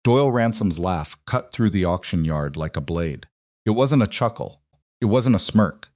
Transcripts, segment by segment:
Doyle Ransom's laugh cut through the auction yard like a blade. It wasn't a chuckle. It wasn't a smirk.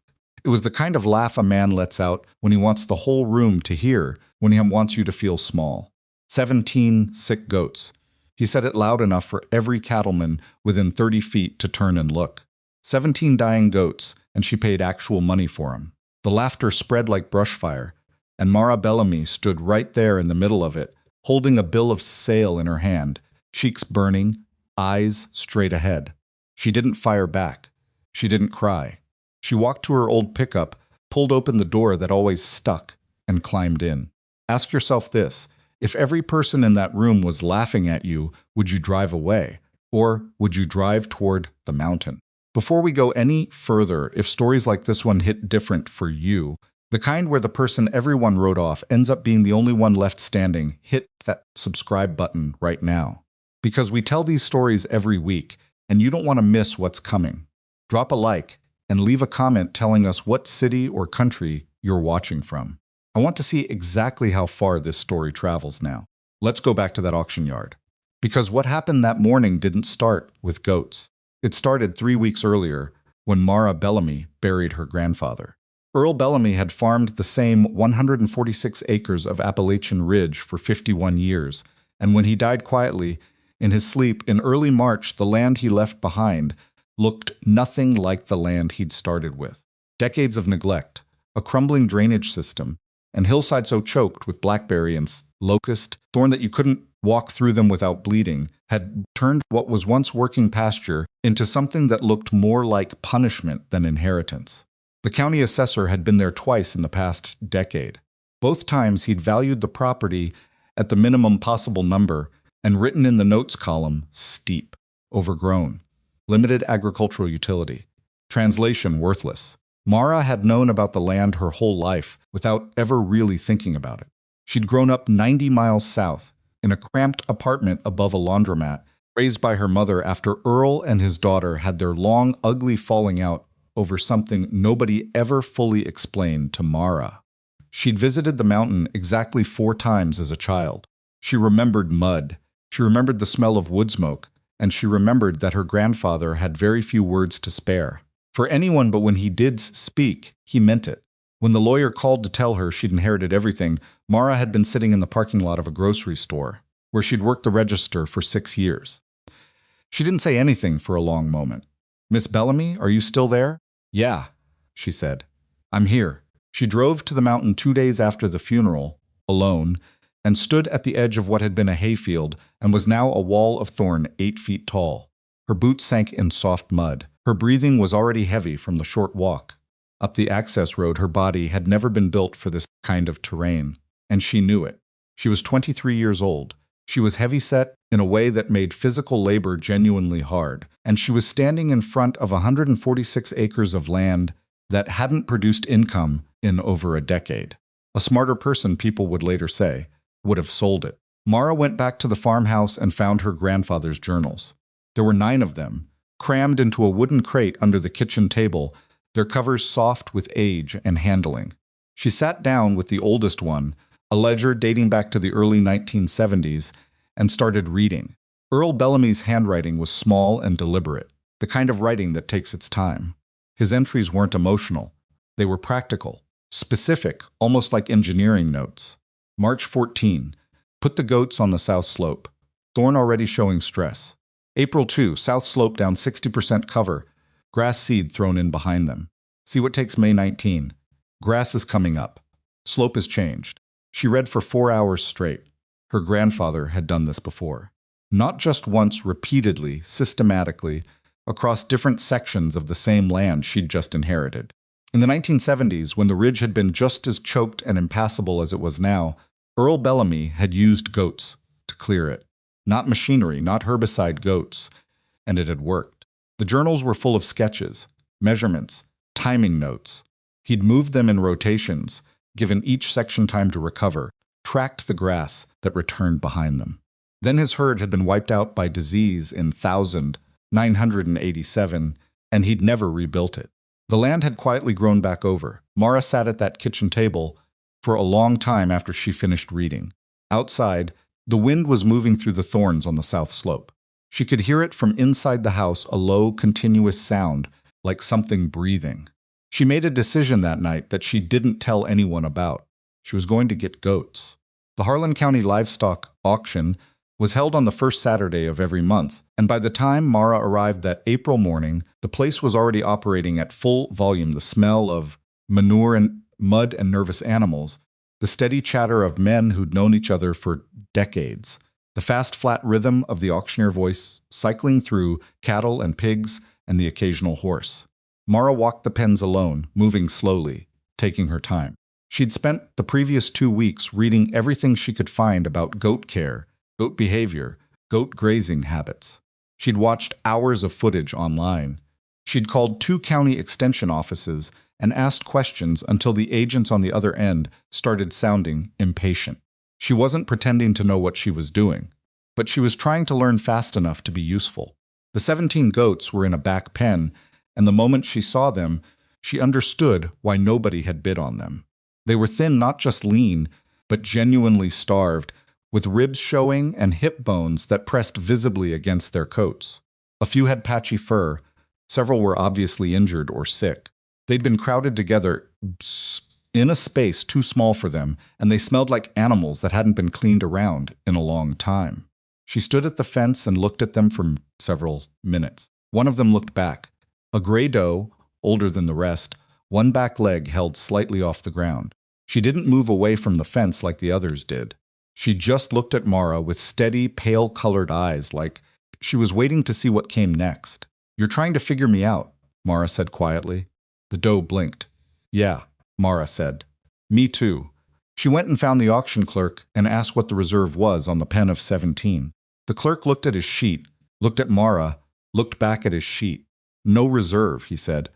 It was the kind of laugh a man lets out when he wants the whole room to hear, when he wants you to feel small. 17 sick goats. He said it loud enough for every cattleman within 30 feet to turn and look. 17 dying goats, and she paid actual money for them. The laughter spread like brush fire, and Mara Bellamy stood right there in the middle of it, holding a bill of sale in her hand, cheeks burning, eyes straight ahead. She didn't fire back. She didn't cry. She walked to her old pickup, pulled open the door that always stuck, and climbed in. Ask yourself this: if every person in that room was laughing at you, would you drive away? Or would you drive toward the mountain? Before we go any further, if stories like this one hit different for you, the kind where the person everyone wrote off ends up being the only one left standing, hit that subscribe button right now. Because we tell these stories every week, and you don't want to miss what's coming. Drop a like and leave a comment telling us what city or country you're watching from. I want to see exactly how far this story travels now. Let's go back to that auction yard. Because what happened that morning didn't start with goats. It started 3 weeks earlier when Mara Bellamy buried her grandfather. Earl Bellamy had farmed the same 146 acres of Appalachian Ridge for 51 years, and when he died quietly, in his sleep in early March, the land he left behind looked nothing like the land he'd started with. Decades of neglect, a crumbling drainage system, and hillsides so choked with blackberry and locust, thorn that you couldn't walk through them without bleeding, had turned what was once working pasture into something that looked more like punishment than inheritance. The county assessor had been there twice in the past decade. Both times he'd valued the property at the minimum possible number and written in the notes column, steep, overgrown, limited agricultural utility, translation worthless. Mara had known about the land her whole life without ever really thinking about it. She'd grown up 90 miles south in a cramped apartment above a laundromat, raised by her mother after Earl and his daughter had their long, ugly falling out over something nobody ever fully explained to Mara. She'd visited the mountain exactly 4 times as a child. She remembered mud. She remembered the smell of wood smoke, and she remembered that her grandfather had very few words to spare. For anyone, but when he did speak, he meant it. When the lawyer called to tell her she'd inherited everything, Mara had been sitting in the parking lot of a grocery store, where she'd worked the register for 6 years. She didn't say anything for a long moment. "Miss Bellamy, are you still there?" "Yeah," she said. "I'm here." She drove to the mountain 2 days after the funeral, alone, and stood at the edge of what had been a hayfield and was now a wall of thorn 8 feet tall. Her boots sank in soft mud. Her breathing was already heavy from the short walk. Up the access road, her body had never been built for this kind of terrain, and she knew it. She was 23 years old. She was heavy-set in a way that made physical labor genuinely hard, and she was standing in front of 146 acres of land that hadn't produced income in over a decade. A smarter person, people would later say, would have sold it. Mara went back to the farmhouse and found her grandfather's journals. There were 9 of them, crammed into a wooden crate under the kitchen table, their covers soft with age and handling. She sat down with the oldest one, a ledger dating back to the early 1970s, and started reading. Earl Bellamy's handwriting was small and deliberate, the kind of writing that takes its time. His entries weren't emotional. They were practical, specific, almost like engineering notes. March 14. Put the goats on the south slope. Thorn already showing stress. April 2. South slope down 60% cover. Grass seed thrown in behind them. See what takes May 19. Grass is coming up. Slope is changed. She read for 4 hours straight. Her grandfather had done this before. Not just once, repeatedly, systematically, across different sections of the same land she'd just inherited. In the 1970s, when the ridge had been just as choked and impassable as it was now, Earl Bellamy had used goats to clear it. Not machinery, not herbicide, goats. And it had worked. The journals were full of sketches, measurements, timing notes. He'd moved them in rotations, given each section time to recover, tracked the grass that returned behind them. Then his herd had been wiped out by disease in 1987, and he'd never rebuilt it. The land had quietly grown back over. Mara sat at that kitchen table for a long time after she finished reading. Outside, the wind was moving through the thorns on the south slope. She could hear it from inside the house, a low, continuous sound, like something breathing. She made a decision that night that she didn't tell anyone about. She was going to get goats. The Harlan County Livestock Auction was held on the first Saturday of every month, and by the time Mara arrived that April morning, the place was already operating at full volume. The smell of manure and mud and nervous animals, the steady chatter of men who'd known each other for decades, the fast, flat rhythm of the auctioneer voice cycling through cattle and pigs and the occasional horse. Mara walked the pens alone, moving slowly, taking her time. She'd spent the previous 2 weeks reading everything she could find about goat care, goat behavior, goat grazing habits. She'd watched hours of footage online. She'd called 2 county extension offices and asked questions until the agents on the other end started sounding impatient. She wasn't pretending to know what she was doing, but she was trying to learn fast enough to be useful. The 17 goats were in a back pen, and the moment she saw them, she understood why nobody had bid on them. They were thin, not just lean, but genuinely starved, with ribs showing and hip bones that pressed visibly against their coats. A few had patchy fur. Several were obviously injured or sick. They'd been crowded together in a space too small for them, and they smelled like animals that hadn't been cleaned around in a long time. She stood at the fence and looked at them for several minutes. One of them looked back. A gray doe, older than the rest, one back leg held slightly off the ground. She didn't move away from the fence like the others did. She just looked at Mara with steady, pale-colored eyes, like she was waiting to see what came next. "You're trying to figure me out," Mara said quietly. The doe blinked. "Yeah," Mara said. "Me too." She went and found the auction clerk and asked what the reserve was on the pen of 17. The clerk looked at his sheet, looked at Mara, looked back at his sheet. "No reserve," he said.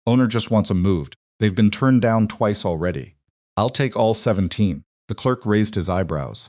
"Owner just wants 'em moved. They've been turned down twice already." "I'll take all 17. The clerk raised his eyebrows.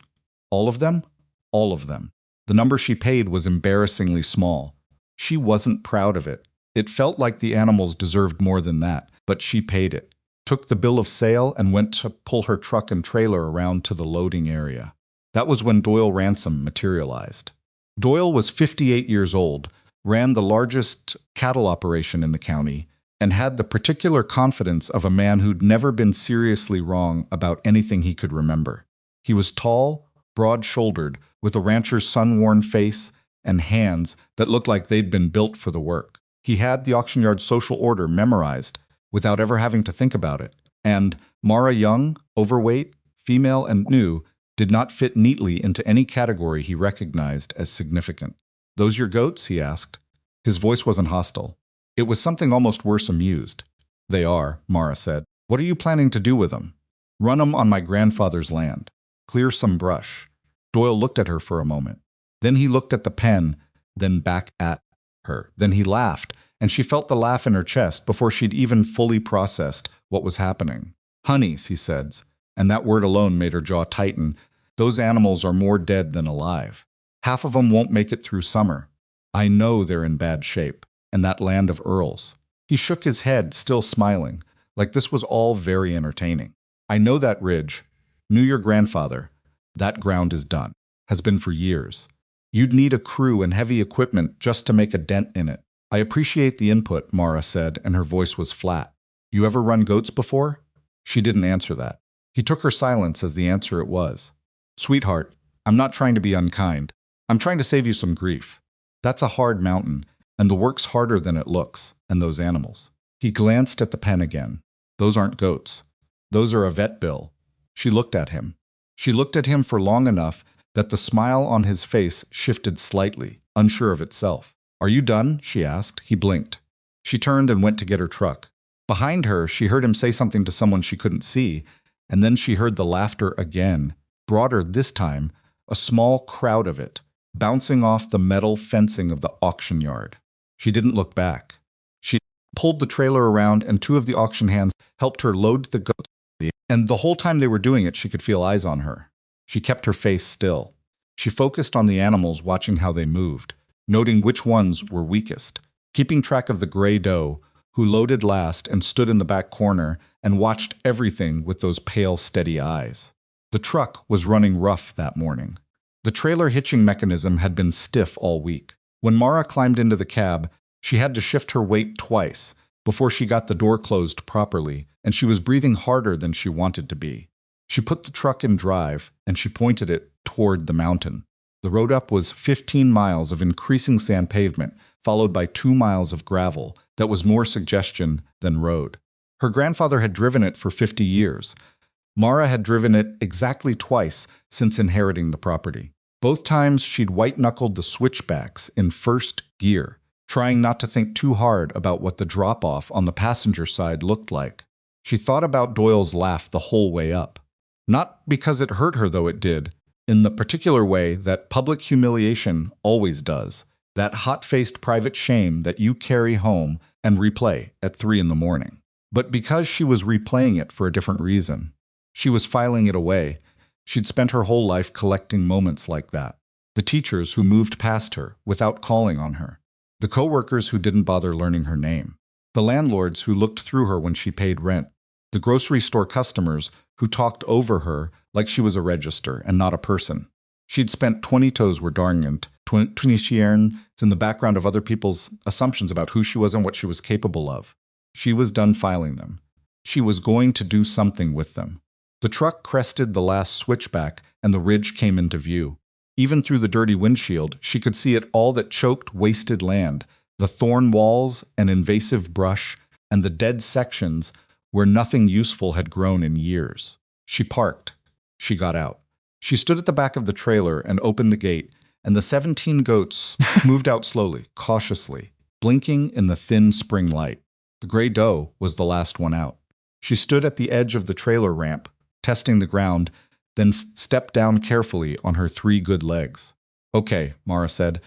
"All of them?" "All of them." The number she paid was embarrassingly small. She wasn't proud of it. It felt like the animals deserved more than that, but she paid it, took the bill of sale, and went to pull her truck and trailer around to the loading area. That was when Doyle Ransom materialized. Doyle was 58 years old, ran the largest cattle operation in the county, and had the particular confidence of a man who'd never been seriously wrong about anything he could remember. He was tall, broad-shouldered, with a rancher's sun-worn face and hands that looked like they'd been built for the work. He had the auction yard social order memorized without ever having to think about it. And Mara, young, overweight, female, and new, did not fit neatly into any category he recognized as significant. "Those your goats?" he asked. His voice wasn't hostile. It was something almost worse, amused. "They are," Mara said. "What are you planning to do with them?" "Run 'em on my grandfather's land. Clear some brush." Doyle looked at her for a moment. Then he looked at the pen, then back at her. Then he laughed, and she felt the laugh in her chest before she'd even fully processed what was happening. "Honeys," he said, and that word alone made her jaw tighten. "Those animals are more dead than alive. Half of them won't make it through summer. I know they're in bad shape. And that land of Earl's." He shook his head, still smiling, like this was all very entertaining. "I know that ridge. Knew your grandfather. That ground is done. Has been for years. You'd need a crew and heavy equipment just to make a dent in it." "I appreciate the input," Mara said, and her voice was flat. "You ever run goats before?" She didn't answer that. He took her silence as the answer it was. "Sweetheart, I'm not trying to be unkind. I'm trying to save you some grief. That's a hard mountain, and the work's harder than it looks, and those animals." He glanced at the pen again. "Those aren't goats. Those are a vet bill." She looked at him. She looked at him for long enough that the smile on his face shifted slightly, unsure of itself. "Are you done?" she asked. He blinked. She turned and went to get her truck. Behind her, she heard him say something to someone she couldn't see, and then she heard the laughter again, broader this time, a small crowd of it, bouncing off the metal fencing of the auction yard. She didn't look back. She pulled the trailer around, and 2 of the auction hands helped her load the goats. And the whole time they were doing it, she could feel eyes on her. She kept her face still. She focused on the animals, watching how they moved, noting which ones were weakest, keeping track of the gray doe, who loaded last and stood in the back corner and watched everything with those pale, steady eyes. The truck was running rough that morning. The trailer hitching mechanism had been stiff all week. When Mara climbed into the cab, she had to shift her weight twice before she got the door closed properly, and she was breathing harder than she wanted to be. She put the truck in drive, and she pointed it toward the mountain. The road up was 15 miles of increasing sand pavement, followed by 2 miles of gravel that was more suggestion than road. Her grandfather had driven it for 50 years. Mara had driven it exactly twice since inheriting the property. Both times she'd white-knuckled the switchbacks in first gear, trying not to think too hard about what the drop-off on the passenger side looked like. She thought about Doyle's laugh the whole way up. Not because it hurt her, though it did, in the particular way that public humiliation always does, that hot-faced private shame that you carry home and replay at 3 in the morning. But because she was replaying it for a different reason. She was filing it away. She'd spent her whole life collecting moments like that. The teachers who moved past her without calling on her. The co-workers who didn't bother learning her name. The landlords who looked through her when she paid rent. The grocery store customers who talked over her like she was a register and not a person. She'd spent 20 toes were darned, 20 years in the background of other people's assumptions about who she was and what she was capable of. She was done filing them. She was going to do something with them. The truck crested the last switchback, and the ridge came into view. Even through the dirty windshield, she could see it all that choked wasted land, the thorn walls and invasive brush, and the dead sections where nothing useful had grown in years. She parked. She got out. She stood at the back of the trailer and opened the gate, and the 17 goats moved out slowly, cautiously, blinking in the thin spring light. The gray doe was the last one out. She stood at the edge of the trailer ramp, testing the ground, then stepped down carefully on her 3 good legs. Okay, Mara said.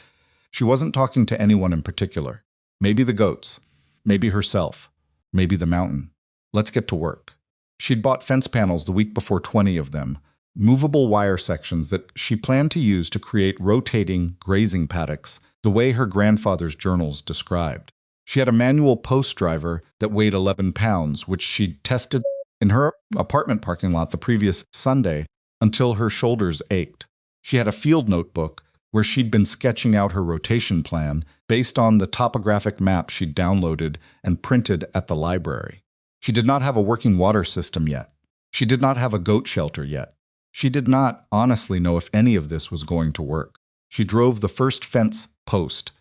She wasn't talking to anyone in particular. Maybe the goats. Maybe herself. Maybe the mountain. Let's get to work. She'd bought fence panels the week before, 20 of them, movable wire sections that she planned to use to create rotating grazing paddocks the way her grandfather's journals described. She had a manual post driver that weighed 11 pounds, which she'd tested in her apartment parking lot the previous Sunday until her shoulders ached. She had a field notebook where she'd been sketching out her rotation plan based on the topographic map she'd downloaded and printed at the library. She did not have a working water system yet. She did not have a goat shelter yet. She did not honestly know if any of this was going to work. She drove the first fence post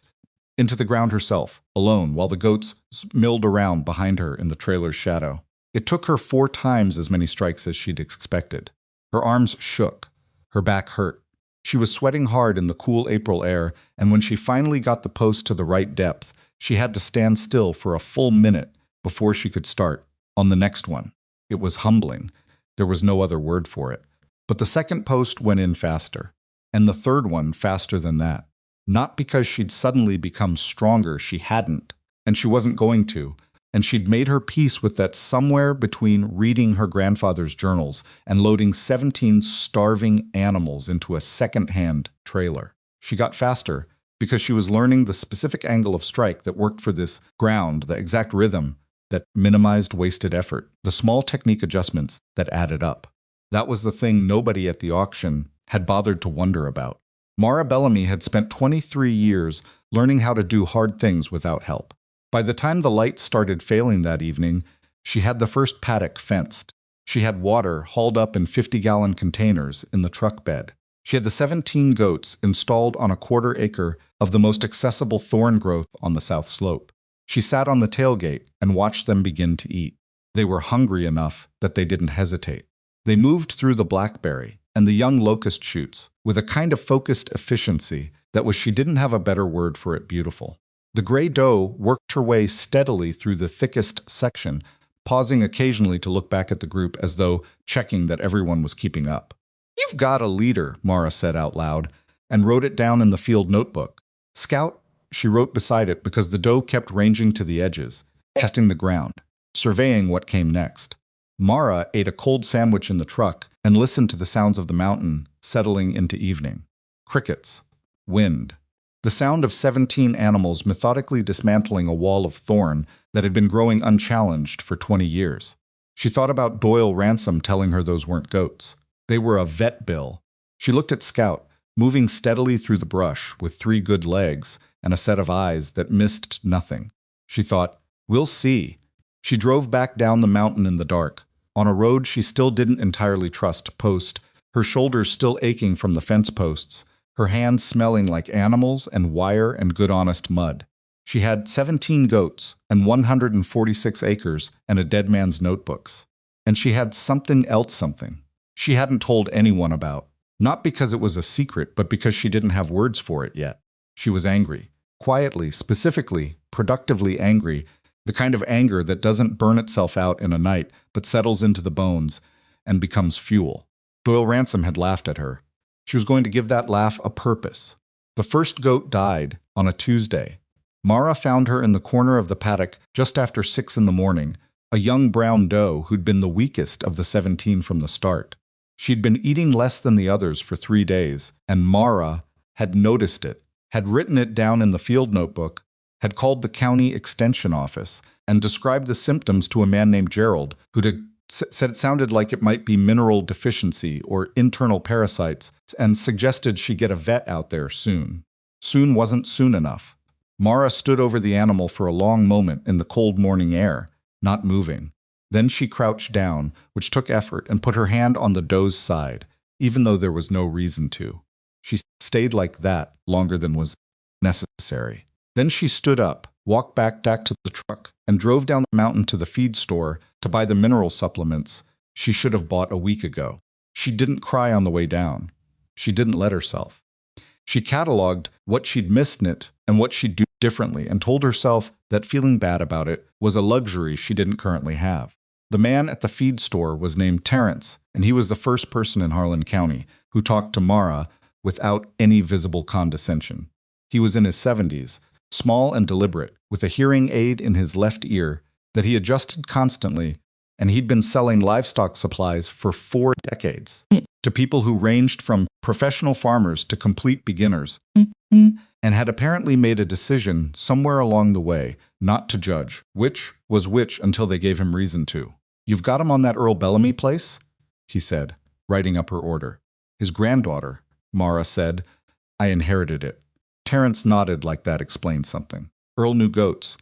into the ground herself, alone, while the goats milled around behind her in the trailer's shadow. It took her 4 times as many strikes as she'd expected. Her arms shook. Her back hurt. She was sweating hard in the cool April air, and when she finally got the post to the right depth, she had to stand still for a full minute before she could start on the next one. It was humbling. There was no other word for it. But the second post went in faster, and the third one faster than that. Not because she'd suddenly become stronger, she hadn't, and she wasn't going to, and she'd made her peace with that somewhere between reading her grandfather's journals and loading 17 starving animals into a second-hand trailer. She got faster because she was learning the specific angle of strike that worked for this ground, the exact rhythm that minimized wasted effort, the small technique adjustments that added up. That was the thing nobody at the auction had bothered to wonder about. Mara Bellamy had spent 23 years learning how to do hard things without help. By the time the lights started failing that evening, she had the first paddock fenced. She had water hauled up in 50-gallon containers in the truck bed. She had the 17 goats installed on a 1/4 acre of the most accessible thorn growth on the south slope. She sat on the tailgate and watched them begin to eat. They were hungry enough that they didn't hesitate. They moved through the blackberry and the young locust shoots with a kind of focused efficiency that was, she didn't have a better word for it, beautiful. The gray doe worked her way steadily through the thickest section, pausing occasionally to look back at the group as though checking that everyone was keeping up. "You've got a leader," Mara said out loud, and wrote it down in the field notebook. "Scout," she wrote beside it because the doe kept ranging to the edges, testing the ground, surveying what came next. Mara ate a cold sandwich in the truck and listened to the sounds of the mountain settling into evening. Crickets. Wind. The sound of 17 animals methodically dismantling a wall of thorn that had been growing unchallenged for 20 years. She thought about Doyle Ransom telling her those weren't goats. They were a vet bill. She looked at Scout, moving steadily through the brush with 3 good legs, and a set of eyes that missed nothing. She thought, "We'll see." She drove back down the mountain in the dark, on a road she still didn't entirely trust post, her shoulders still aching from the fence posts, her hands smelling like animals and wire and good honest mud. She had 17 goats and 146 acres and a dead man's notebooks. And she had something else she hadn't told anyone about. Not because it was a secret, but because she didn't have words for it yet. She was angry. Quietly, specifically, productively angry. The kind of anger that doesn't burn itself out in a night, but settles into the bones and becomes fuel. Doyle Ransom had laughed at her. She was going to give that laugh a purpose. The first goat died on a Tuesday. Mara found her in the corner of the paddock just after 6 in the morning, a young brown doe who'd been the weakest of the 17 from the start. She'd been eating less than the others for 3 days, and Mara had noticed it, had written it down in the field notebook, had called the county extension office, and described the symptoms to a man named Gerald, who'd said it sounded like it might be mineral deficiency or internal parasites, and suggested she get a vet out there soon. Soon wasn't soon enough. Mara stood over the animal for a long moment in the cold morning air, not moving. Then she crouched down, which took effort, and put her hand on the doe's side, even though there was no reason to. She stayed like that longer than was necessary. Then she stood up, walked back to the truck, and drove down the mountain to the feed store to buy the mineral supplements she should have bought a week ago. She didn't cry on the way down. She didn't let herself. She cataloged what she'd missed in it and what she'd do differently, and told herself that feeling bad about it was a luxury she didn't currently have. The man at the feed store was named Terrence, and he was the first person in Harlan County who talked to Mara without any visible condescension. He was in his 70s, small and deliberate, with a hearing aid in his left ear that he adjusted constantly, and he'd been selling livestock supplies for 4 decades to people who ranged from professional farmers to complete beginners, and had apparently made a decision somewhere along the way not to judge which was which until they gave him reason to. "You've got him on that Earl Bellamy place?" he said, writing up her order. "His granddaughter," Mara said. "I inherited it." Terrence nodded like that explained something. Earl knew goats,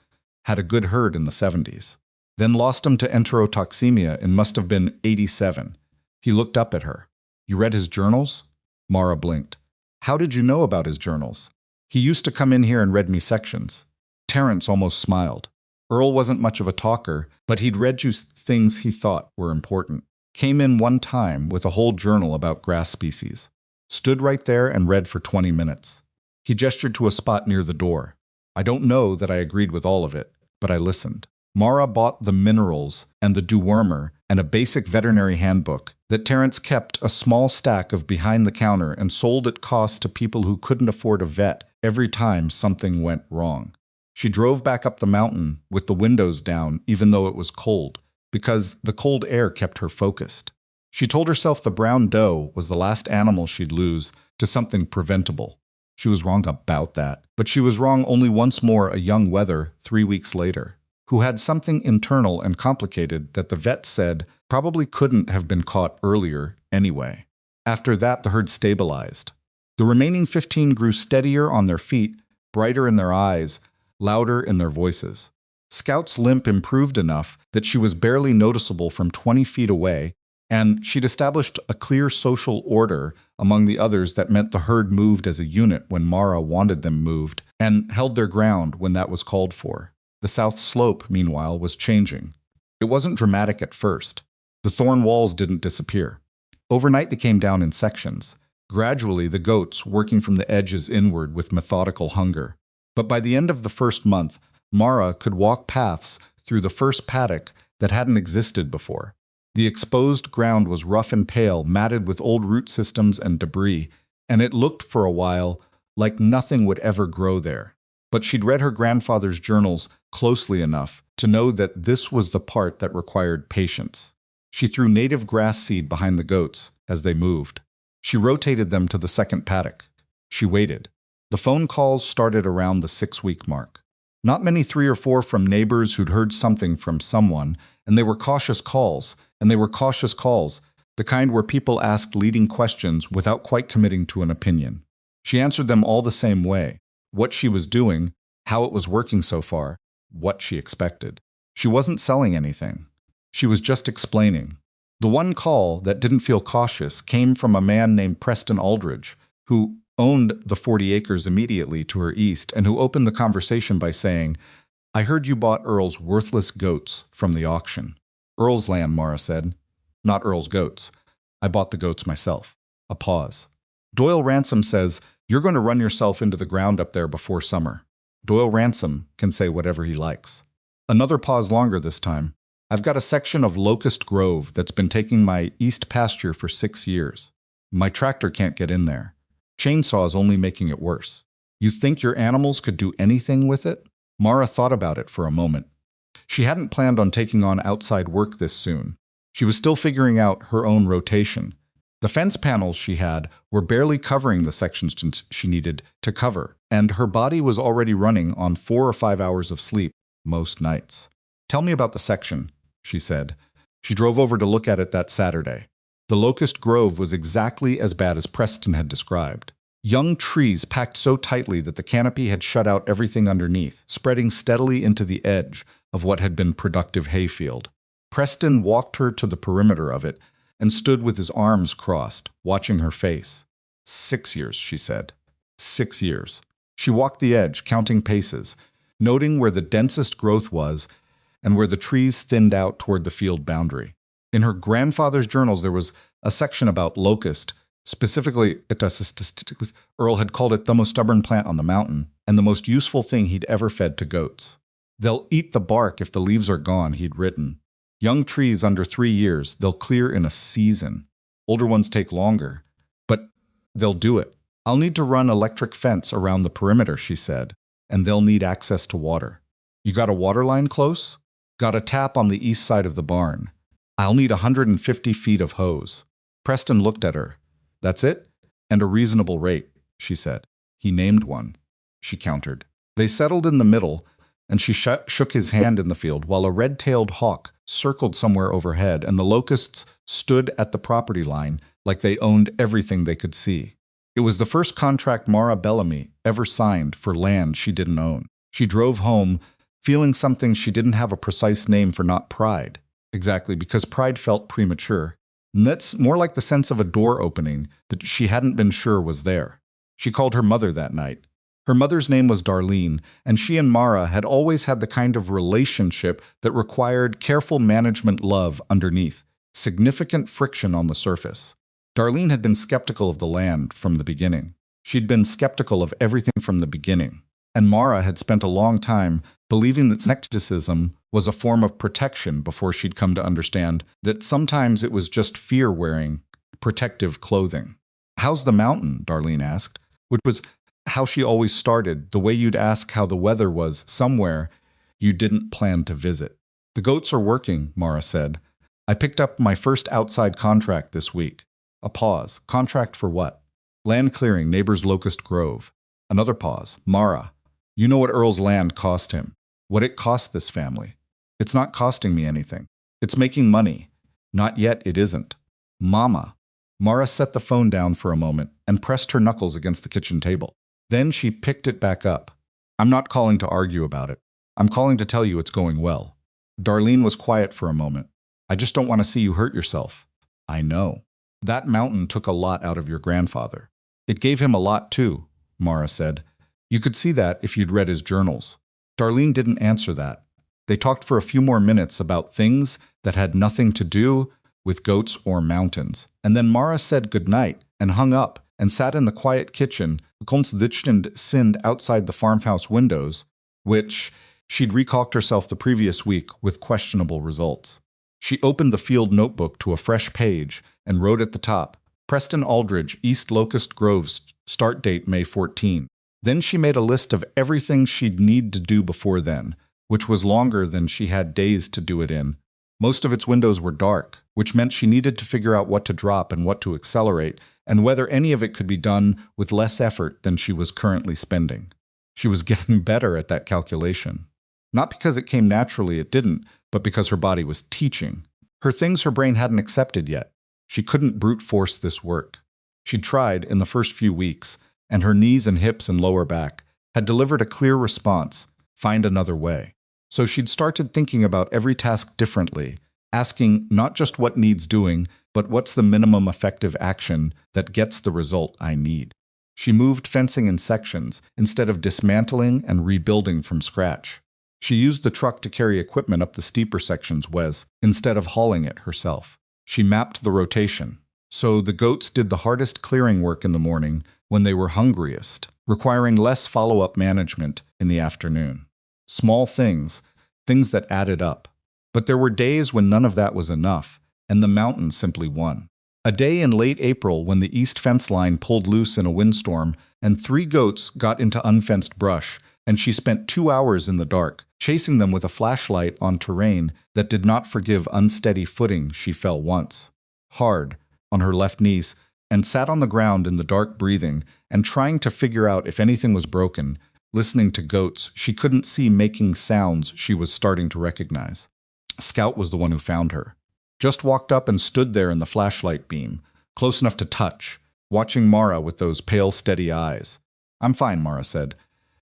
had a good herd in the 70s. Then lost him to enterotoxemia and must have been 87. He looked up at her. "You read his journals?" Mara blinked. "How did you know about his journals?" "He used to come in here and read me sections." Terrence almost smiled. Earl wasn't much of a talker, but he'd read you things he thought were important. Came in one time with a whole journal about grass species. Stood right there and read for 20 minutes. He gestured to a spot near the door. "I don't know that I agreed with all of it, but I listened." Mara bought the minerals and the dewormer and a basic veterinary handbook that Terrence kept a small stack of behind the counter and sold at cost to people who couldn't afford a vet every time something went wrong. She drove back up the mountain with the windows down even though it was cold, because the cold air kept her focused. She told herself the brown doe was the last animal she'd lose to something preventable. She was wrong about that, but she was wrong only once more a young wether 3 weeks later, who had something internal and complicated that the vet said probably couldn't have been caught earlier anyway. After that, the herd stabilized. The remaining 15 grew steadier on their feet, brighter in their eyes, louder in their voices. Scout's limp improved enough that she was barely noticeable from 20 feet away, and she'd established a clear social order among the others that meant the herd moved as a unit when Mara wanted them moved, and held their ground when that was called for. The south slope, meanwhile, was changing. It wasn't dramatic at first. The thorn walls didn't disappear. Overnight they came down in sections, gradually the goats working from the edges inward with methodical hunger. But by the end of the first month, Mara could walk paths through the first paddock that hadn't existed before. The exposed ground was rough and pale, matted with old root systems and debris, and it looked for a while like nothing would ever grow there. But she'd read her grandfather's journals closely enough to know that this was the part that required patience. She threw native grass seed behind the goats as they moved. She rotated them to the second paddock. She waited. The phone calls started around the 6-week mark. Not many 3 or 4 from neighbors who'd heard something from someone, and they were cautious calls, the kind where people asked leading questions without quite committing to an opinion. She answered them all the same way. what she was doing, how it was working so far, what she expected. She wasn't selling anything. She was just explaining. The one call that didn't feel cautious came from a man named Preston Aldridge, who owned the 40 acres immediately to her east and who opened the conversation by saying, "I heard you bought Earl's worthless goats from the auction." "Earl's land," Mara said. "Not Earl's goats. I bought the goats myself." A pause. "Doyle Ransom says, you're going to run yourself into the ground up there before summer." Doyle Ransom can say whatever he likes. Another pause longer this time. "I've got a section of Locust Grove that's been taking my east pasture for 6 years. My tractor can't get in there. Chainsaw is only making it worse. You think your animals could do anything with it?" Mara thought about it for a moment. She hadn't planned on taking on outside work this soon. She was still figuring out her own rotation. The fence panels she had were barely covering the sections she needed to cover, and her body was already running on 4 or 5 hours of sleep most nights. "Tell me about the section," she said. She drove over to look at it that Saturday. The Locust Grove was exactly as bad as Preston had described. Young trees packed so tightly that the canopy had shut out everything underneath, spreading steadily into the edge of what had been productive hayfield. Preston walked her to the perimeter of it and stood with his arms crossed, watching her face. 6 years, she said. 6 years. She walked the edge, counting paces, noting where the densest growth was and where the trees thinned out toward the field boundary. In her grandfather's journals, there was a section about locust. Specifically, Earl had called it the most stubborn plant on the mountain and the most useful thing he'd ever fed to goats. "They'll eat the bark if the leaves are gone," he'd written. "Young trees under 3 years, they'll clear in a season. Older ones take longer. But they'll do it. I'll need to run electric fence around the perimeter," she said, "and they'll need access to water." "You got a water line close?" "Got a tap on the east side of the barn. I'll need 150 feet of hose." Preston looked at her. "That's it? And a reasonable rate," she said. He named one. She countered. They settled in the middle, and she shook his hand in the field while a red-tailed hawk circled somewhere overhead, and the locusts stood at the property line like they owned everything they could see. It was the first contract Mara Bellamy ever signed for land she didn't own. She drove home, feeling something she didn't have a precise name for, not pride. Exactly, because pride felt premature. And that's more like the sense of a door opening that she hadn't been sure was there. She called her mother that night. Her mother's name was Darlene, and she and Mara had always had the kind of relationship that required careful management love underneath, significant friction on the surface. Darlene had been skeptical of the land from the beginning. She'd been skeptical of everything from the beginning. And Mara had spent a long time believing that skepticism was a form of protection before she'd come to understand that sometimes it was just fear wearing protective clothing. "How's the mountain?" Darlene asked, which was how she always started, the way you'd ask how the weather was somewhere you didn't plan to visit. "The goats are working," Mara said. "I picked up my first outside contract this week." A pause. "Contract for what?" "Land clearing, neighbor's Locust Grove." Another pause. "Mara, you know what Earl's land cost him. What it cost this family. It's not costing me anything. It's making money. Not yet, it isn't." "Mama." Mara set the phone down for a moment and pressed her knuckles against the kitchen table. Then she picked it back up. "I'm not calling to argue about it. I'm calling to tell you it's going well." Darlene was quiet for a moment. "I just don't want to see you hurt yourself." "I know. That mountain took a lot out of your grandfather." "It gave him a lot too," Mara said. "You could see that if you'd read his journals." Darlene didn't answer that. They talked for a few more minutes about things that had nothing to do with goats or mountains. And then Mara said goodnight and hung up and sat in the quiet kitchen, sind outside the farmhouse windows, which she'd recalked herself the previous week with questionable results. She opened the field notebook to a fresh page and wrote at the top, "Preston Aldridge, East Locust Groves, start date May 14. Then she made a list of everything she'd need to do before then, which was longer than she had days to do it in. Most of its windows were dark, which meant she needed to figure out what to drop and what to accelerate, and whether any of it could be done with less effort than she was currently spending. She was getting better at that calculation. Not because it came naturally, it didn't, but because her body was teaching. Her things her brain hadn't accepted yet. She couldn't brute force this work. She'd tried in the first few weeks, and her knees and hips and lower back had delivered a clear response: find another way. So she'd started thinking about every task differently, asking not just what needs doing, but what's the minimum effective action that gets the result I need. She moved fencing in sections instead of dismantling and rebuilding from scratch. She used the truck to carry equipment up the steeper sections instead of hauling it herself. She mapped the rotation. So the goats did the hardest clearing work in the morning when they were hungriest, requiring less follow-up management in the afternoon. Small things that added up. But there were days when none of that was enough, and the mountain simply won. A day in late April when the east fence line pulled loose in a windstorm and 3 goats got into unfenced brush, and she spent 2 hours in the dark, chasing them with a flashlight on terrain that did not forgive unsteady footing. She fell once, hard, on her left knees, and sat on the ground in the dark, breathing and trying to figure out if anything was broken, listening to goats she couldn't see making sounds she was starting to recognize. Scout was the one who found her. Just walked up and stood there in the flashlight beam, close enough to touch, watching Mara with those pale, steady eyes. "I'm fine," Mara said.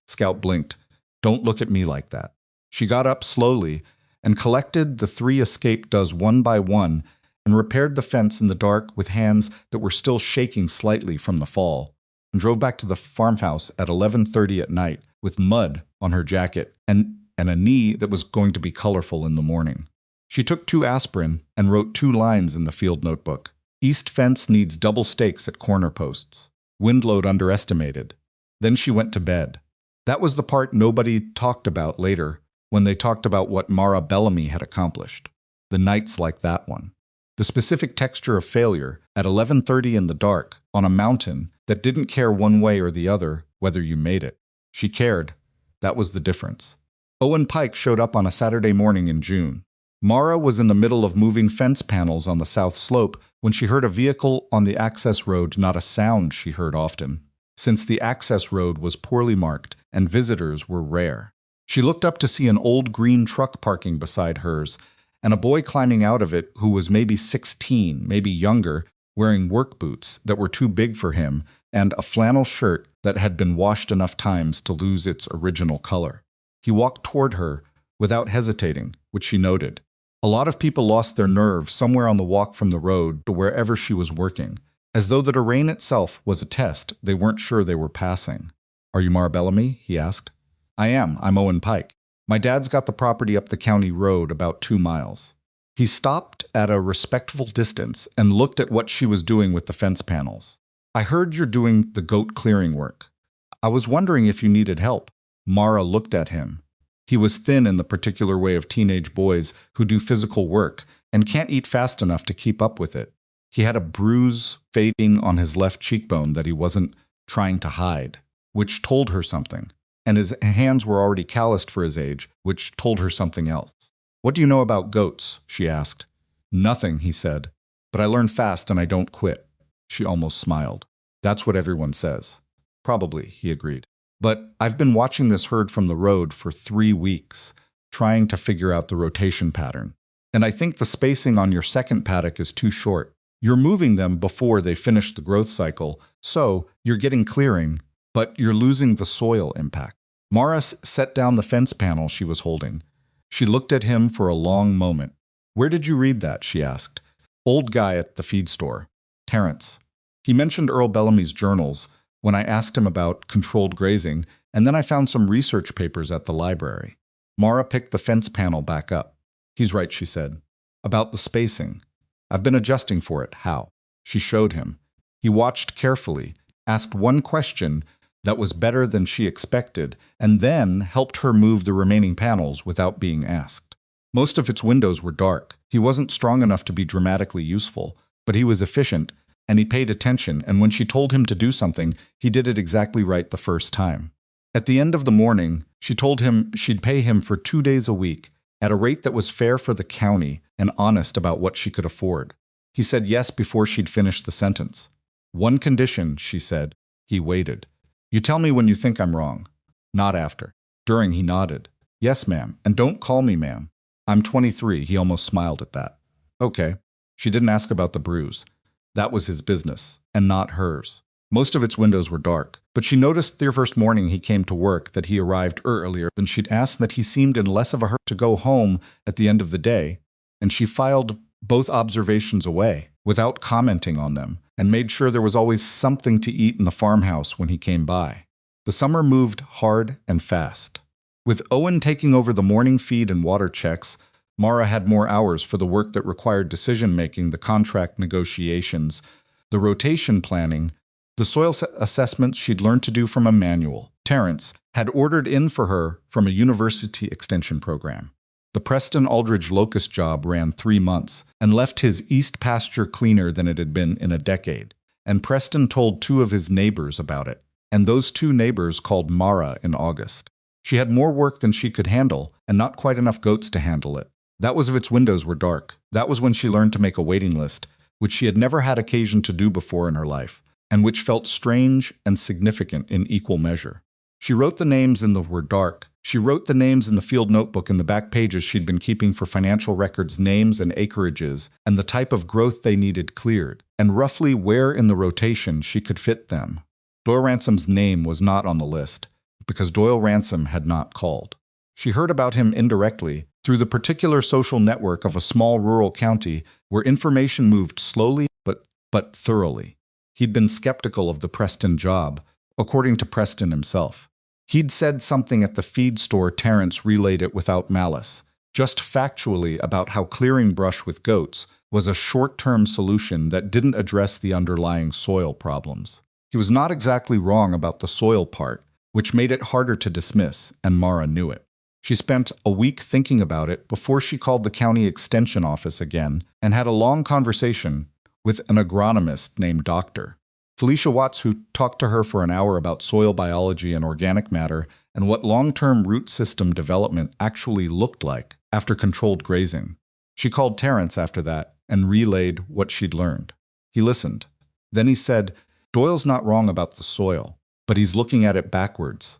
Scout blinked. "Don't look at me like that." She got up slowly and collected the 3 escaped does one by one and repaired the fence in the dark with hands that were still shaking slightly from the fall, and drove back to the farmhouse at 11:30 at night with mud on her jacket and a knee that was going to be colorful in the morning. She took 2 aspirin and wrote 2 lines in the field notebook. East fence needs double stakes at corner posts. Wind load underestimated. Then she went to bed. That was the part nobody talked about later when they talked about what Mara Bellamy had accomplished. The nights like that one. The specific texture of failure at 11:30 in the dark on a mountain that didn't care one way or the other whether you made it. She cared. That was the difference. Owen Pike showed up on a Saturday morning in June. Mara was in the middle of moving fence panels on the south slope when she heard a vehicle on the access road, not a sound she heard often, since the access road was poorly marked and visitors were rare. She looked up to see an old green truck parking beside hers, and a boy climbing out of it who was maybe 16, maybe younger, wearing work boots that were too big for him and a flannel shirt that had been washed enough times to lose its original color. He walked toward her without hesitating, which she noted. A lot of people lost their nerve somewhere on the walk from the road to wherever she was working, as though the terrain itself was a test they weren't sure they were passing. "Are you Mara Bellamy?" he asked. "I am. I'm Owen Pike. My dad's got the property up the county road about 2 miles. He stopped at a respectful distance and looked at what she was doing with the fence panels. "I heard you're doing the goat clearing work. I was wondering if you needed help." Mara looked at him. He was thin in the particular way of teenage boys who do physical work and can't eat fast enough to keep up with it. He had a bruise fading on his left cheekbone that he wasn't trying to hide, which told her something, and his hands were already calloused for his age, which told her something else. "What do you know about goats?" she asked. "Nothing," he said, "but I learn fast and I don't quit." She almost smiled. "That's what everyone says." "Probably," he agreed. "But I've been watching this herd from the road for 3 weeks, trying to figure out the rotation pattern. And I think the spacing on your second paddock is too short. You're moving them before they finish the growth cycle, so you're getting clearing, but you're losing the soil impact." Mara set down the fence panel she was holding. She looked at him for a long moment. "Where did you read that?" she asked. "Old guy at the feed store. Terrence. He mentioned Earl Bellamy's journals when I asked him about controlled grazing, and then I found some research papers at the library." Mara picked the fence panel back up. "He's right," she said. "About the spacing. I've been adjusting for it." "How?" She showed him. He watched carefully, asked one question that was better than she expected, and then helped her move the remaining panels without being asked. Most of its windows were dark. He wasn't strong enough to be dramatically useful, but he was efficient, and he paid attention, and when she told him to do something, he did it exactly right the first time. At the end of the morning, she told him she'd pay him for 2 days a week, at a rate that was fair for the county and honest about what she could afford. He said yes before she'd finished the sentence. "One condition," she said. He waited. "You tell me when you think I'm wrong." "Not after." During, he nodded. "Yes, ma'am, and don't call me ma'am. I'm 23, he almost smiled at that. "Okay." She didn't ask about the bruise. That was his business, and not hers. Most of its windows were dark, but she noticed the first morning he came to work that he arrived earlier than she'd asked, that he seemed in less of a hurry to go home at the end of the day, and she filed both observations away without commenting on them and made sure there was always something to eat in the farmhouse when he came by. The summer moved hard and fast. With Owen taking over the morning feed and water checks, Mara had more hours for the work that required decision-making, the contract negotiations, the rotation planning, the soil assessments she'd learned to do from a manual Terence had ordered in for her from a university extension program. The Preston Aldridge locust job ran 3 months and left his east pasture cleaner than it had been in a decade, and Preston told 2 of his neighbors about it, and those 2 neighbors called Mara in August. She had more work than she could handle, and not quite enough goats to handle it. That was if its windows were dark. That was when she learned to make a waiting list, which she had never had occasion to do before in her life, and which felt strange and significant in equal measure. She wrote the names in the were dark. She wrote the names in the field notebook in the back pages she'd been keeping for financial records, names and acreages, and the type of growth they needed cleared, and roughly where in the rotation she could fit them. Doyle Ransom's name was not on the list, because Doyle Ransom had not called. She heard about him indirectly through the particular social network of a small rural county where information moved slowly but thoroughly. He'd been skeptical of the Preston job, according to Preston himself. He'd said something at the feed store. Terence relayed it without malice, just factually, about how clearing brush with goats was a short-term solution that didn't address the underlying soil problems. He was not exactly wrong about the soil part, which made it harder to dismiss, and Mara knew it. She spent a week thinking about it before she called the county extension office again and had a long conversation with an agronomist named Dr. Felicia Watts, who talked to her for an hour about soil biology and organic matter and what long-term root system development actually looked like after controlled grazing. She called Terence after that and relayed what she'd learned. He listened. Then he said, "Doyle's not wrong about the soil, but he's looking at it backwards.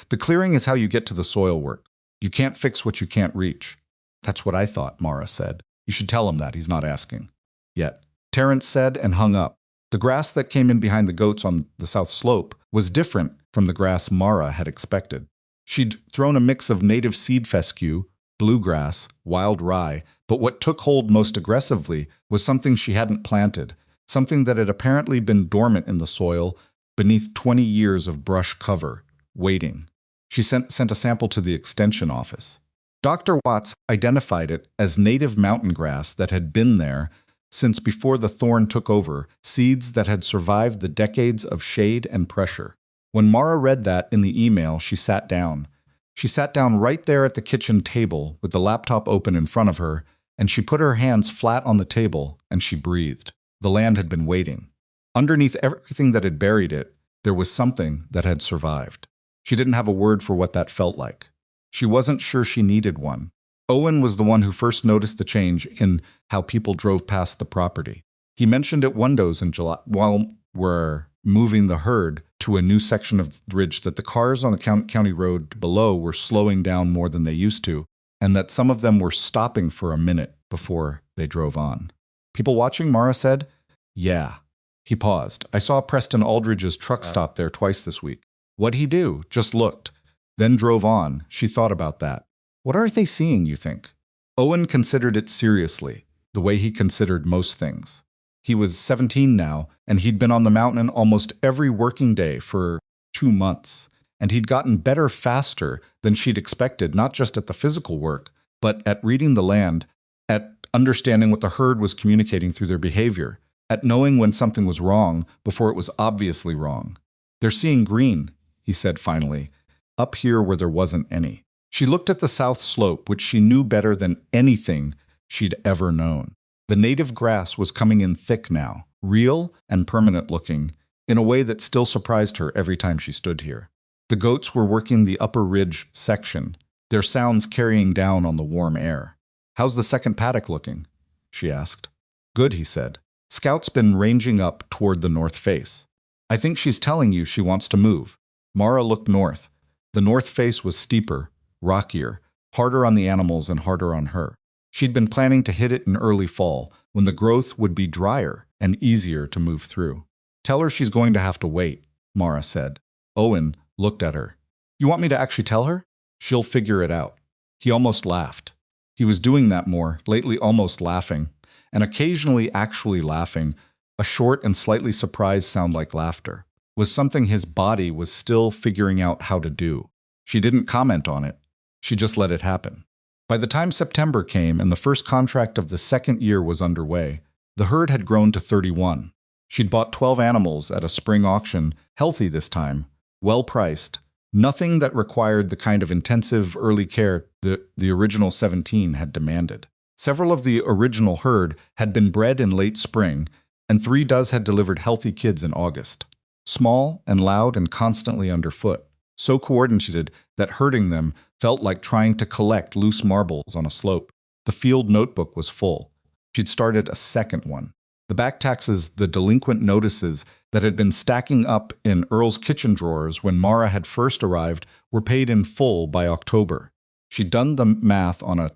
The clearing is how you get to the soil work. You can't fix what you can't reach." "That's what I thought," Mara said. "You should tell him that. He's not asking." Yet, Terence said and hung up. The grass that came in behind the goats on the south slope was different from the grass Mara had expected. She'd thrown a mix of native seed fescue, bluegrass, wild rye, but what took hold most aggressively was something she hadn't planted, something that had apparently been dormant in the soil beneath 20 years of brush cover, waiting. She sent a sample to the extension office. Dr. Watts identified it as native mountain grass that had been there since before the thorn took over, seeds that had survived the decades of shade and pressure. When Mara read that in the email, she sat down. She sat down right there at the kitchen table with the laptop open in front of her, and she put her hands flat on the table and she breathed. The land had been waiting. Underneath everything that had buried it, there was something that had survived. She didn't have a word for what that felt like. She wasn't sure she needed one. Owen was the one who first noticed the change in how people drove past the property. He mentioned it windows in July while we're moving the herd to a new section of the ridge, that the cars on the county road below were slowing down more than they used to, and that some of them were stopping for a minute before they drove on. "People watching?" Mara said. "Yeah." He paused. "I saw Preston Aldridge's truck stop there twice this week." "What'd he do?" "Just looked. Then drove on." She thought about that. "What are they seeing, you think?" Owen considered it seriously, the way he considered most things. He was 17 now, and he'd been on the mountain almost every working day for 2 months, and he'd gotten better faster than she'd expected, not just at the physical work, but at reading the land, at understanding what the herd was communicating through their behavior, at knowing when something was wrong before it was obviously wrong. "They're seeing green," he said finally, "up here where there wasn't any." She looked at the south slope, which she knew better than anything she'd ever known. The native grass was coming in thick now, real and permanent looking, in a way that still surprised her every time she stood here. The goats were working the upper ridge section, their sounds carrying down on the warm air. "How's the second paddock looking?" she asked. "Good," he said. "Scout's been ranging up toward the north face. I think she's telling you she wants to move." Mara looked north. The north face was steeper, rockier, harder on the animals and harder on her. She'd been planning to hit it in early fall, when the growth would be drier and easier to move through. Tell her she's going to have to wait, Mara said. Owen looked at her. You want me to actually tell her? She'll figure it out. He almost laughed. He was doing that more, lately almost laughing, and occasionally actually laughing, a short and slightly surprised sound like laughter, was something his body was still figuring out how to do. She didn't comment on it. She just let it happen. By the time September came and the first contract of the second year was underway, the herd had grown to 31. She'd bought 12 animals at a spring auction, healthy this time, well-priced, nothing that required the kind of intensive early care the original 17 had demanded. Several of the original herd had been bred in late spring, and 3 does had delivered healthy kids in August. Small and loud and constantly underfoot, so coordinated that herding them felt like trying to collect loose marbles on a slope. The field notebook was full. She'd started a second one. The back taxes, the delinquent notices that had been stacking up in Earl's kitchen drawers when Mara had first arrived, were paid in full by October. She'd done the math on a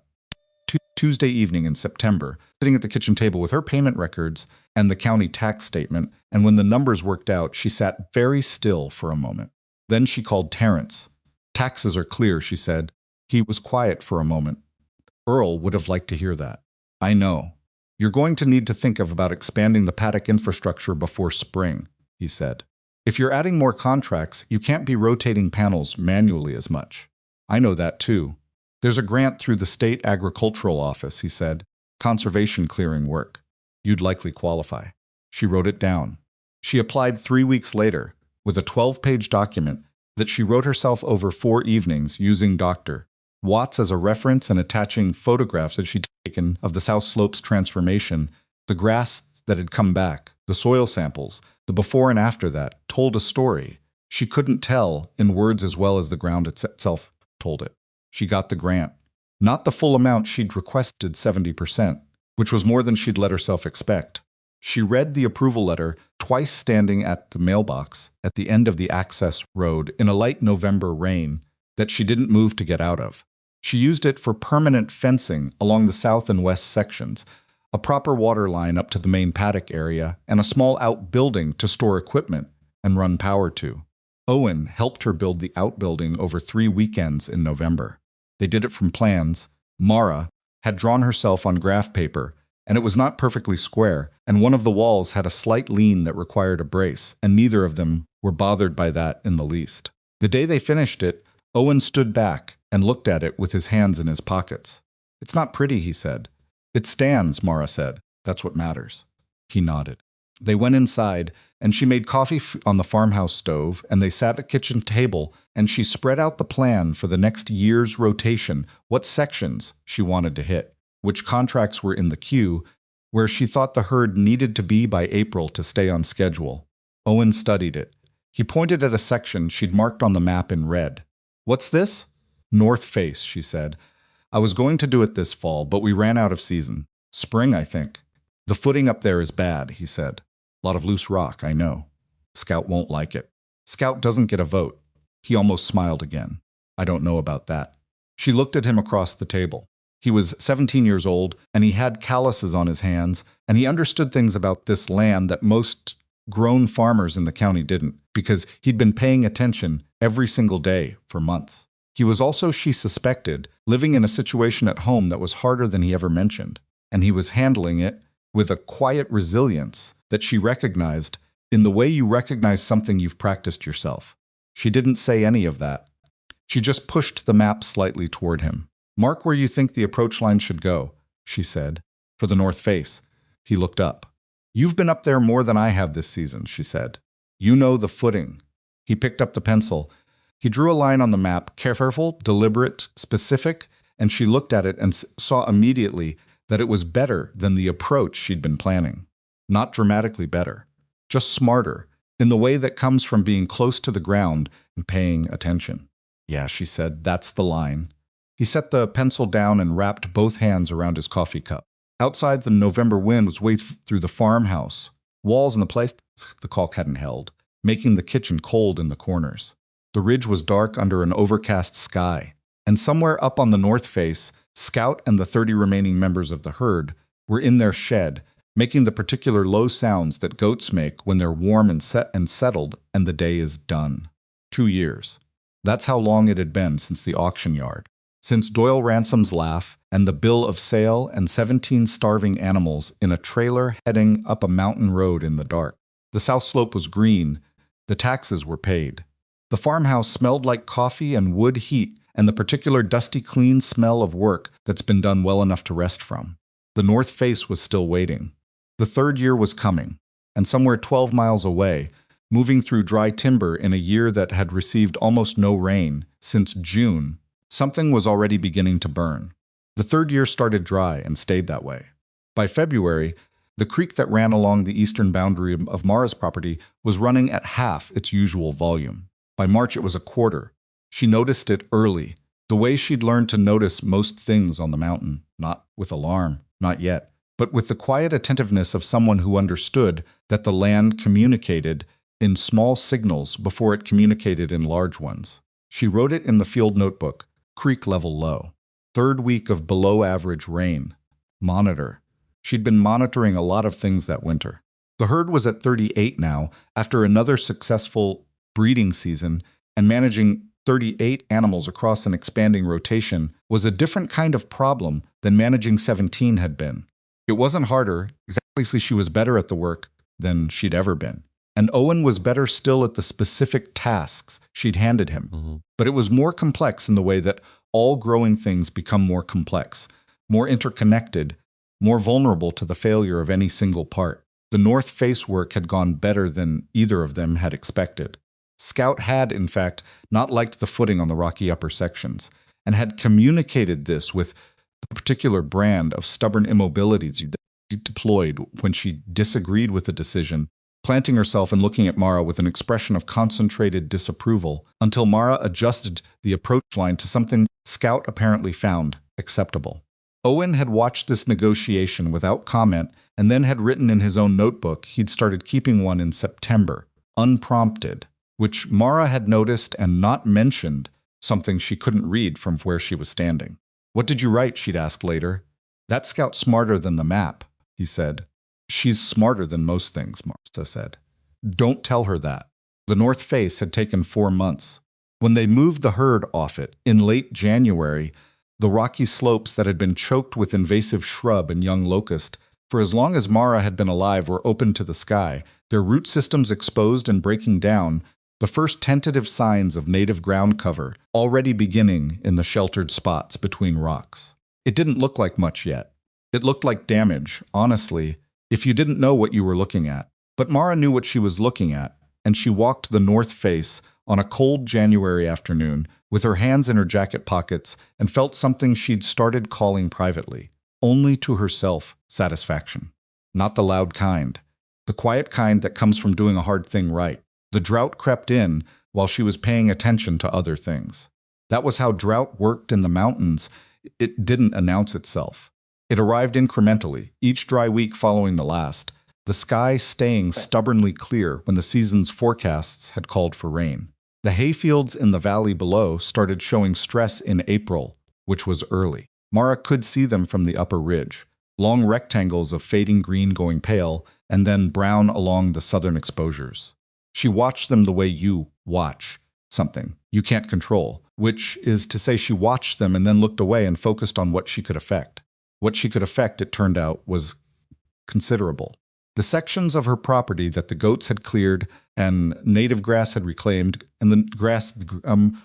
Tuesday evening in September, sitting at the kitchen table with her payment records and the county tax statement, and when the numbers worked out, she sat very still for a moment. Then she called Terence. Taxes are clear, she said. He was quiet for a moment. Earl would have liked to hear that. I know. You're going to need to think about expanding the paddock infrastructure before spring, he said. If you're adding more contracts, you can't be rotating panels manually as much. I know that too. There's a grant through the state agricultural office, he said. Conservation clearing work. You'd likely qualify. She wrote it down. She applied 3 weeks later, with a 12-page document that she wrote herself over 4 evenings using Dr. Watts as a reference and attaching photographs that she'd taken of the South Slopes transformation, the grass that had come back, the soil samples, the before and after that, told a story she couldn't tell in words as well as the ground itself told it. She got the grant. Not the full amount she'd requested, 70%, which was more than she'd let herself expect. She read the approval letter, twice standing at the mailbox at the end of the access road in a light November rain that she didn't move to get out of. She used it for permanent fencing along the south and west sections, a proper water line up to the main paddock area, and a small outbuilding to store equipment and run power to. Owen helped her build the outbuilding over 3 weekends in November. They did it from plans. Mara had drawn herself on graph paper, and it was not perfectly square, and one of the walls had a slight lean that required a brace, and neither of them were bothered by that in the least. The day they finished it, Owen stood back and looked at it with his hands in his pockets. It's not pretty, he said. It stands, Mara said. That's what matters. He nodded. They went inside, and she made coffee on the farmhouse stove, and they sat at the kitchen table, and she spread out the plan for the next year's rotation, what sections she wanted to hit, which contracts were in the queue, where she thought the herd needed to be by April to stay on schedule. Owen studied it. He pointed at a section she'd marked on the map in red. What's this? North Face, she said. I was going to do it this fall, but we ran out of season. Spring, I think. The footing up there is bad, he said. A lot of loose rock, I know. Scout won't like it. Scout doesn't get a vote. He almost smiled again. I don't know about that. She looked at him across the table. He was 17 years old, and he had calluses on his hands, and he understood things about this land that most grown farmers in the county didn't, because he'd been paying attention every single day for months. He was also, she suspected, living in a situation at home that was harder than he ever mentioned, and he was handling it with a quiet resilience that she recognized in the way you recognize something you've practiced yourself. She didn't say any of that. She just pushed the map slightly toward him. Mark where you think the approach line should go, she said, for the north face. He looked up. You've been up there more than I have this season, she said. You know the footing. He picked up the pencil. He drew a line on the map, careful, deliberate, specific, and she looked at it and saw immediately that it was better than the approach she'd been planning. Not dramatically better, just smarter, in the way that comes from being close to the ground and paying attention. Yeah, she said, that's the line. He set the pencil down and wrapped both hands around his coffee cup. Outside, the November wind was wafting through the farmhouse. Walls in the place the caulk hadn't held, making the kitchen cold in the corners. The ridge was dark under an overcast sky, and somewhere up on the north face, Scout and the 30 remaining members of the herd were in their shed, making the particular low sounds that goats make when they're warm and settled and the day is done. 2 years. That's how long it had been since the auction yard. Since Doyle Ransom's laugh and the bill of sale and 17 starving animals in a trailer heading up a mountain road in the dark. The south slope was green. The taxes were paid. The farmhouse smelled like coffee and wood heat and the particular dusty clean smell of work that's been done well enough to rest from. The north face was still waiting. The third year was coming, and somewhere 12 miles away, moving through dry timber in a year that had received almost no rain since June, something was already beginning to burn. The third year started dry and stayed that way. By February, the creek that ran along the eastern boundary of Mara's property was running at half its usual volume. By March, it was a quarter. She noticed it early, the way she'd learned to notice most things on the mountain, not with alarm, not yet, but with the quiet attentiveness of someone who understood that the land communicated in small signals before it communicated in large ones. She wrote it in the field notebook, creek level low. Third week of below average rain. Monitor. She'd been monitoring a lot of things that winter. The herd was at 38 now, after another successful breeding season, and managing 38 animals across an expanding rotation was a different kind of problem than managing 17 had been. It wasn't harder, exactly, she was better at the work than she'd ever been. And Owen was better still at the specific tasks she'd handed him. But it was more complex in the way that all growing things become more complex, more interconnected, more vulnerable to the failure of any single part. The north face work had gone better than either of them had expected. Scout had, in fact, not liked the footing on the rocky upper sections, and had communicated this with the particular brand of stubborn immobility that she deployed when she disagreed with the decision, planting herself and looking at Mara with an expression of concentrated disapproval until Mara adjusted the approach line to something Scout apparently found acceptable. Owen had watched this negotiation without comment and then had written in his own notebook he'd started keeping one in September, unprompted, which Mara had noticed and not mentioned, something she couldn't read from where she was standing. "What did you write?" she'd asked later. "That Scout's smarter than the map," he said. "She's smarter than most things," Martha said. "Don't tell her that." The north face had taken 4 months. When they moved the herd off it, in late January, the rocky slopes that had been choked with invasive shrub and young locust, for as long as Mara had been alive, were open to the sky, their root systems exposed and breaking down, the first tentative signs of native ground cover already beginning in the sheltered spots between rocks. It didn't look like much yet. It looked like damage, honestly, if you didn't know what you were looking at. But Mara knew what she was looking at, and she walked the north face on a cold January afternoon with her hands in her jacket pockets and felt something she'd started calling privately, only to herself, satisfaction. Not the loud kind. The quiet kind that comes from doing a hard thing right. The drought crept in while she was paying attention to other things. That was how drought worked in the mountains. It didn't announce itself. It arrived incrementally, each dry week following the last, the sky staying stubbornly clear when the season's forecasts had called for rain. The hayfields in the valley below started showing stress in April, which was early. Mara could see them from the upper ridge, long rectangles of fading green going pale, and then brown along the southern exposures. She watched them the way you watch something you can't control, which is to say she watched them and then looked away and focused on what she could affect. What she could affect, it turned out, was considerable. The sections of her property that the goats had cleared and native grass had reclaimed, and the grass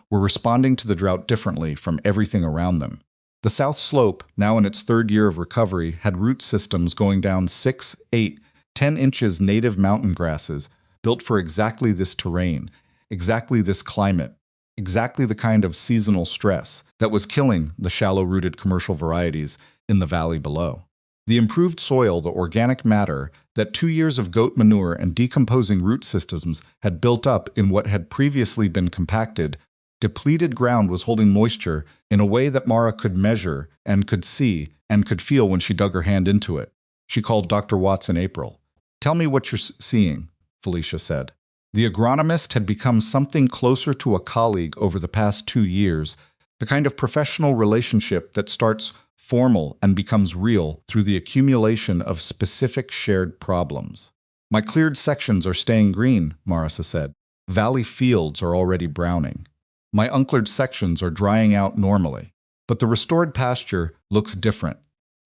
were responding to the drought differently from everything around them. The south slope, now in its third year of recovery, had root systems going down 6, 8, 10 inches native mountain grasses, built for exactly this terrain, exactly this climate, exactly the kind of seasonal stress that was killing the shallow-rooted commercial varieties in the valley below. The improved soil, the organic matter that 2 years of goat manure and decomposing root systems had built up in what had previously been compacted, depleted ground was holding moisture in a way that Mara could measure and could see and could feel when she dug her hand into it. She called Dr. Watts in April. "Tell me what you're seeing," Felicia said. The agronomist had become something closer to a colleague over the past 2 years, the kind of professional relationship that starts formal, and becomes real through the accumulation of specific shared problems. My cleared sections are staying green, Marissa said. Valley fields are already browning. My uncleared sections are drying out normally. But the restored pasture looks different.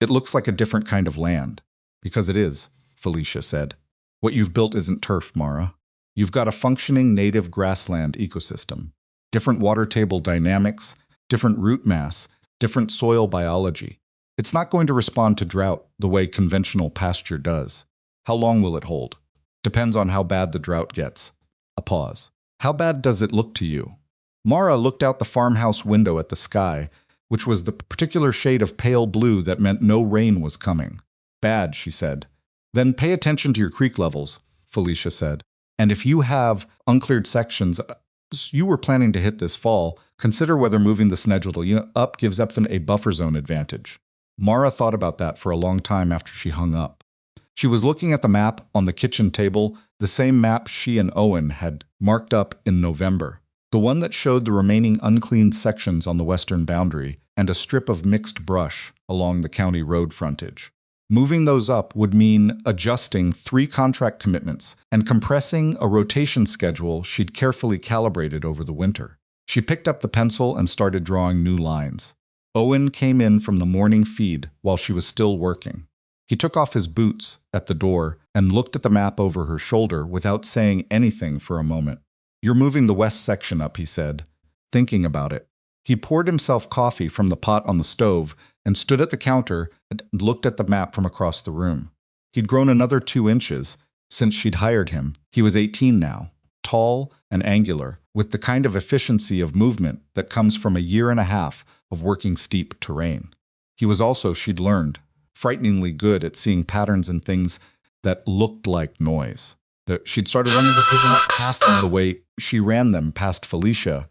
It looks like a different kind of land. Because it is, Felicia said. What you've built isn't turf, Mara. You've got a functioning native grassland ecosystem. Different water table dynamics, different root mass, different soil biology. It's not going to respond to drought the way conventional pasture does. How long will it hold? Depends on how bad the drought gets. A pause. How bad does it look to you? Mara looked out the farmhouse window at the sky, which was the particular shade of pale blue that meant no rain was coming. Bad, she said. Then pay attention to your creek levels, Felicia said. And if you have uncleared sections you were planning to hit this fall, consider whether moving the schedule up gives up a buffer zone advantage. Mara thought about that for a long time after she hung up. She was looking at the map on the kitchen table, the same map she and Owen had marked up in November, the one that showed the remaining uncleaned sections on the western boundary and a strip of mixed brush along the county road frontage. Moving those up would mean adjusting 3 contract commitments and compressing a rotation schedule she'd carefully calibrated over the winter. She picked up the pencil and started drawing new lines. Owen came in from the morning feed while she was still working. He took off his boots at the door and looked at the map over her shoulder without saying anything for a moment. "You're moving the west section up," he said, thinking about it. He poured himself coffee from the pot on the stove and stood at the counter and looked at the map from across the room. He'd grown another 2 inches since she'd hired him. He was 18 now, tall and angular, with the kind of efficiency of movement that comes from a year and a half of working steep terrain. He was also, she'd learned, frighteningly good at seeing patterns in things that looked like noise. She'd started running decisions past them the way she ran them past Felicia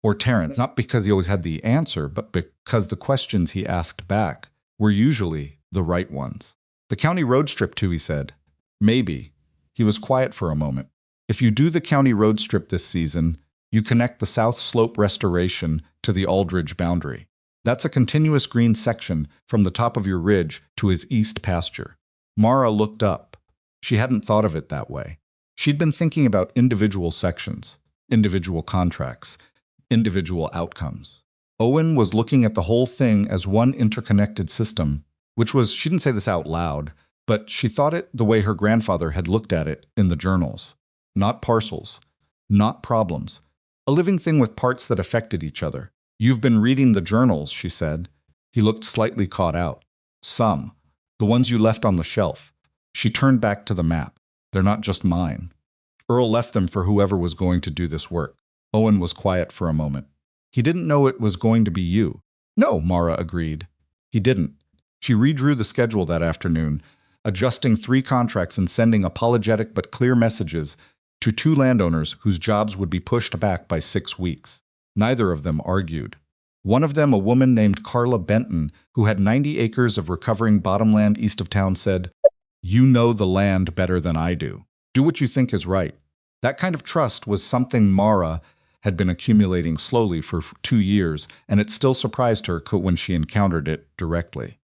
or Terrence, not because he always had the answer, but because the questions he asked back were usually the right ones. "The county road strip too," he said. "Maybe." He was quiet for a moment. "If you do the county road strip this season, you connect the South Slope restoration to the Aldridge boundary. That's a continuous green section from the top of your ridge to his east pasture." Mara looked up. She hadn't thought of it that way. She'd been thinking about individual sections, individual contracts, individual outcomes. Owen was looking at the whole thing as one interconnected system, which was, she didn't say this out loud, but she thought it the way her grandfather had looked at it in the journals. Not parcels, not problems. A living thing with parts that affected each other. "You've been reading the journals," she said. He looked slightly caught out. "Some. The ones you left on the shelf." She turned back to the map. "They're not just mine. Earl left them for whoever was going to do this work." Owen was quiet for a moment. "He didn't know it was going to be you." "No," Mara agreed. "He didn't." She redrew the schedule that afternoon, adjusting 3 contracts and sending apologetic but clear messages to 2 landowners whose jobs would be pushed back by 6 weeks. Neither of them argued. One of them, a woman named Carla Benton, who had 90 acres of recovering bottomland east of town, said, "You know the land better than I do. Do what you think is right." That kind of trust was something Mara had been accumulating slowly for 2 years, and it still surprised her when she encountered it directly.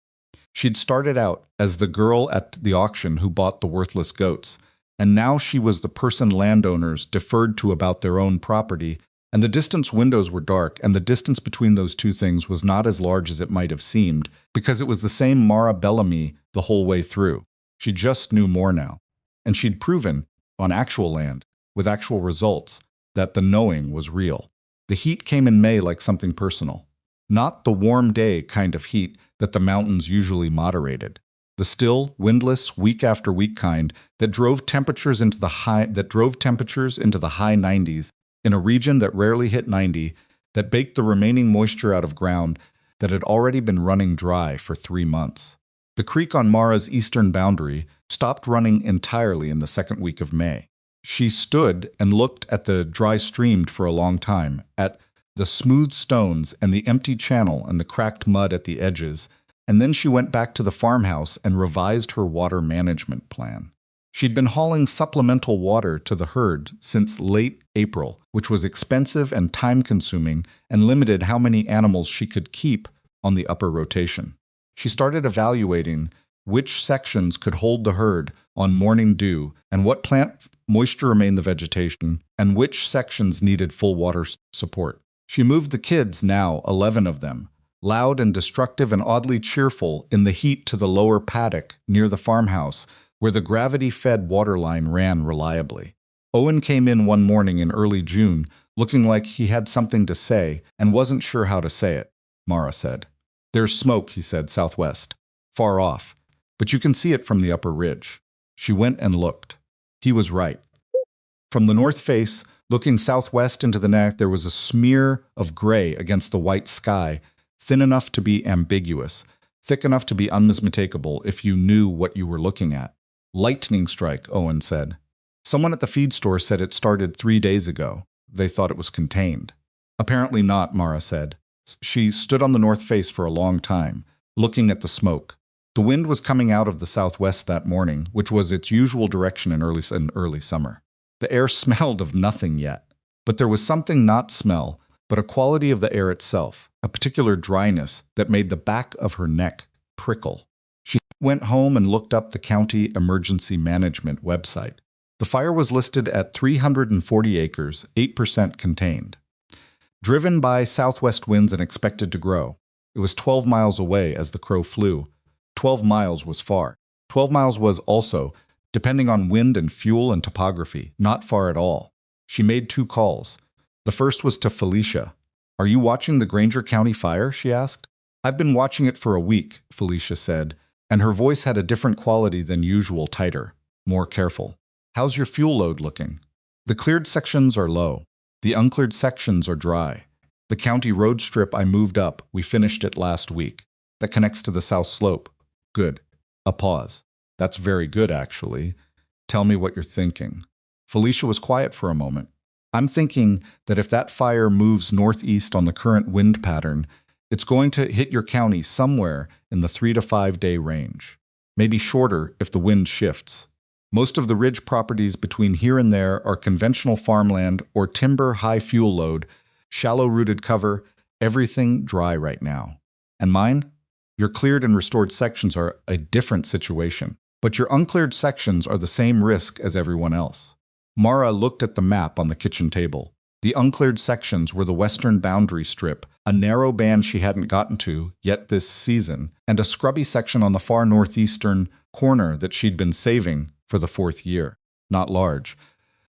She'd started out as the girl at the auction who bought the worthless goats, and now she was the person landowners deferred to about their own property, and the distance windows were dark, and the distance between those 2 things was not as large as it might have seemed, because it was the same Mara Bellamy the whole way through. She just knew more now, and she'd proven, on actual land, with actual results, that the knowing was real. The heat came in May like something personal. Not the warm day kind of heat that the mountains usually moderated. The still, windless, week after week kind that drove temperatures into the high 90s in a region that rarely hit 90, that baked the remaining moisture out of ground that had already been running dry for 3 months. The creek on Mara's eastern boundary stopped running entirely in the 2nd week of May. She stood and looked at the dry stream for a long time, at the smooth stones and the empty channel and the cracked mud at the edges, and then she went back to the farmhouse and revised her water management plan. She'd been hauling supplemental water to the herd since late April, which was expensive and time-consuming and limited how many animals she could keep on the upper rotation. She started evaluating which sections could hold the herd on morning dew and what plant moisture remained the vegetation and which sections needed full water support. She moved the kids, now 11 of them, loud and destructive and oddly cheerful in the heat, to the lower paddock near the farmhouse where the gravity-fed water line ran reliably. Owen came in one morning in early June looking like he had something to say and wasn't sure how to say it, Mara said. "There's smoke," he said, "southwest. Far off. But you can see it from the upper ridge." She went and looked. He was right. From the north face, looking southwest into the neck, there was a smear of gray against the white sky, thin enough to be ambiguous, thick enough to be unmistakable if you knew what you were looking at. "Lightning strike," Owen said. "Someone at the feed store said it started 3 days ago. They thought it was contained." "Apparently not," Mara said. She stood on the north face for a long time, looking at the smoke. The wind was coming out of the southwest that morning, which was its usual direction in early summer. The air smelled of nothing yet, but there was something, not smell, but a quality of the air itself, a particular dryness that made the back of her neck prickle. She went home and looked up the county emergency management website. The fire was listed at 340 acres, 8% contained. Driven by southwest winds and expected to grow. It was 12 miles away as the crow flew. 12 miles was far. 12 miles was also, depending on wind and fuel and topography, not far at all. She made 2 calls. The first was to Felicia. "Are you watching the Granger County fire?" she asked. "I've been watching it for a week," Felicia said, and her voice had a different quality than usual, tighter, more careful. "How's your fuel load looking?" "The cleared sections are low. The uncleared sections are dry. The county road strip I moved up, we finished it last week. That connects to the south slope." "Good." A pause. "That's very good, actually. Tell me what you're thinking." Felicia was quiet for a moment. "I'm thinking that if that fire moves northeast on the current wind pattern, it's going to hit your county somewhere in the 3 to 5 day range. Maybe shorter if the wind shifts. Most of the ridge properties between here and there are conventional farmland or timber, high fuel load, shallow-rooted cover, everything dry right now. And mine? Your cleared and restored sections are a different situation, but your uncleared sections are the same risk as everyone else." Mara looked at the map on the kitchen table. The uncleared sections were the western boundary strip, a narrow band she hadn't gotten to yet this season, and a scrubby section on the far northeastern corner that she'd been saving for the 4th year. Not large,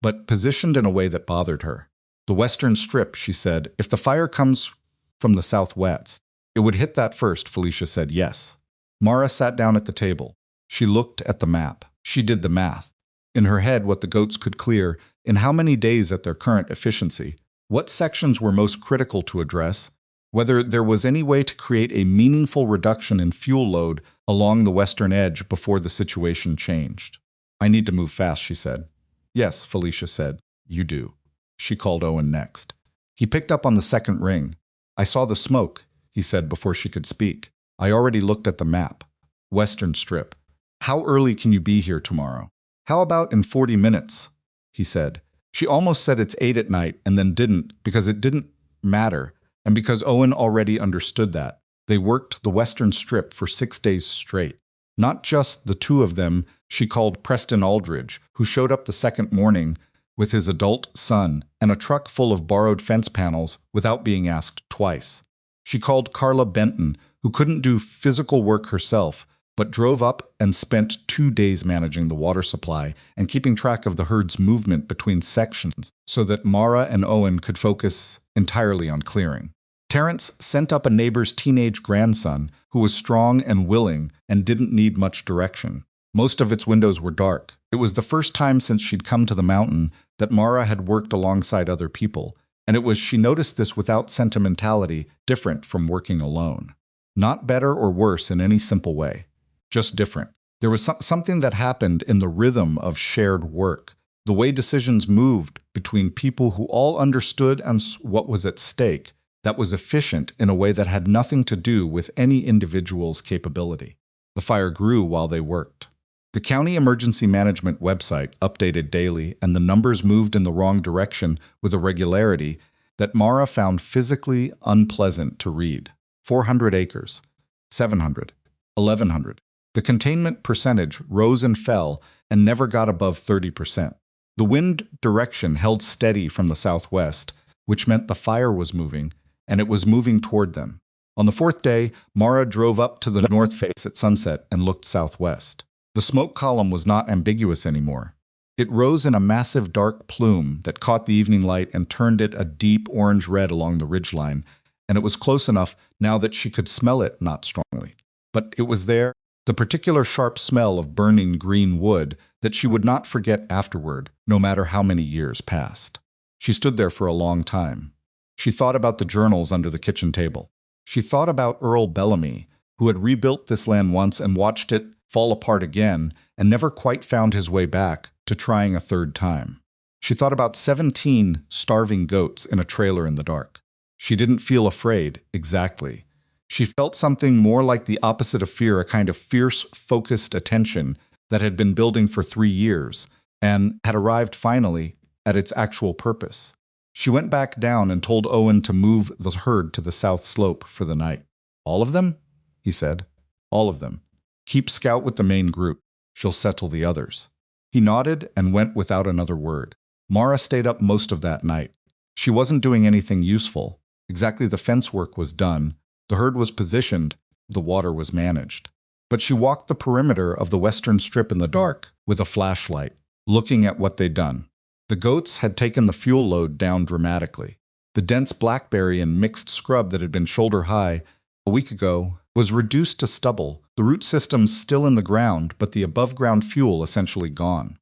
but positioned in a way that bothered her. "The western strip," she said. "If the fire comes from the southwest, it would hit that first," Felicia said. "Yes." Mara sat down at the table. She looked at the map. She did the math. In her head, what the goats could clear, in how many days at their current efficiency, what sections were most critical to address, whether there was any way to create a meaningful reduction in fuel load along the western edge before the situation changed. "I need to move fast," she said. "Yes," Felicia said. "You do." She called Owen next. He picked up on the second ring. "I saw the smoke," he said before she could speak. "I already looked at the map. Western Strip. How early can you be here tomorrow?" "How about in 40 minutes?" he said. She almost said it's 8 at night and then didn't, because it didn't matter, and because Owen already understood that. They worked the Western Strip for 6 days straight. Not just the 2 of them. She called Preston Aldridge, who showed up the second morning with his adult son and a truck full of borrowed fence panels without being asked twice. She called Carla Benton, who couldn't do physical work herself, but drove up and spent 2 days managing the water supply and keeping track of the herd's movement between sections so that Mara and Owen could focus entirely on clearing. Terrence sent up a neighbor's teenage grandson who was strong and willing and didn't need much direction. Most of its windows were dark. It was the first time since she'd come to the mountain that Mara had worked alongside other people, and it was, she noticed this without sentimentality, different from working alone. Not better or worse in any simple way, just different. There was something that happened in the rhythm of shared work, the way decisions moved between people who all understood what was at stake, that was efficient in a way that had nothing to do with any individual's capability. The fire grew while they worked. The county emergency management website updated daily, and the numbers moved in the wrong direction with a regularity that Mara found physically unpleasant to read. 400 acres, 700, 1,100. The containment percentage rose and fell and never got above 30%. The wind direction held steady from the southwest, which meant the fire was moving, and it was moving toward them. On the fourth day, Mara drove up to the north face at sunset and looked southwest. The smoke column was not ambiguous anymore. It rose in a massive dark plume that caught the evening light and turned it a deep orange-red along the ridgeline, and it was close enough now that she could smell it not strongly. But it was there, the particular sharp smell of burning green wood that she would not forget afterward, no matter how many years passed. She stood there for a long time. She thought about the journals under the kitchen table. She thought about Earl Bellamy, who had rebuilt this land once and watched it fall apart again and never quite found his way back to trying a third time. She thought about 17 starving goats in a trailer in the dark. She didn't feel afraid, exactly. She felt something more like the opposite of fear, a kind of fierce, focused attention that had been building for 3 years and had arrived finally at its actual purpose. She went back down and told Owen to move the herd to the south slope for the night. "All of them?" he said. "All of them. Keep Scout with the main group. She'll settle the others." He nodded and went without another word. Mara stayed up most of that night. She wasn't doing anything useful. Exactly, the fence work was done, the herd was positioned, the water was managed. But she walked the perimeter of the western strip in the dark with a flashlight, looking at what they'd done. The goats had taken the fuel load down dramatically. The dense blackberry and mixed scrub that had been shoulder high a week ago was reduced to stubble, the root systems still in the ground, but the above-ground fuel essentially gone.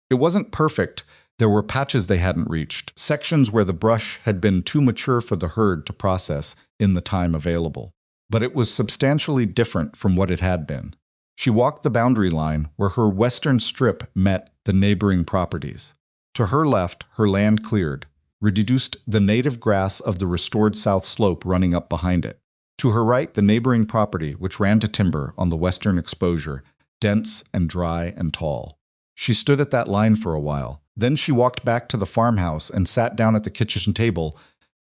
It wasn't perfect. There were patches they hadn't reached, sections where the brush had been too mature for the herd to process in the time available. But it was substantially different from what it had been. She walked the boundary line where her western strip met the neighboring properties. To her left, her land cleared, reduced the native grass of the restored south slope running up behind it. To her right, the neighboring property, which ran to timber on the western exposure, dense and dry and tall. She stood at that line for a while. Then she walked back to the farmhouse and sat down at the kitchen table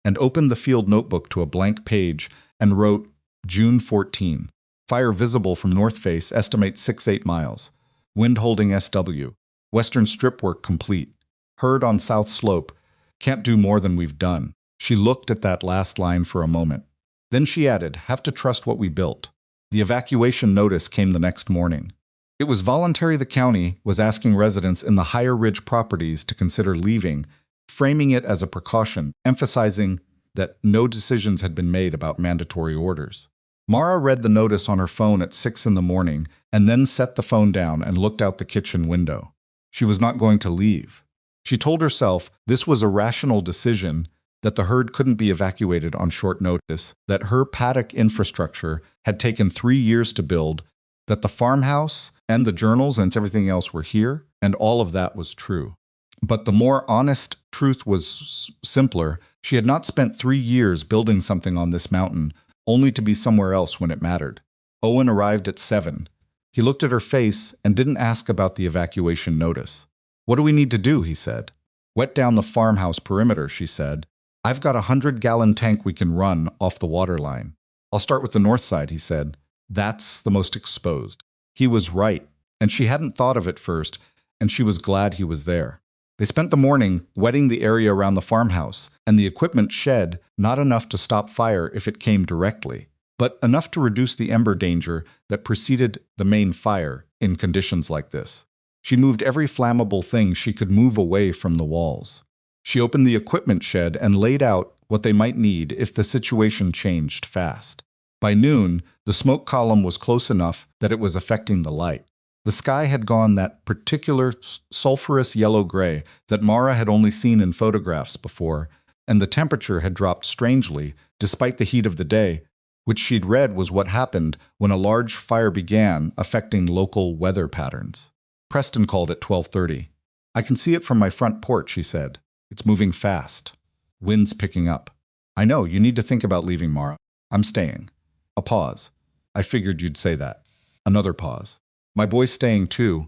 and opened the field notebook to a blank page and wrote, June 14. Fire visible from north face, estimate 6-8 miles. Wind holding SW. Western strip work complete. Herd on south slope. Can't do more than we've done. She looked at that last line for a moment. Then she added, have to trust what we built. The evacuation notice came the next morning. It was voluntary. The county was asking residents in the higher ridge properties to consider leaving, framing it as a precaution, emphasizing that no decisions had been made about mandatory orders. Mara read the notice on her phone at 6 in the morning and then set the phone down and looked out the kitchen window. She was not going to leave. She told herself this was a rational decision, that the herd couldn't be evacuated on short notice, that her paddock infrastructure had taken 3 years to build, that the farmhouse and the journals and everything else were here, and all of that was true. But the more honest truth was simpler. She had not spent 3 years building something on this mountain, only to be somewhere else when it mattered. Owen arrived at 7. He looked at her face and didn't ask about the evacuation notice. What do we need to do, he said. Wet down the farmhouse perimeter, she said. I've got a 100-gallon tank we can run off the water line. I'll start with the north side, he said. That's the most exposed. He was right, and she hadn't thought of it first, and she was glad he was there. They spent the morning wetting the area around the farmhouse and the equipment shed, not enough to stop fire if it came directly, but enough to reduce the ember danger that preceded the main fire in conditions like this. She moved every flammable thing she could move away from the walls. She opened the equipment shed and laid out what they might need if the situation changed fast. By noon, the smoke column was close enough that it was affecting the light. The sky had gone that particular sulphurous yellow-gray that Mara had only seen in photographs before, and the temperature had dropped strangely, despite the heat of the day, which she'd read was what happened when a large fire began affecting local weather patterns. Preston called at 12:30. I can see it from my front porch, he said. It's moving fast. Wind's picking up. I know, you need to think about leaving, Mara. I'm staying. A pause. I figured you'd say that. Another pause. My boy's staying too.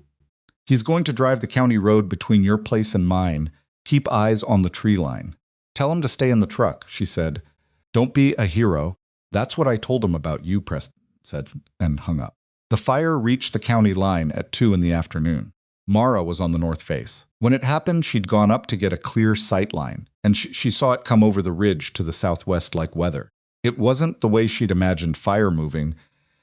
He's going to drive the county road between your place and mine. Keep eyes on the tree line. Tell him to stay in the truck, she said. Don't be a hero. That's what I told him about you, Preston. said, and hung up. The fire reached the county line at 2 in the afternoon. Mara was on the north face. When it happened, she'd gone up to get a clear sight line, and she saw it come over the ridge to the southwest like weather. It wasn't the way she'd imagined fire moving.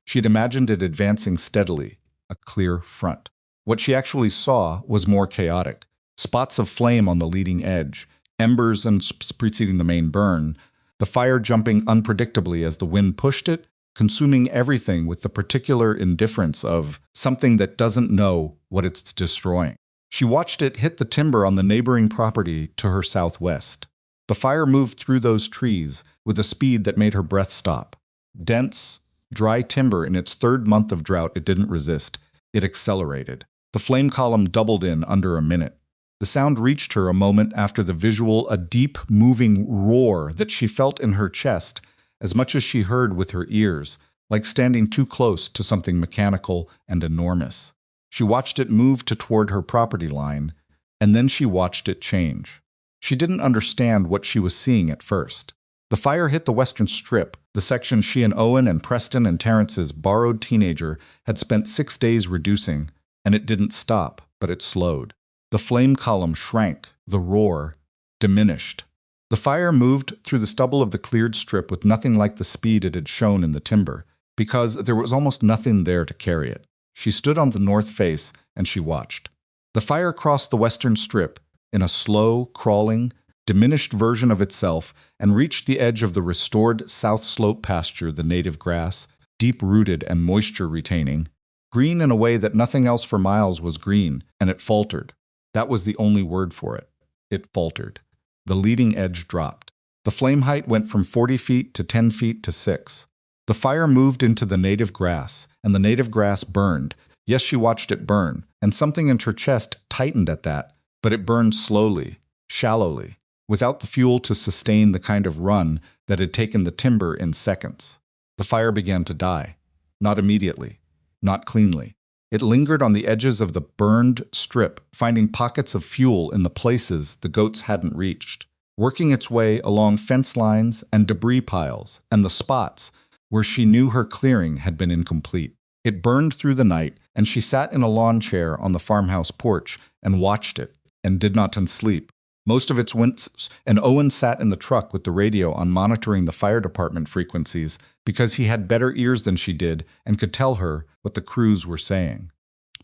She'd imagined it advancing steadily, a clear front. What she actually saw was more chaotic. Spots of flame on the leading edge, embers and preceding the main burn, the fire jumping unpredictably as the wind pushed it, consuming everything with the particular indifference of something that doesn't know what it's destroying. She watched it hit the timber on the neighboring property to her southwest. The fire moved through those trees with a speed that made her breath stop. Dense, dry timber in its third month of drought, it didn't resist. It accelerated. The flame column doubled in under a minute. The sound reached her a moment after the visual, a deep, moving roar that she felt in her chest as much as she heard with her ears, like standing too close to something mechanical and enormous. She watched it move toward her property line, and then she watched it change. She didn't understand what she was seeing at first. The fire hit the western strip, the section she and Owen and Preston and Terrence's borrowed teenager had spent 6 days reducing, and it didn't stop, but it slowed. The flame column shrank, the roar diminished. The fire moved through the stubble of the cleared strip with nothing like the speed it had shown in the timber, because there was almost nothing there to carry it. She stood on the north face, and she watched. The fire crossed the western strip in a slow, crawling, diminished version of itself and reached the edge of the restored south slope pasture, the native grass, deep-rooted and moisture-retaining, green in a way that nothing else for miles was green, and it faltered. That was the only word for it. It faltered. The leading edge dropped. The flame height went from 40 feet to 10 feet to 6. The fire moved into the native grass, and the native grass burned. Yes, she watched it burn, and something in her chest tightened at that, but it burned slowly, shallowly, without the fuel to sustain the kind of run that had taken the timber in seconds. The fire began to die. Not immediately, not cleanly. It lingered on the edges of the burned strip, finding pockets of fuel in the places the goats hadn't reached, working its way along fence lines and debris piles, and the spots where she knew her clearing had been incomplete. It burned through the night, and she sat in a lawn chair on the farmhouse porch and watched it, and did not sleep. Most of its went, and Owen sat in the truck with the radio on, monitoring the fire department frequencies because he had better ears than she did and could tell her what the crews were saying.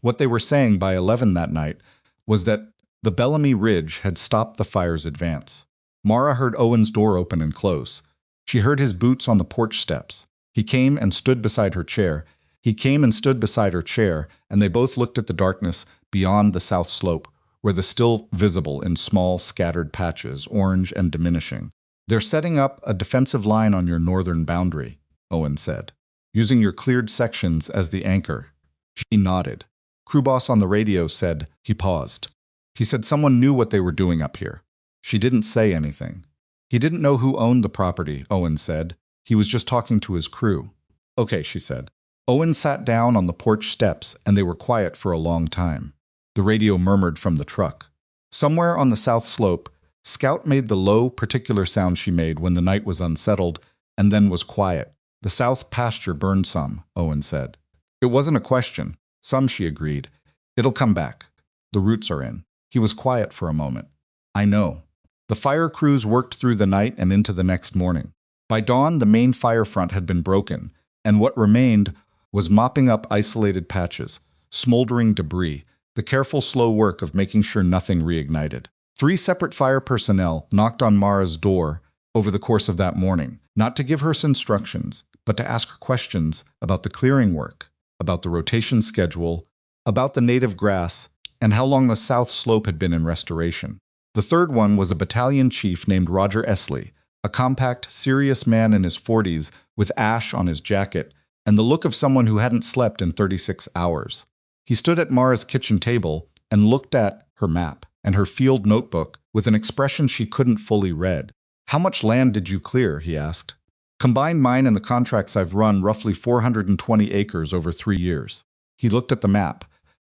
What they were saying by 11 that night was that the Bellamy Ridge had stopped the fire's advance. Mara heard Owen's door open and close. She heard his boots on the porch steps. He came and stood beside her chair. And they both looked at the darkness beyond the south slope, where the still visible in small, scattered patches, orange and diminishing. "They're setting up a defensive line on your northern boundary," Owen said, "using your cleared sections as the anchor." She nodded. Crew boss on the radio said. He paused. He said someone knew what they were doing up here. She didn't say anything. He didn't know who owned the property, Owen said. He was just talking to his crew. "Okay," she said. Owen sat down on the porch steps, and they were quiet for a long time. The radio murmured from the truck. Somewhere on the south slope, Scout made the low, particular sound she made when the night was unsettled, and then was quiet. "The south pasture burned some," Owen said. It wasn't a question. "Some," she agreed. "It'll come back. The roots are in." He was quiet for a moment. "I know." The fire crews worked through the night and into the next morning. By dawn, the main fire front had been broken, and what remained was mopping up isolated patches, smoldering debris, the careful, slow work of making sure nothing reignited. 3 separate fire personnel knocked on Mara's door over the course of that morning, not to give her instructions, but to ask her questions about the clearing work, about the rotation schedule, about the native grass, and how long the south slope had been in restoration. The third one was a battalion chief named Roger Esley, a compact, serious man in his 40s with ash on his jacket and the look of someone who hadn't slept in 36 hours. He stood at Mara's kitchen table and looked at her map and her field notebook with an expression she couldn't fully read. "How much land did you clear?" he asked. "Combined mine and the contracts I've run, roughly 420 acres over 3 years. He looked at the map,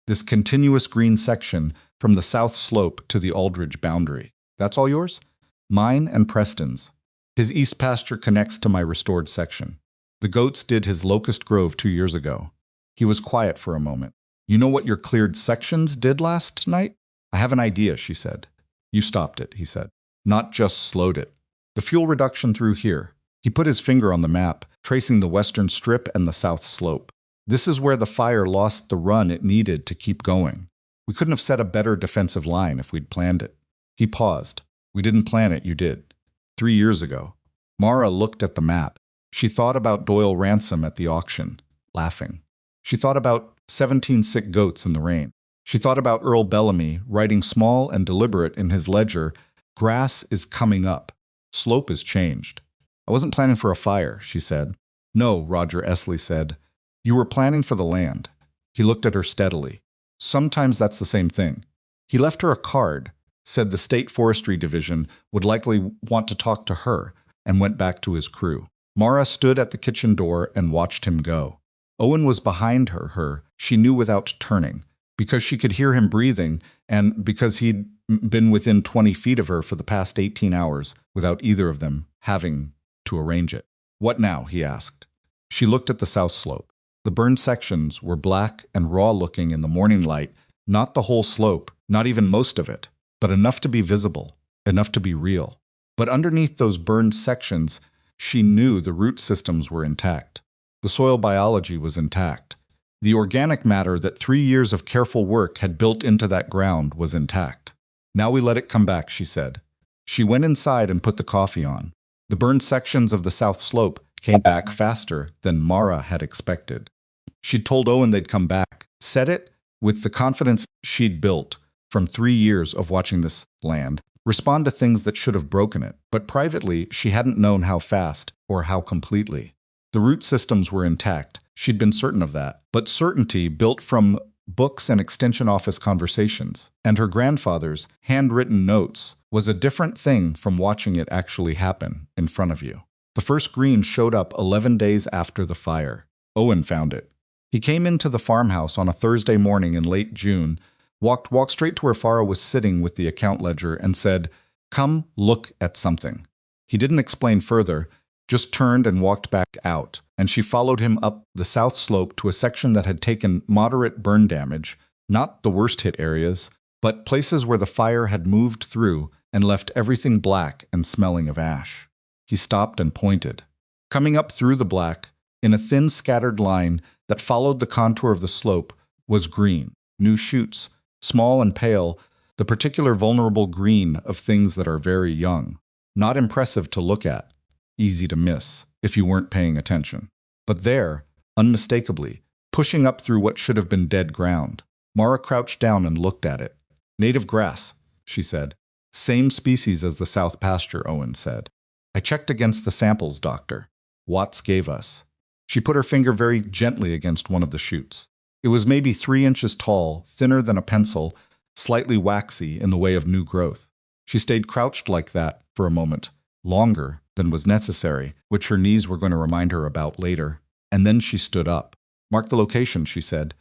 this continuous green section from the south slope to the Aldridge boundary. "That's all yours?" "Mine and Preston's. His east pasture connects to my restored section." The goats did his locust grove 2 years ago. He was quiet for a moment. You know what your cleared sections did last night? I have an idea, she said. You stopped it, he said. Not just slowed it. The fuel reduction through here. He put his finger on the map, tracing the western strip and the south slope. This is where the fire lost the run it needed to keep going. We couldn't have set a better defensive line if we'd planned it. He paused. We didn't plan it, you did. 3 years ago. Mara looked at the map. She thought about Doyle Ransom at the auction, laughing. She thought about 17 sick goats in the rain. She thought about Earl Bellamy writing small and deliberate in his ledger, grass is coming up. Slope is changed. I wasn't planning for a fire, she said. No, Roger Esley said. You were planning for the land. He looked at her steadily. Sometimes that's the same thing. He left her a card, said the State Forestry Division would likely want to talk to her, and went back to his crew. Mara stood at the kitchen door and watched him go. Owen was behind her, she knew without turning, because she could hear him breathing and because he'd been within 20 feet of her for the past 18 hours without either of them having to arrange it. What now? He asked. She looked at the south slope. The burned sections were black and raw-looking in the morning light, not the whole slope, not even most of it, but enough to be visible, enough to be real. But underneath those burned sections, she knew the root systems were intact. The soil biology was intact. The organic matter that 3 years of careful work had built into that ground was intact. Now we let it come back, she said. She went inside and put the coffee on. The burned sections of the south slope came back faster than Mara had expected. She'd told Owen they'd come back, said it with the confidence she'd built from 3 years of watching this land respond to things that should have broken it, but privately she hadn't known how fast or how completely. The root systems were intact. She'd been certain of that, but certainty built from books and extension office conversations, and her grandfather's handwritten notes was a different thing from watching it actually happen in front of you. The first green showed up 11 days after the fire. Owen found it. He came into the farmhouse on a Thursday morning in late June, walked straight to where Farah was sitting with the account ledger and said, "Come look at something." He didn't explain further, just turned and walked back out, and she followed him up the south slope to a section that had taken moderate burn damage, not the worst-hit areas, but places where the fire had moved through and left everything black and smelling of ash. He stopped and pointed. Coming up through the black, in a thin scattered line that followed the contour of the slope, was green, new shoots, small and pale, the particular vulnerable green of things that are very young. Not impressive to look at, easy to miss if you weren't paying attention. But there, unmistakably, pushing up through what should have been dead ground, Mara crouched down and looked at it. Native grass, she said. Same species as the south pasture, Owen said. I checked against the samples, Doctor. Watts gave us. She put her finger very gently against one of the shoots. It was maybe 3 inches tall, thinner than a pencil, slightly waxy in the way of new growth. She stayed crouched like that for a moment, longer than was necessary, which her knees were going to remind her about later. And then she stood up. Mark the location, she said.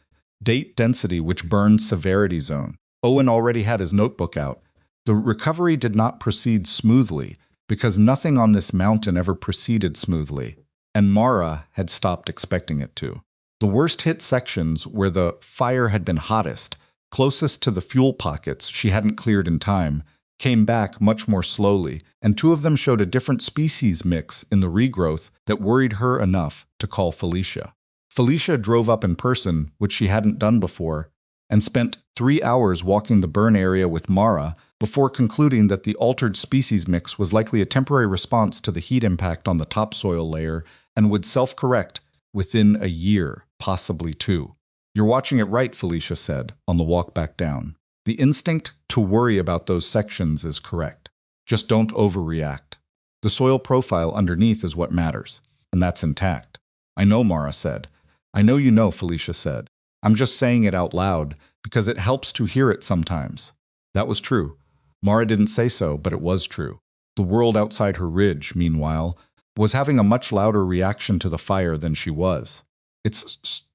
Date density, which burns severity zone. Owen already had his notebook out. The recovery did not proceed smoothly, because nothing on this mountain ever proceeded smoothly, and Mara had stopped expecting it to. The worst-hit sections where the fire had been hottest, closest to the fuel pockets she hadn't cleared in time, came back much more slowly, and 2 of them showed a different species mix in the regrowth that worried her enough to call Felicia. Felicia drove up in person, which she hadn't done before, and spent 3 hours walking the burn area with Mara before concluding that the altered species mix was likely a temporary response to the heat impact on the topsoil layer and would self-correct within a year, possibly 2. You're watching it right, Felicia said on the walk back down. The instinct to worry about those sections is correct. Just don't overreact. The soil profile underneath is what matters, and that's intact. I know, Mara said. I know you know, Felicia said. I'm just saying it out loud because it helps to hear it sometimes. That was true. Mara didn't say so, but it was true. The world outside her ridge, meanwhile, was having a much louder reaction to the fire than she was. It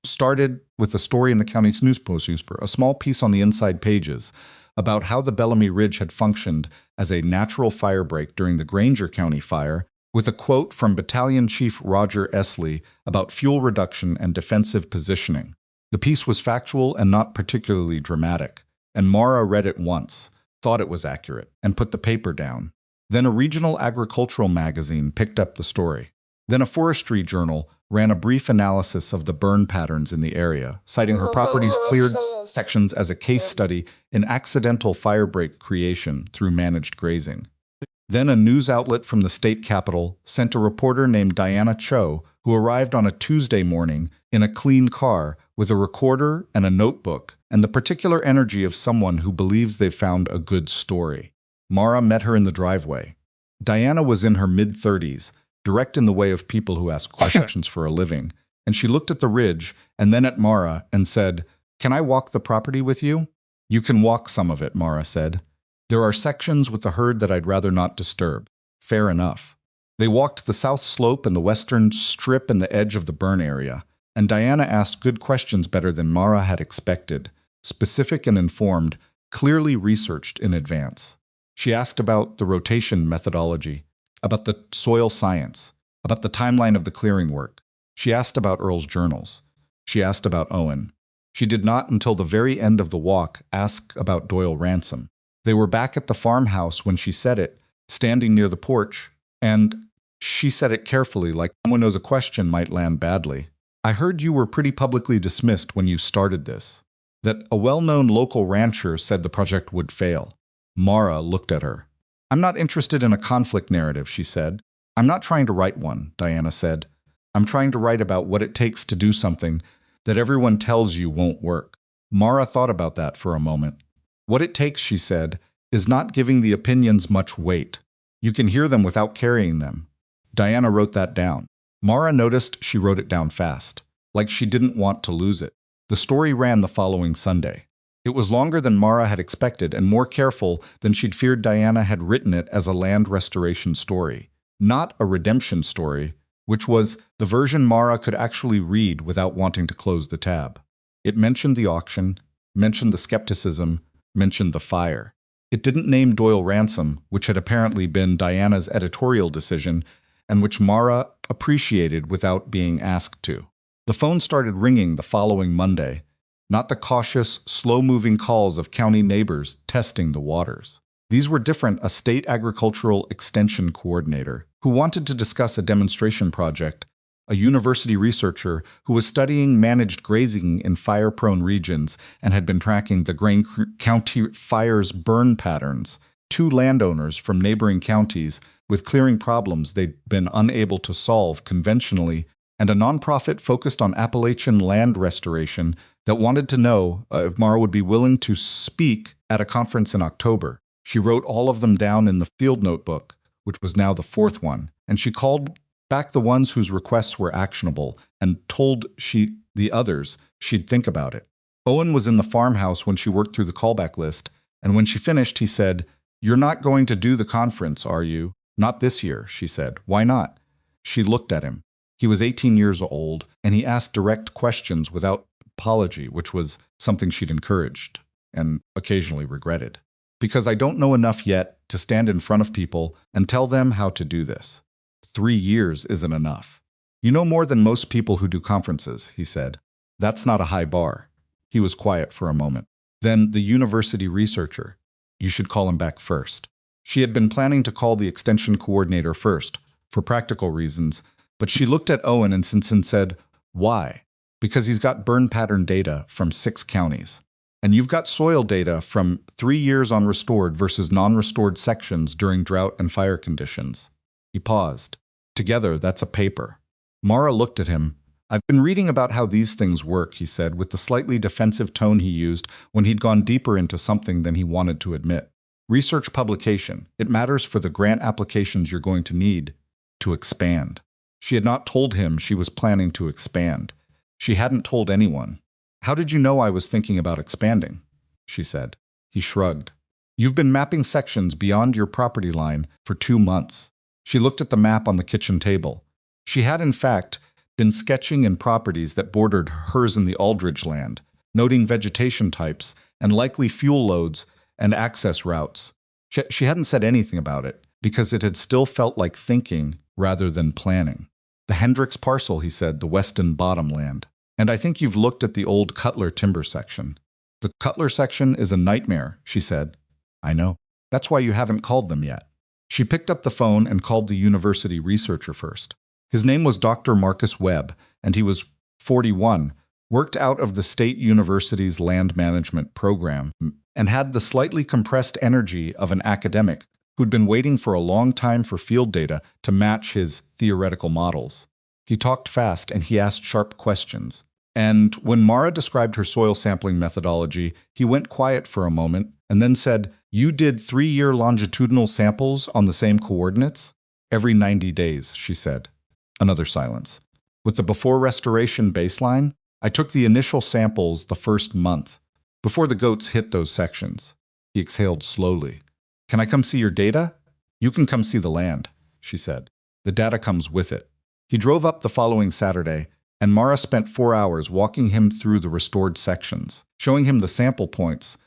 started with a story in the county's newspaper, a small piece on the inside pages, about how the Bellamy Ridge had functioned as a natural fire break during the Granger County fire with a quote from Battalion Chief Roger Esley about fuel reduction and defensive positioning. The piece was factual and not particularly dramatic, and Mara read it once, thought it was accurate, and put the paper down. Then a regional agricultural magazine picked up the story. Then a forestry journal ran a brief analysis of the burn patterns in the area, citing her property's cleared sections as a case study in accidental firebreak creation through managed grazing. Then a news outlet from the state capital sent a reporter named Diana Cho, who arrived on a Tuesday morning in a clean car with a recorder and a notebook and the particular energy of someone who believes they've found a good story. Mara met her in the driveway. Diana was in her mid-30s, direct in the way of people who ask questions for a living, and she looked at the ridge and then at Mara and said, "Can I walk the property with you?" "You can walk some of it," Mara said. "There are sections with the herd that I'd rather not disturb." "Fair enough." They walked the south slope and the western strip and the edge of the burn area, and Diana asked good questions better than Mara had expected, specific and informed, clearly researched in advance. She asked about the rotation methodology, about the soil science, about the timeline of the clearing work. She asked about Earl's journals. She asked about Owen. She did not, until the very end of the walk, ask about Doyle Ransom. They were back at the farmhouse when she said it, standing near the porch, and she said it carefully, like someone knows a question might land badly. "I heard you were pretty publicly dismissed when you started this. That a well-known local rancher said the project would fail." Mara looked at her. "I'm not interested in a conflict narrative," she said. "I'm not trying to write one," Diana said. "I'm trying to write about what it takes to do something that everyone tells you won't work." Mara thought about that for a moment. "What it takes," she said, "is not giving the opinions much weight. You can hear them without carrying them." Diana wrote that down. Mara noticed she wrote it down fast, like she didn't want to lose it. The story ran the following Sunday. It was longer than Mara had expected and more careful than she'd feared. Diana had written it as a land restoration story, not a redemption story, which was the version Mara could actually read without wanting to close the tab. It mentioned the auction, mentioned the skepticism, mentioned the fire. It didn't name Doyle Ransom, which had apparently been Diana's editorial decision and which Mara appreciated without being asked to. The phone started ringing the following Monday, not the cautious, slow-moving calls of county neighbors testing the waters. These were different: a state agricultural extension coordinator who wanted to discuss a demonstration project, a university researcher who was studying managed grazing in fire-prone regions and had been tracking the Grain County fire's burn patterns, two landowners from neighboring counties with clearing problems they'd been unable to solve conventionally, and a nonprofit focused on Appalachian land restoration that wanted to know if Mara would be willing to speak at a conference in October. She wrote all of them down in the field notebook, which was now the fourth one, and she called back the ones whose requests were actionable and told the others she'd think about it. Owen was in the farmhouse when she worked through the callback list, and when she finished, he said, "You're not going to do the conference, are you?" "Not this year," she said. "Why not?" She looked at him. He was 18 years old, and he asked direct questions without apology, which was something she'd encouraged and occasionally regretted. "Because I don't know enough yet to stand in front of people and tell them how to do this. 3 years isn't enough." "You know more than most people who do conferences," he said. "That's not a high bar." He was quiet for a moment. Then the university researcher. "You should call him back first." She had been planning to call the extension coordinator first, for practical reasons, but she looked at Owen and said, "Why?" "Because he's got burn pattern data from 6 counties. And you've got soil data from 3 years on restored versus non-restored sections during drought and fire conditions." He paused. "Together, that's a paper." Mara looked at him. "I've been reading about how these things work," he said, with the slightly defensive tone he used when he'd gone deeper into something than he wanted to admit. "Research publication. It matters for the grant applications you're going to need to expand." She had not told him she was planning to expand. She hadn't told anyone. "How did you know I was thinking about expanding?" she said. He shrugged. "You've been mapping sections beyond your property line for 2 months. She looked at the map on the kitchen table. She had, in fact, been sketching in properties that bordered hers in the Aldridge land, noting vegetation types and likely fuel loads and access routes. She hadn't said anything about it, because it had still felt like thinking rather than planning. The Hendricks parcel, he said, the Weston bottomland. And I think you've looked at the old Cutler timber section. The Cutler section is a nightmare, she said. I know. That's why you haven't called them yet. She picked up the phone and called the university researcher first. His name was Dr. Marcus Webb, and he was 41, worked out of the State University's land management program, and had the slightly compressed energy of an academic who'd been waiting for a long time for field data to match his theoretical models. He talked fast and he asked sharp questions. And when Mara described her soil sampling methodology, he went quiet for a moment and then said, "You did 3-year longitudinal samples on the same coordinates?" "Every 90 days, she said. Another silence. "With the before restoration baseline, I took the initial samples the first month, before the goats hit those sections." He exhaled slowly. "Can I come see your data?" "You can come see the land," she said. "The data comes with it." He drove up the following Saturday, and Mara spent 4 hours walking him through the restored sections, showing him the sample points,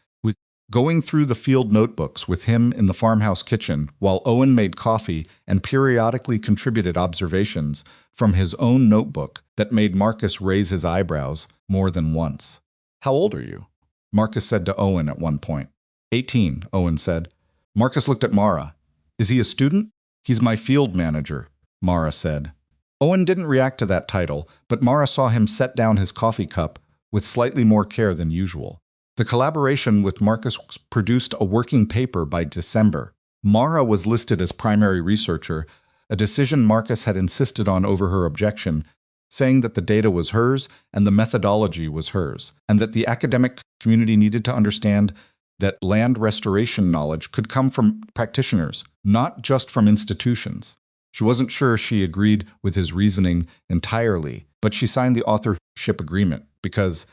going through the field notebooks with him in the farmhouse kitchen while Owen made coffee and periodically contributed observations from his own notebook that made Marcus raise his eyebrows more than once. "How old are you?" Marcus said to Owen at one point. 18, Owen said. Marcus looked at Mara. "Is he a student?" "He's my field manager," Mara said. Owen didn't react to that title, but Mara saw him set down his coffee cup with slightly more care than usual. The collaboration with Marcus produced a working paper by December. Mara was listed as primary researcher, a decision Marcus had insisted on over her objection, saying that the data was hers and the methodology was hers, and that the academic community needed to understand that land restoration knowledge could come from practitioners, not just from institutions. She wasn't sure she agreed with his reasoning entirely, but she signed the authorship agreement because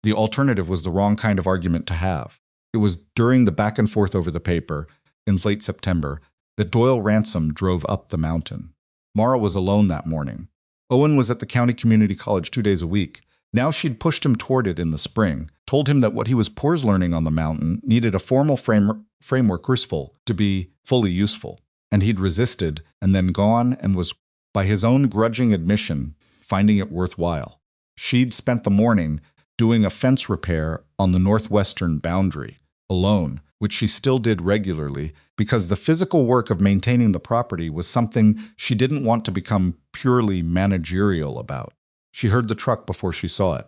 the alternative was the wrong kind of argument to have. It was during the back and forth over the paper, in late September, that Doyle Ransom drove up the mountain. Mara was alone that morning. Owen was at the county community college 2 days a week. Now she'd pushed him toward it in the spring, told him that what he was pours learning on the mountain needed a formal framework crucible to be fully useful. And he'd resisted and then gone and was, by his own grudging admission, finding it worthwhile. She'd spent the morning doing a fence repair on the northwestern boundary, alone, which she still did regularly because the physical work of maintaining the property was something she didn't want to become purely managerial about. She heard the truck before she saw it.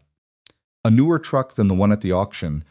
A newer truck than the one at the auction,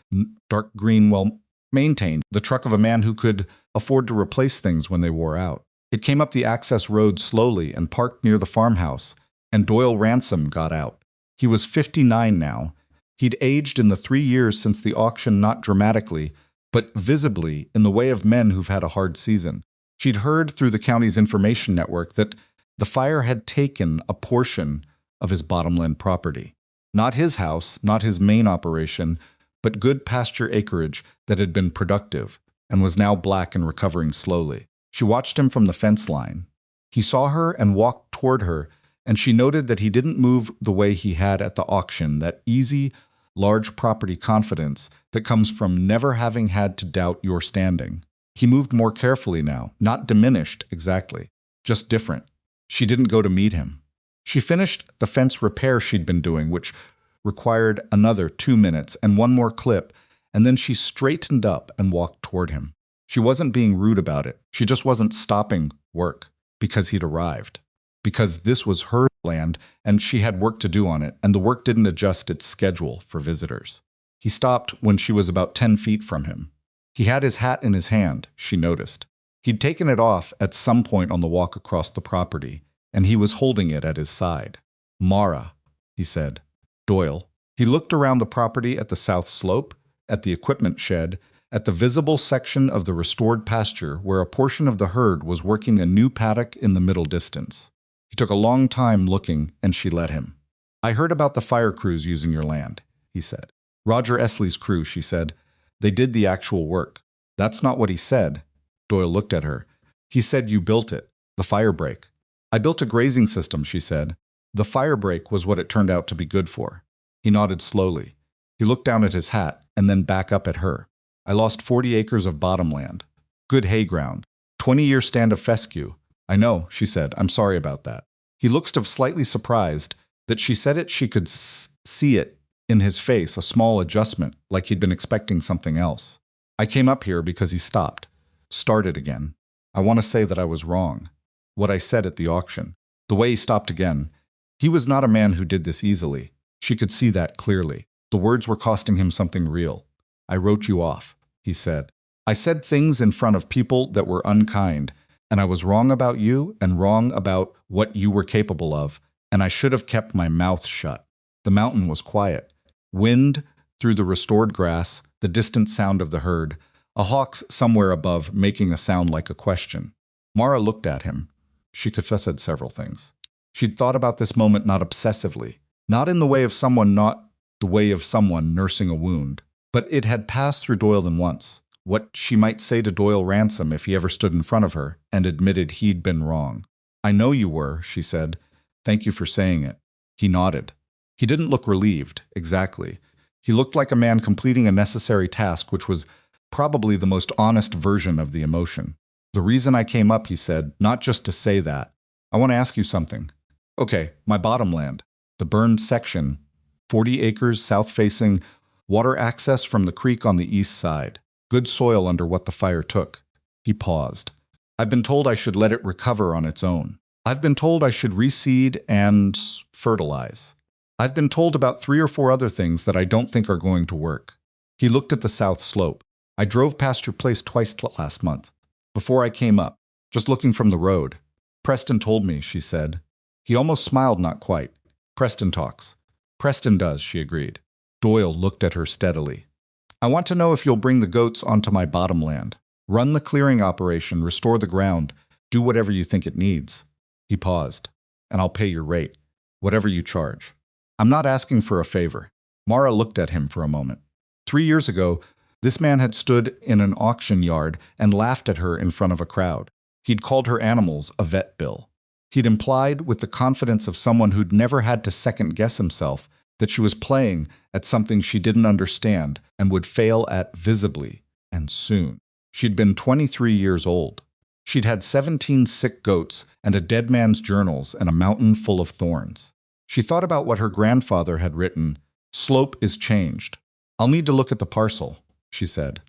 dark green, well-maintained, the truck of a man who could afford to replace things when they wore out. It came up the access road slowly and parked near the farmhouse, and Doyle Ransom got out. He was 59 now. He'd aged in the 3 years since the auction, not dramatically, but visibly in the way of men who've had a hard season. She'd heard through the county's information network that the fire had taken a portion of his bottomland property. Not his house, not his main operation, but good pasture acreage that had been productive and was now black and recovering slowly. She watched him from the fence line. He saw her and walked toward her, and she noted that he didn't move the way he had at the auction, that easy, large property confidence that comes from never having had to doubt your standing. He moved more carefully now, not diminished exactly, just different. She didn't go to meet him. She finished the fence repair she'd been doing, which required another 2 minutes and one more clip, and then she straightened up and walked toward him. She wasn't being rude about it. She just wasn't stopping work because he'd arrived. Because this was her land and she had work to do on it, and the work didn't adjust its schedule for visitors. He stopped when she was about 10 feet from him. He had his hat in his hand, she noticed. He'd taken it off at some point on the walk across the property, and he was holding it at his side. "Mara," he said. "Doyle." He looked around the property at the south slope, at the equipment shed, at the visible section of the restored pasture where a portion of the herd was working a new paddock in the middle distance. He took a long time looking, and she let him. "I heard about the fire crews using your land," he said. "Roger Esley's crew," she said. "They did the actual work." "That's not what he said." Doyle looked at her. "He said you built it, the fire break." "I built a grazing system," she said. "The fire break was what it turned out to be good for." He nodded slowly. He looked down at his hat and then back up at her. "I lost 40 acres of bottomland. Good hay ground. 20-year stand of fescue. I know, she said. I'm sorry about that. He looked slightly surprised that she said it. She could see it in his face, a small adjustment, like he'd been expecting something else. I came up here because he stopped. Started again. I want to say that I was wrong. What I said at the auction. The way he stopped again. He was not a man who did this easily. She could see that clearly. The words were costing him something real. I wrote you off, he said. I said things in front of people that were unkind, and I was wrong about you and wrong about what you were capable of, and I should have kept my mouth shut. The mountain was quiet. Wind through the restored grass, the distant sound of the herd, a hawk somewhere above making a sound like a question. Mara looked at him. She confessed several things. She'd thought about this moment not obsessively, not in the way of someone nursing a wound, but it had passed through Doyle than once. What she might say to Doyle Ransom if he ever stood in front of her and admitted he'd been wrong. I know you were, she said. Thank you for saying it. He nodded. He didn't look relieved, exactly. He looked like a man completing a necessary task, which was probably the most honest version of the emotion. The reason I came up, he said, not just to say that. I want to ask you something. Okay, my bottomland. The burned section, 40 acres south-facing, water access from the creek on the east side. Good soil under what the fire took. He paused. I've been told I should let it recover on its own. I've been told I should reseed and fertilize. I've been told about 3 or 4 other things that I don't think are going to work. He looked at the south slope. I drove past your place twice last month, before I came up, just looking from the road. Preston told me, she said. He almost smiled, not quite. Preston talks. Preston does, she agreed. Doyle looked at her steadily. I want to know if you'll bring the goats onto my bottomland. Run the clearing operation, restore the ground, do whatever you think it needs. He paused. And I'll pay your rate, whatever you charge. I'm not asking for a favor. Mara looked at him for a moment. 3 years ago, this man had stood in an auction yard and laughed at her in front of a crowd. He'd called her animals a vet bill. He'd implied, with the confidence of someone who'd never had to second-guess himself, that she was playing at something she didn't understand and would fail at visibly, and soon. She'd been 23 years old. She'd had 17 sick goats and a dead man's journals and a mountain full of thorns. She thought about what her grandfather had written, "Slope is changed. I'll need to look at the parcel," she said.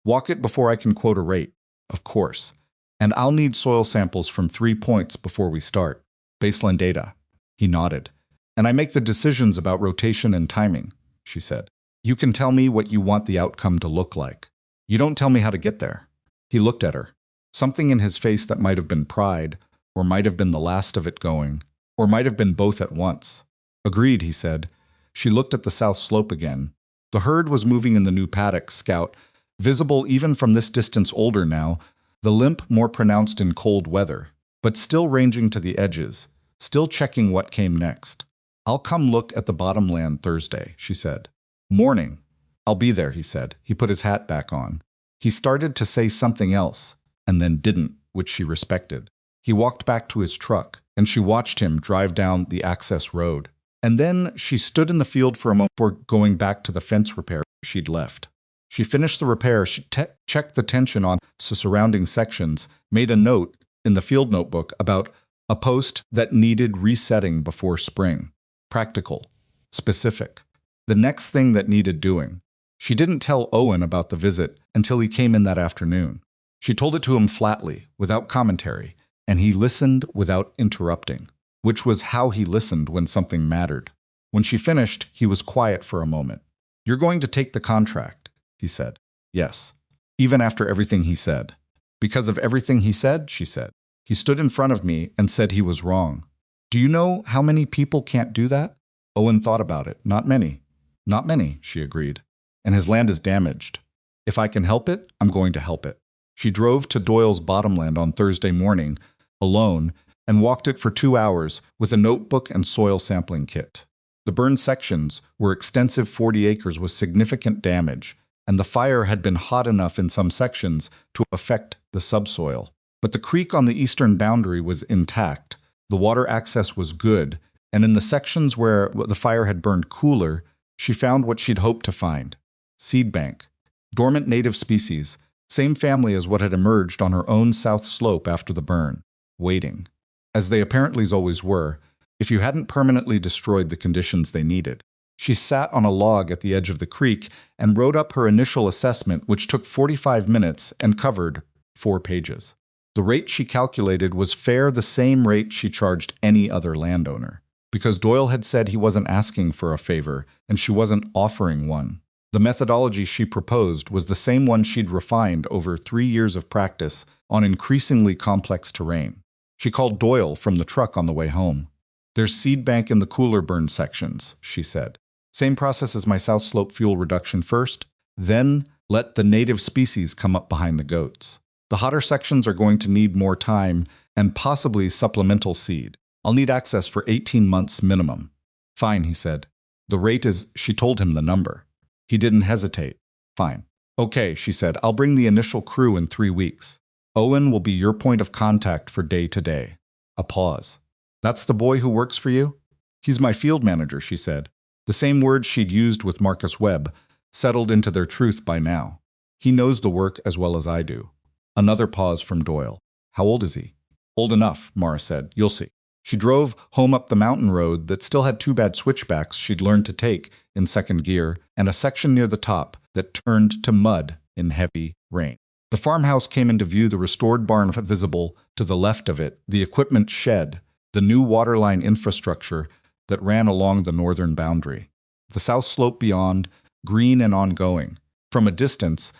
"Walk it before I can quote a rate, of course. And I'll need soil samples from 3 points before we start. Baseline data." He nodded. "And I make the decisions about rotation and timing," she said. "You can tell me what you want the outcome to look like. You don't tell me how to get there." He looked at her. Something in his face that might have been pride, or might have been the last of it going, or might have been both at once. "Agreed," he said. She looked at the south slope again. The herd was moving in the new paddock, Scout, visible even from this distance, older now, the limp more pronounced in cold weather, but still ranging to the edges, still checking what came next. "I'll come look at the bottomland Thursday," she said. "Morning." "I'll be there," he said. He put his hat back on. He started to say something else, and then didn't, which she respected. He walked back to his truck, and she watched him drive down the access road. And then she stood in the field for a moment before going back to the fence repair she'd left. She finished the repair, she checked the tension on the surrounding sections, made a note in the field notebook about a post that needed resetting before spring. Practical. Specific. The next thing that needed doing. She didn't tell Owen about the visit until he came in that afternoon. She told it to him flatly, without commentary, and he listened without interrupting, which was how he listened when something mattered. When she finished, he was quiet for a moment. "You're going to take the contract," he said. "Yes." Even after everything he said. "Because of everything he said," she said. "He stood in front of me and said he was wrong. Do you know how many people can't do that?" Owen thought about it. "Not many." "Not many," she agreed. "And his land is damaged. If I can help it, I'm going to help it." She drove to Doyle's bottomland on Thursday morning, alone, and walked it for 2 hours with a notebook and soil sampling kit. The burned sections were extensive 40 acres with significant damage, and the fire had been hot enough in some sections to affect the subsoil. But the creek on the eastern boundary was intact, the water access was good, and in the sections where the fire had burned cooler, she found what she'd hoped to find. Seed bank. Dormant native species, Same family as what had emerged on her own south slope after the burn. Waiting. As they apparently always were, if you hadn't permanently destroyed the conditions they needed. She sat on a log at the edge of the creek and wrote up her initial assessment, which took 45 minutes and covered 4 pages. The rate she calculated was the same rate she charged any other landowner, because Doyle had said he wasn't asking for a favor and she wasn't offering one. The methodology she proposed was the same one she'd refined over 3 years of practice on increasingly complex terrain. She called Doyle from the truck on the way home. "There's seed bank in the cooler burn sections," she said. "Same process as my South Slope fuel reduction first, then let the native species come up behind the goats. The hotter sections are going to need more time and possibly supplemental seed. I'll need access for 18 months minimum." "Fine," he said. "The rate is," she told him the number. He didn't hesitate. "Fine." "Okay," she said. "I'll bring the initial crew in 3 weeks. Owen will be your point of contact for day to day." A pause. "That's the boy who works for you?" "He's my field manager," she said. The same words she'd used with Marcus Webb, settled into their truth by now. "He knows the work as well as I do." Another pause from Doyle. "How old is he?" "Old enough," Mara said. "You'll see." She drove home up the mountain road that still had 2 bad switchbacks she'd learned to take in second gear and a section near the top that turned to mud in heavy rain. The farmhouse came into view, the restored barn visible to the left of it, the equipment shed, the new waterline infrastructure that ran along the northern boundary. The south slope beyond, green and ongoing. From a distance,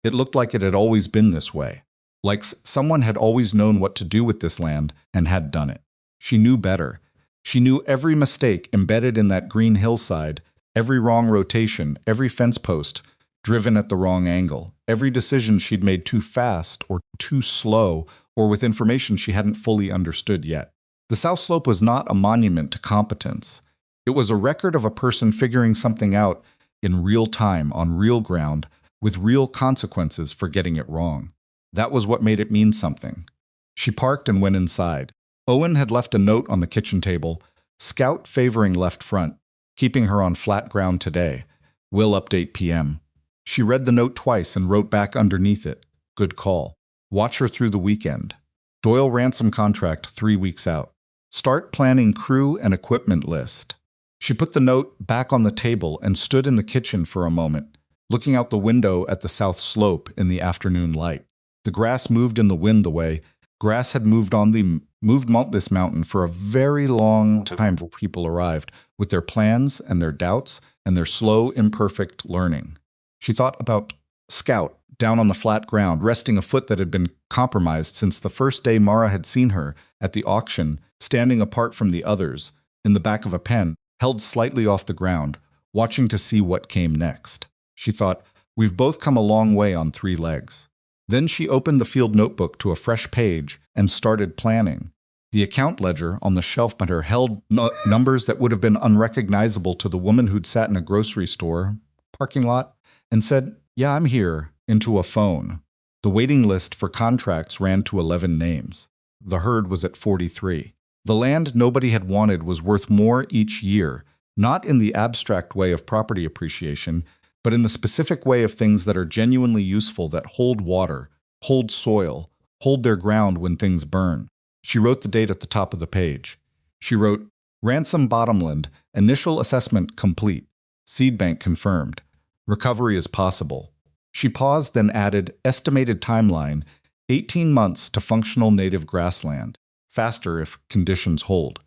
it looked like it had always been this way. Like someone had always known what to do with this land and had done it. She knew better. She knew every mistake embedded in that green hillside, every wrong rotation, every fence post driven at the wrong angle, every decision she'd made too fast or too slow or with information she hadn't fully understood yet. The South Slope was not a monument to competence. It was a record of a person figuring something out in real time, on real ground, with real consequences for getting it wrong. That was what made it mean something. She parked and went inside. Owen had left a note on the kitchen table, "Scout favoring left front, keeping her on flat ground today. Will update PM." She read the note twice and wrote back underneath it, "Good call. Watch her through the weekend. Doyle ransom contract 3 weeks out. Start planning crew and equipment list." She put the note back on the table and stood in the kitchen for a moment, looking out the window at the south slope in the afternoon light. The grass moved in the wind the way grass had moved this mountain for a very long time before people arrived, with their plans and their doubts and their slow, imperfect learning. She thought about Scout, down on the flat ground, resting a foot that had been compromised since the first day Mara had seen her at the auction, standing apart from the others, in the back of a pen, held slightly off the ground, watching to see what came next. She thought, "We've both come a long way on 3 legs." Then she opened the field notebook to a fresh page and started planning. The account ledger on the shelf behind her held numbers that would have been unrecognizable to the woman who'd sat in a grocery store parking lot and said, "Yeah, I'm here," into a phone. The waiting list for contracts ran to 11 names. The herd was at 43. The land nobody had wanted was worth more each year, not in the abstract way of property appreciation, but in the specific way of things that are genuinely useful, that hold water, hold soil, hold their ground when things burn. She wrote the date at the top of the page. She wrote, "Ransom Bottomland, initial assessment complete. Seed bank confirmed. Recovery is possible." She paused, then added, "Estimated timeline, 18 months to functional native grassland. Faster if conditions hold."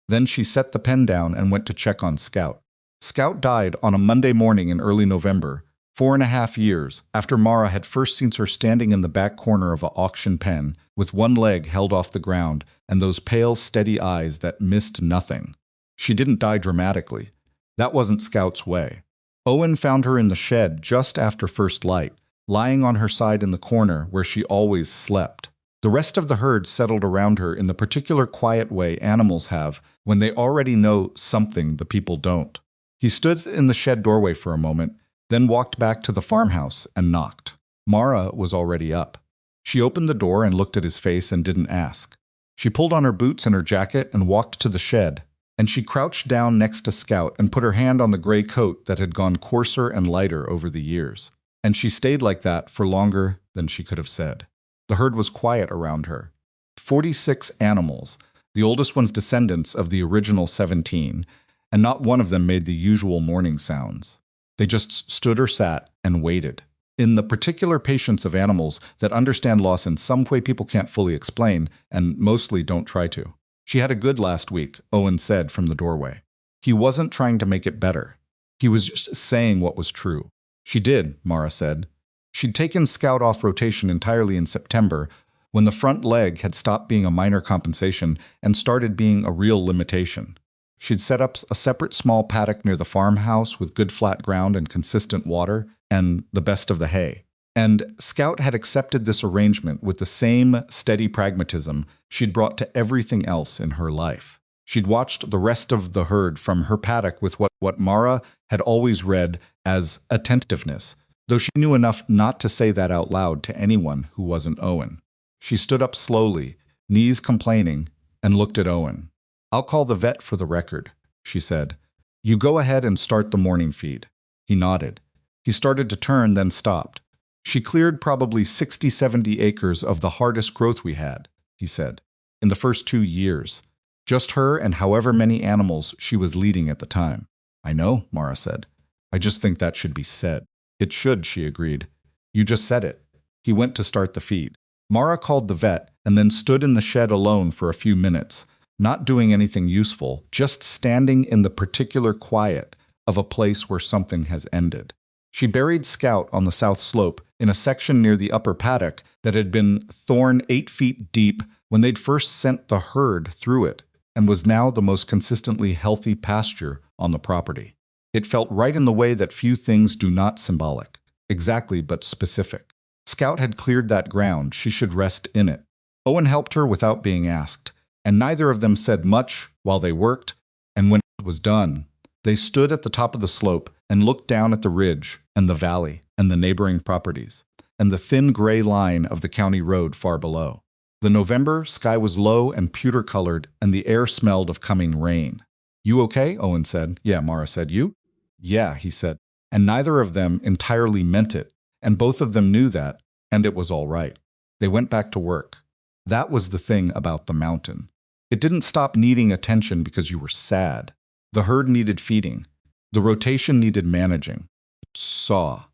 Then she set the pen down and went to check on Scout. Scout died on a Monday morning in early November, 4.5 years after Mara had first seen her standing in the back corner of an auction pen, with one leg held off the ground and those pale, steady eyes that missed nothing. She didn't die dramatically. That wasn't Scout's way. Owen found her in the shed just after first light, lying on her side in the corner where she always slept. The rest of the herd settled around her in the particular quiet way animals have when they already know something the people don't. He stood in the shed doorway for a moment, then walked back to the farmhouse and knocked. Mara was already up. She opened the door and looked at his face and didn't ask. She pulled on her boots and her jacket and walked to the shed, and she crouched down next to Scout and put her hand on the gray coat that had gone coarser and lighter over the years. And she stayed like that for longer than she could have said. The herd was quiet around her. 46 animals, the oldest one's descendants of the original 17, and not one of them made the usual morning sounds. They just stood or sat and waited. In the particular patience of animals that understand loss in some way people can't fully explain, and mostly don't try to. She had a good last week, Owen said from the doorway. He wasn't trying to make it better. He was just saying what was true. She did, Mara said. She'd taken Scout off rotation entirely in September, when the front leg had stopped being a minor compensation and started being a real limitation. She'd set up a separate small paddock near the farmhouse with good flat ground and consistent water and the best of the hay. And Scout had accepted this arrangement with the same steady pragmatism she'd brought to everything else in her life. She'd watched the rest of the herd from her paddock with what Mara had always read as attentiveness, though she knew enough not to say that out loud to anyone who wasn't Owen. She stood up slowly, knees complaining, and looked at Owen. "I'll call the vet for the record," she said. "You go ahead and start the morning feed." He nodded. He started to turn, then stopped. "She cleared probably 60-70 acres of the hardest growth we had," he said, "in the first 2 years. Just her and however many animals she was leading at the time." "I know," Mara said. "I just think that should be said." "It should," she agreed. "You just said it." He went to start the feed. Mara called the vet and then stood in the shed alone for a few minutes, not doing anything useful, just standing in the particular quiet of a place where something has ended. She buried Scout on the south slope in a section near the upper paddock that had been thorn 8 feet deep when they'd first sent the herd through it, and was now the most consistently healthy pasture on the property. It felt right in the way that few things do, not symbolic, exactly, but specific. Scout had cleared that ground, she should rest in it. Owen helped her without being asked, and neither of them said much while they worked, and when it was done, they stood at the top of the slope and looked down at the ridge and the valley and the neighboring properties, and the thin gray line of the county road far below. The November sky was low and pewter-colored, and the air smelled of coming rain. "You okay?" Owen said. "Yeah," Mara said. "You?" "Yeah," he said. And neither of them entirely meant it, and both of them knew that, and it was all right. They went back to work. That was the thing about the mountain. It didn't stop needing attention because you were sad. The herd needed feeding. The rotation needed managing.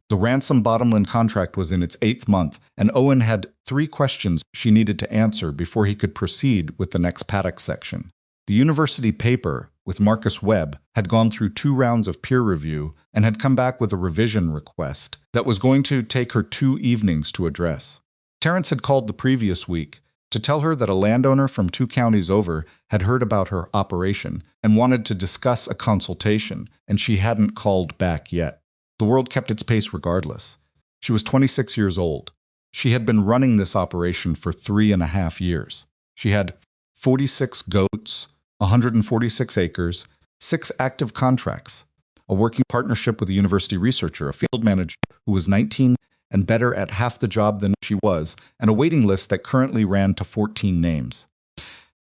The ransom bottomland contract was in its 8th month, and Owen had 3 questions she needed to answer before he could proceed with the next paddock section. The university paper, with Marcus Webb, had gone through 2 rounds of peer review and had come back with a revision request that was going to take her 2 evenings to address. Terrence had called the previous week to tell her that a landowner from 2 counties over had heard about her operation and wanted to discuss a consultation, and she hadn't called back yet. The world kept its pace regardless. She was 26 years old. She had been running this operation for 3.5 years. She had 46 goats, 146 acres, 6 active contracts, a working partnership with a university researcher, a field manager who was 19 and better at half the job than she was, and a waiting list that currently ran to 14 names.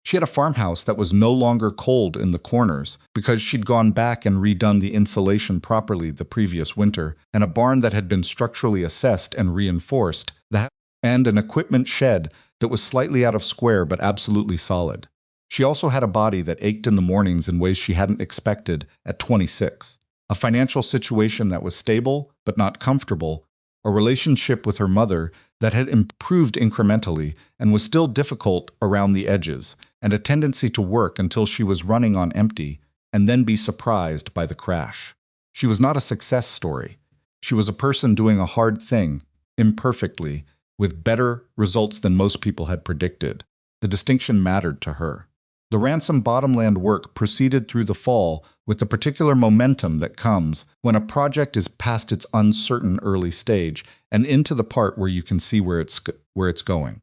She had a farmhouse that was no longer cold in the corners because she'd gone back and redone the insulation properly the previous winter, and a barn that had been structurally assessed and reinforced, and an equipment shed that was slightly out of square but absolutely solid. She also had a body that ached in the mornings in ways she hadn't expected at 26, a financial situation that was stable but not comfortable, a relationship with her mother that had improved incrementally and was still difficult around the edges, and a tendency to work until she was running on empty and then be surprised by the crash. She was not a success story. She was a person doing a hard thing, imperfectly, with better results than most people had predicted. The distinction mattered to her. The ransom bottomland work proceeded through the fall with the particular momentum that comes when a project is past its uncertain early stage and into the part where you can see where it's going.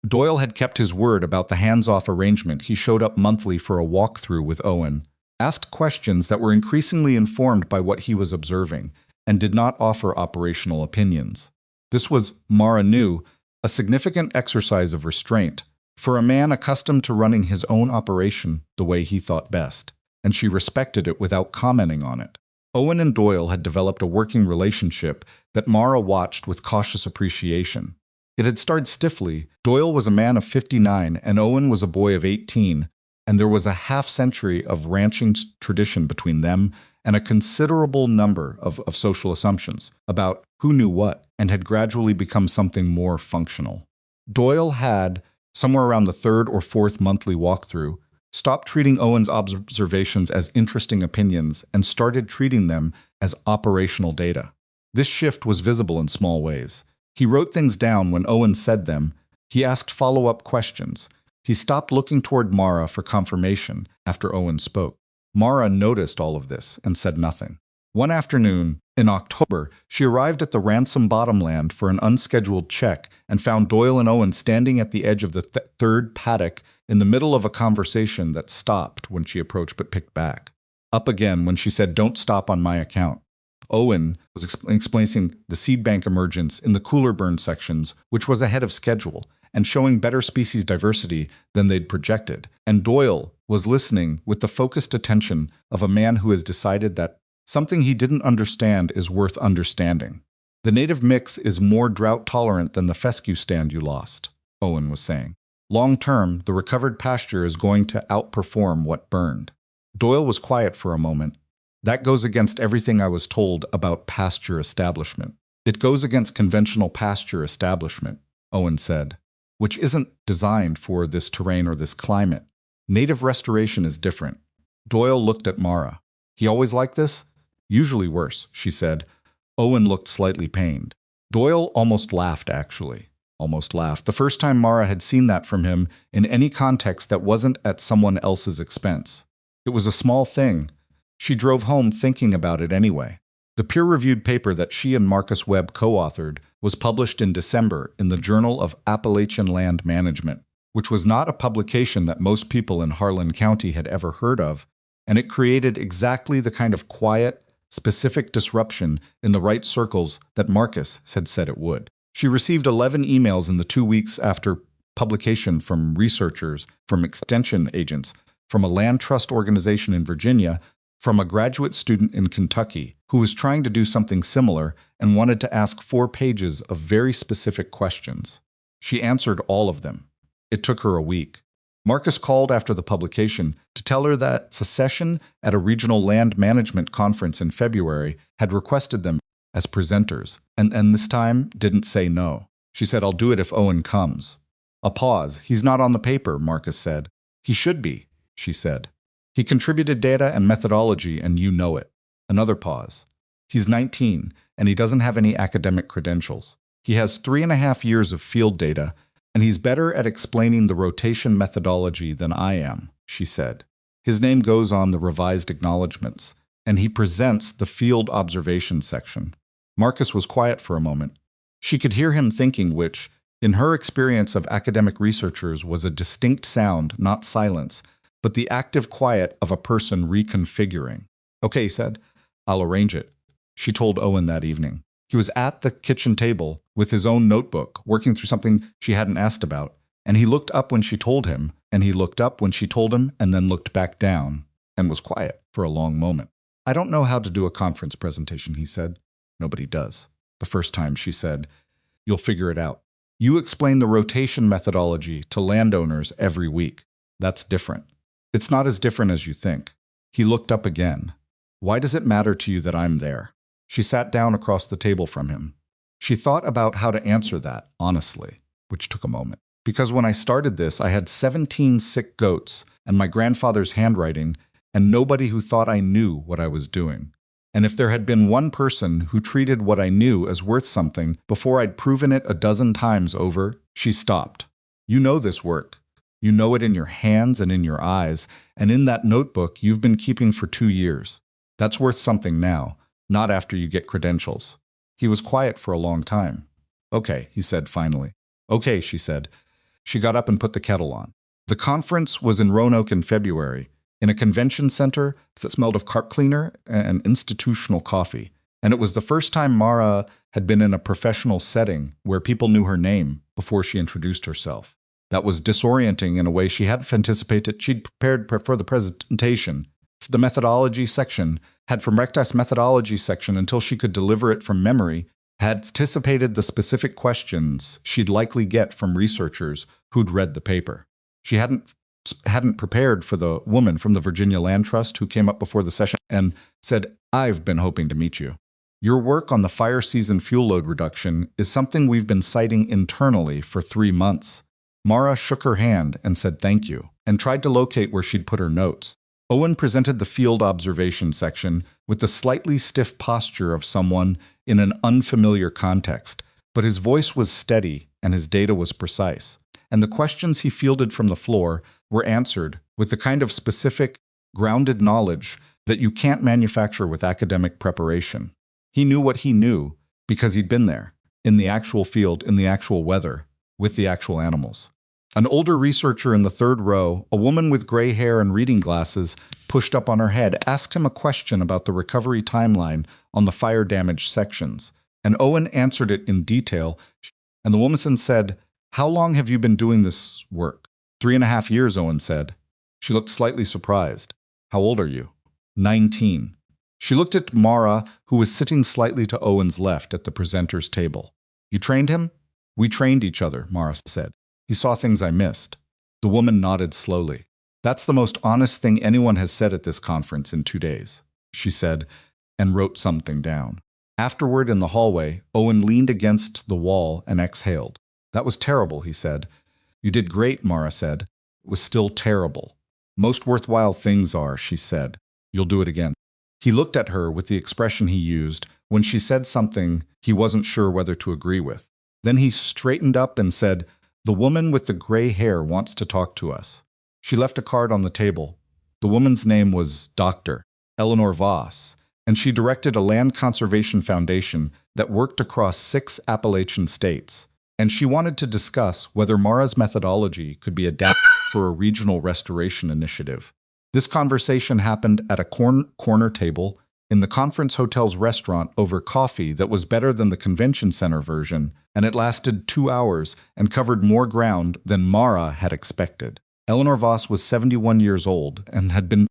Doyle had kept his word about the hands-off arrangement. He showed up monthly for a walkthrough with Owen, asked questions that were increasingly informed by what he was observing, and did not offer operational opinions. This was, Mara knew, a significant exercise of restraint for a man accustomed to running his own operation the way he thought best, and she respected it without commenting on it. Owen and Doyle had developed a working relationship that Mara watched with cautious appreciation. It had started stiffly. Doyle was a man of 59 and Owen was a boy of 18, and there was a half-century of ranching tradition between them and a considerable number of social assumptions about who knew what, and had gradually become something more functional. Doyle had, somewhere around the third or fourth monthly walkthrough, stopped treating Owen's observations as interesting opinions and started treating them as operational data. This shift was visible in small ways. He wrote things down when Owen said them. He asked follow-up questions. He stopped looking toward Mara for confirmation after Owen spoke. Mara noticed all of this and said nothing. One afternoon, in October, she arrived at the Ransom Bottomland for an unscheduled check and found Doyle and Owen standing at the edge of the third paddock in the middle of a conversation that stopped when she approached but picked back. Up again when she said, "Don't stop on my account." Owen was explaining the seed bank emergence in the cooler burn sections, which was ahead of schedule and showing better species diversity than they'd projected. And Doyle was listening with the focused attention of a man who has decided that something he didn't understand is worth understanding. "The native mix is more drought tolerant than the fescue stand you lost," Owen was saying. "Long term, the recovered pasture is going to outperform what burned." Doyle was quiet for a moment. "That goes against everything I was told about pasture establishment." "It goes against conventional pasture establishment," Owen said, "which isn't designed for this terrain or this climate. Native restoration is different." Doyle looked at Mara. "He always like this?" "Usually worse," she said. Owen looked slightly pained. Doyle almost laughed, actually. Almost laughed. The first time Mara had seen that from him in any context that wasn't at someone else's expense. It was a small thing. She drove home thinking about it anyway. The peer-reviewed paper that she and Marcus Webb co-authored was published in December in the Journal of Appalachian Land Management, which was not a publication that most people in Harlan County had ever heard of, and it created exactly the kind of quiet, specific disruption in the right circles that Marcus had said it would. She received 11 emails in the 2 weeks after publication from researchers, from extension agents, from a land trust organization in Virginia, from a graduate student in Kentucky who was trying to do something similar and wanted to ask 4 pages of very specific questions. She answered all of them. It took her a week. Marcus called after the publication to tell her that Secession at a regional land management conference in February had requested them as presenters, and this time didn't say no. She said, "I'll do it if Owen comes." A pause. "He's not on the paper," Marcus said. "He should be," she said. "He contributed data and methodology, and you know it." Another pause. "He's 19, and he doesn't have any academic credentials. He has 3.5 years of field data, and he's better at explaining the rotation methodology than I am," she said. "His name goes on the revised acknowledgments, and he presents the field observation section." Marcus was quiet for a moment. She could hear him thinking, which, in her experience of academic researchers, was a distinct sound, not silence, but the active quiet of a person reconfiguring. "Okay," he said. "I'll arrange it." She told Owen that evening. He was at the kitchen table with his own notebook, working through something she hadn't asked about, and he looked up when she told him, and he looked up when she told him, and then looked back down, and was quiet for a long moment. "I don't know how to do a conference presentation," he said. "Nobody does." The first time she said, "You'll figure it out. You explain the rotation methodology to landowners every week. That's different." "It's not as different as you think." He looked up again. "Why does it matter to you that I'm there?" She sat down across the table from him. She thought about how to answer that, honestly, which took a moment. "Because when I started this, I had 17 sick goats and my grandfather's handwriting, and nobody who thought I knew what I was doing. And if there had been one person who treated what I knew as worth something before I'd proven it a dozen times over," she stopped. "You know this work. You know it in your hands and in your eyes, and in that notebook you've been keeping for 2 years. That's worth something now, not after you get credentials." He was quiet for a long time. "Okay," he said finally. "Okay," she said. She got up and put the kettle on. The conference was in Roanoke in February, in a convention center that smelled of carpet cleaner and institutional coffee. And it was the first time Mara had been in a professional setting where people knew her name before she introduced herself. That was disorienting in a way she hadn't anticipated. She'd prepared for the presentation, The methodology section had from Rectus methodology section until she could deliver it from memory, had anticipated the specific questions she'd likely get from researchers who'd read the paper. She hadn't prepared for the woman from the Virginia Land Trust who came up before the session and said, "I've been hoping to meet you. Your work on the fire season fuel load reduction is something we've been citing internally for 3 months." Mara shook her hand and said thank you, and tried to locate where she'd put her notes. Owen presented the field observation section with the slightly stiff posture of someone in an unfamiliar context, but his voice was steady and his data was precise, and the questions he fielded from the floor were answered with the kind of specific, grounded knowledge that you can't manufacture with academic preparation. He knew what he knew because he'd been there, in the actual field, in the actual weather, with the actual animals. An older researcher in the third row, a woman with gray hair and reading glasses pushed up on her head, asked him a question about the recovery timeline on the fire-damaged sections, and Owen answered it in detail, and the woman said, "How long have you been doing this work?" 3.5 years, Owen said. She looked slightly surprised. "How old are you?" 19. She looked at Mara, who was sitting slightly to Owen's left at the presenter's table. "You trained him?" "We trained each other," Mara said. "He saw things I missed." The woman nodded slowly. "That's the most honest thing anyone has said at this conference in 2 days," she said, and wrote something down. Afterward, in the hallway, Owen leaned against the wall and exhaled. "That was terrible," he said. "You did great," Mara said. "It was still terrible." "Most worthwhile things are," she said. "You'll do it again." He looked at her with the expression he used when she said something he wasn't sure whether to agree with. Then he straightened up and said, "The woman with the gray hair wants to talk to us." She left a card on the table. The woman's name was Dr. Eleanor Voss, and she directed a land conservation foundation that worked across 6 Appalachian states. And she wanted to discuss whether Mara's methodology could be adapted for a regional restoration initiative. This conversation happened at a corner table in the conference hotel's restaurant over coffee that was better than the convention center version, and it lasted 2 hours and covered more ground than Mara had expected. Eleanor Voss was 71 years old and had been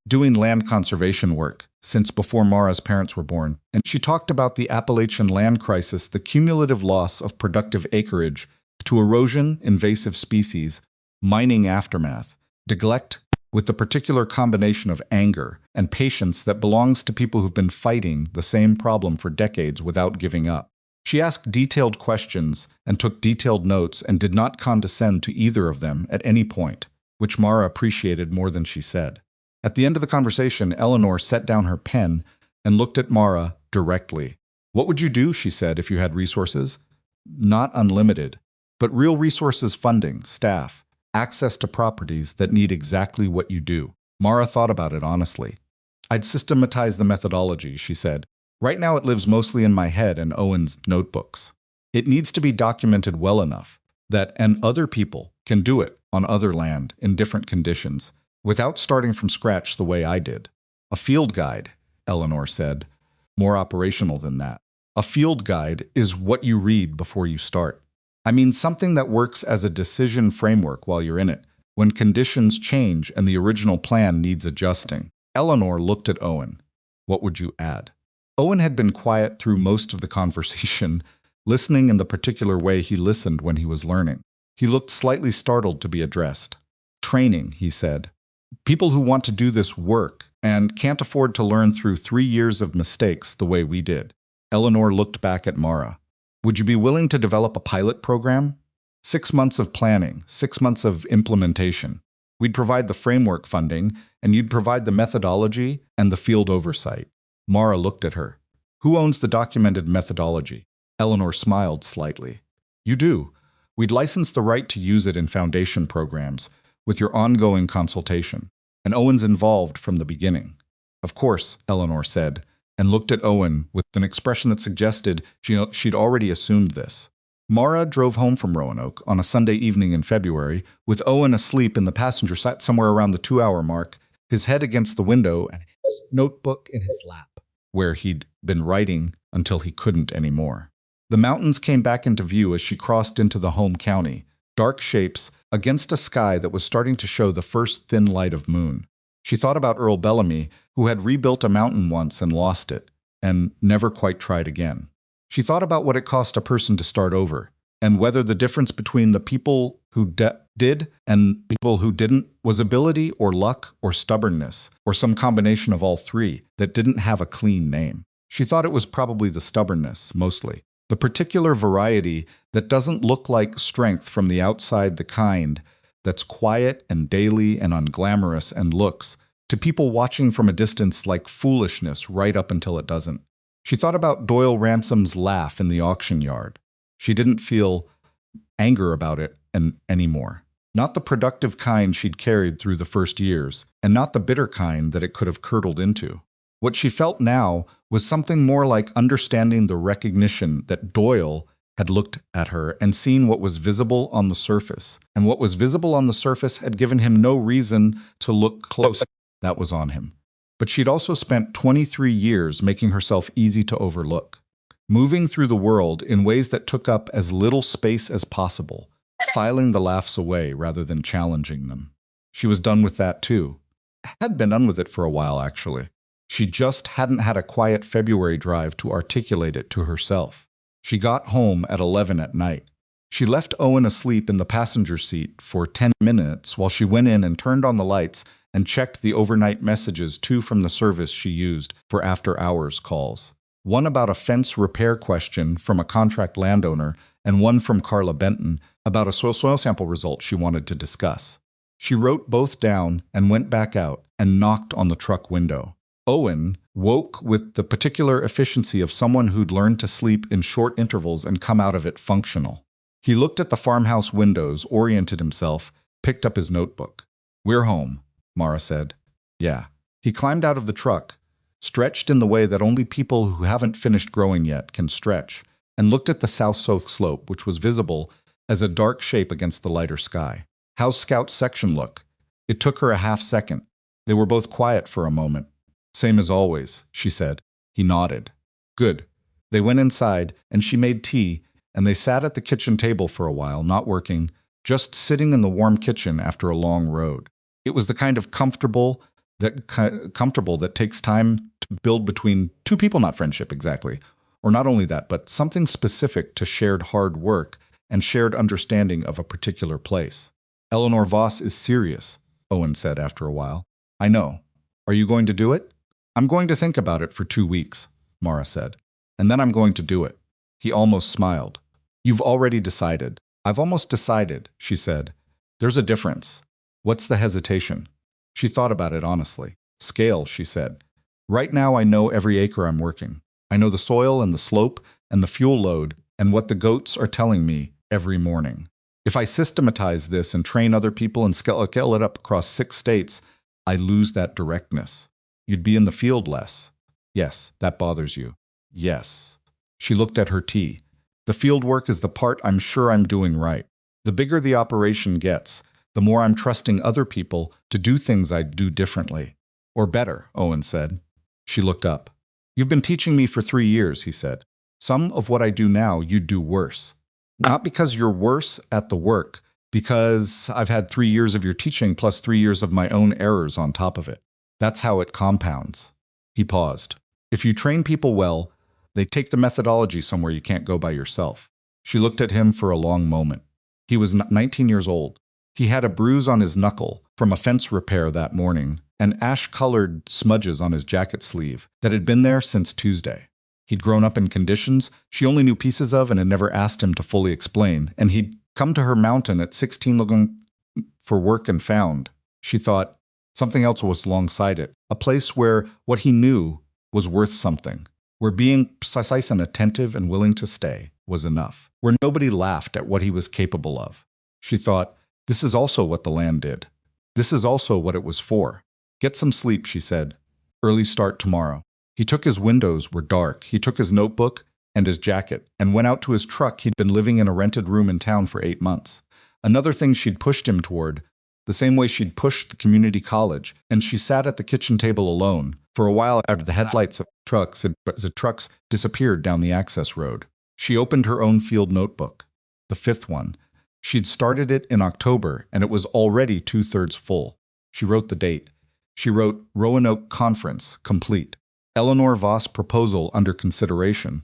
doing land conservation work since before Mara's parents were born, and she talked about the Appalachian land crisis, the cumulative loss of productive acreage to erosion, invasive species, mining aftermath, neglect, with the particular combination of anger and patience that belongs to people who've been fighting the same problem for decades without giving up. She asked detailed questions and took detailed notes and did not condescend to either of them at any point, which Mara appreciated more than she said. At the end of the conversation, Eleanor set down her pen and looked at Mara directly. "What would you do," she said, "if you had resources? Not unlimited, but real resources, funding, staff, access to properties that need exactly what you do." Mara thought about it honestly. "I'd systematize the methodology," she said. "Right now it lives mostly in my head and Owen's notebooks. It needs to be documented well enough that and other people can do it on other land in different conditions without starting from scratch the way I did." "A field guide," Eleanor said. "More operational than that. A field guide is what you read before you start. I mean something that works as a decision framework while you're in it, when conditions change and the original plan needs adjusting." Eleanor looked at Owen. "What would you add?" Owen had been quiet through most of the conversation, listening in the particular way he listened when he was learning. He looked slightly startled to be addressed. "Training," he said. "People who want to do this work and can't afford to learn through 3 years of mistakes the way we did." Eleanor looked back at Mara. "Would you be willing to develop a pilot program? 6 months of planning, 6 months of implementation. We'd provide the framework funding, and you'd provide the methodology and the field oversight." Mara looked at her. "Who owns the documented methodology?" Eleanor smiled slightly. "You do. We'd license the right to use it in foundation programs, with your ongoing consultation. And Owen's involved from the beginning." "Of course," Eleanor said, and looked at Owen with an expression that suggested she'd already assumed this. Mara drove home from Roanoke on a Sunday evening in February, with Owen asleep in the passenger side somewhere around the 2-hour mark, his head against the window and his notebook in his lap, where he'd been writing until he couldn't anymore. The mountains came back into view as she crossed into the home county, dark shapes against a sky that was starting to show the first thin light of moon. She thought about Earl Bellamy, who had rebuilt a mountain once and lost it, and never quite tried again. She thought about what it cost a person to start over, and whether the difference between the people who did and people who didn't was ability or luck or stubbornness, or some combination of all three that didn't have a clean name. She thought it was probably the stubbornness, mostly. The particular variety that doesn't look like strength from the outside, the kind that's quiet and daily and unglamorous and looks, to people watching from a distance, like foolishness right up until it doesn't. She thought about Doyle Ransom's laugh in the auction yard. She didn't feel anger about it anymore. Not the productive kind she'd carried through the first years, and not the bitter kind that it could have curdled into. What she felt now was something more like understanding the recognition that Doyle had looked at her and seen what was visible on the surface, and what was visible on the surface had given him no reason to look close. That was on him. But she'd also spent 23 years making herself easy to overlook, moving through the world in ways that took up as little space as possible, filing the laughs away rather than challenging them. She was done with that too. Had been done with it for a while, actually. She just hadn't had a quiet February drive to articulate it to herself. She got home at 11 at night. She left Owen asleep in the passenger seat for 10 minutes while she went in and turned on the lights and checked the overnight messages, two from the service she used for after-hours calls. One about a fence repair question from a contract landowner, and one from Carla Benton about a soil sample result she wanted to discuss. She wrote both down and went back out and knocked on the truck window. Owen woke with the particular efficiency of someone who'd learned to sleep in short intervals and come out of it functional. He looked at the farmhouse windows, oriented himself, picked up his notebook. "We're home," Mara said. "Yeah." He climbed out of the truck, stretched in the way that only people who haven't finished growing yet can stretch, and looked at the south-south slope, which was visible as a dark shape against the lighter sky. "How's Scout's section look?" It took her a half-second. They were both quiet for a moment. "Same as always," she said. He nodded. "Good." They went inside, and she made tea, and they sat at the kitchen table for a while, not working, just sitting in the warm kitchen after a long road. It was the kind of comfortable that takes time to build between two people, not friendship exactly. Or not only that, but something specific to shared hard work and shared understanding of a particular place. "Eleanor Voss is serious," Owen said after a while. "I know. Are you going to do it?" "I'm going to think about it for 2 weeks," Mara said. "And then I'm going to do it." He almost smiled. "You've already decided." "I've almost decided," she said. "There's a difference." "What's the hesitation?" She thought about it honestly. "Scale," she said. "Right now I know every acre I'm working. I know the soil and the slope and the fuel load and what the goats are telling me every morning. If I systematize this and train other people and scale it up across 6 states, I lose that directness. You'd be in the field less." "Yes, that bothers you." "Yes." She looked at her tea. "The field work is the part I'm sure I'm doing right. The bigger the operation gets, the more I'm trusting other people to do things I'd do differently. Or better," Owen said. She looked up. "You've been teaching me for 3 years," he said. "Some of what I do now you'd do worse. Not because you're worse at the work, because I've had 3 years of your teaching plus 3 years of my own errors on top of it. That's how it compounds." He paused. "If you train people well, they take the methodology somewhere you can't go by yourself." She looked at him for a long moment. He was 19 years old. He had a bruise on his knuckle from a fence repair that morning, and ash-colored smudges on his jacket sleeve that had been there since Tuesday. He'd grown up in conditions she only knew pieces of and had never asked him to fully explain, and he'd come to her mountain at 16 looking for work and found, she thought, something else was alongside it, a place where what he knew was worth something, where being precise and attentive and willing to stay was enough, where nobody laughed at what he was capable of. She thought, this is also what the land did. This is also what it was for. "Get some sleep," she said. "Early start tomorrow." He took his windows were dark. He took his notebook and his jacket and went out to his truck. He'd been living in a rented room in town for 8 months. Another thing she'd pushed him toward, the same way she'd pushed the community college, and she sat at the kitchen table alone for a while after the headlights of the trucks disappeared down the access road. She opened her own field notebook, the 5th one. She'd started it in October, and it was already 2/3 full. She wrote the date. She wrote Roanoke Conference, complete. Eleanor Voss proposal under consideration.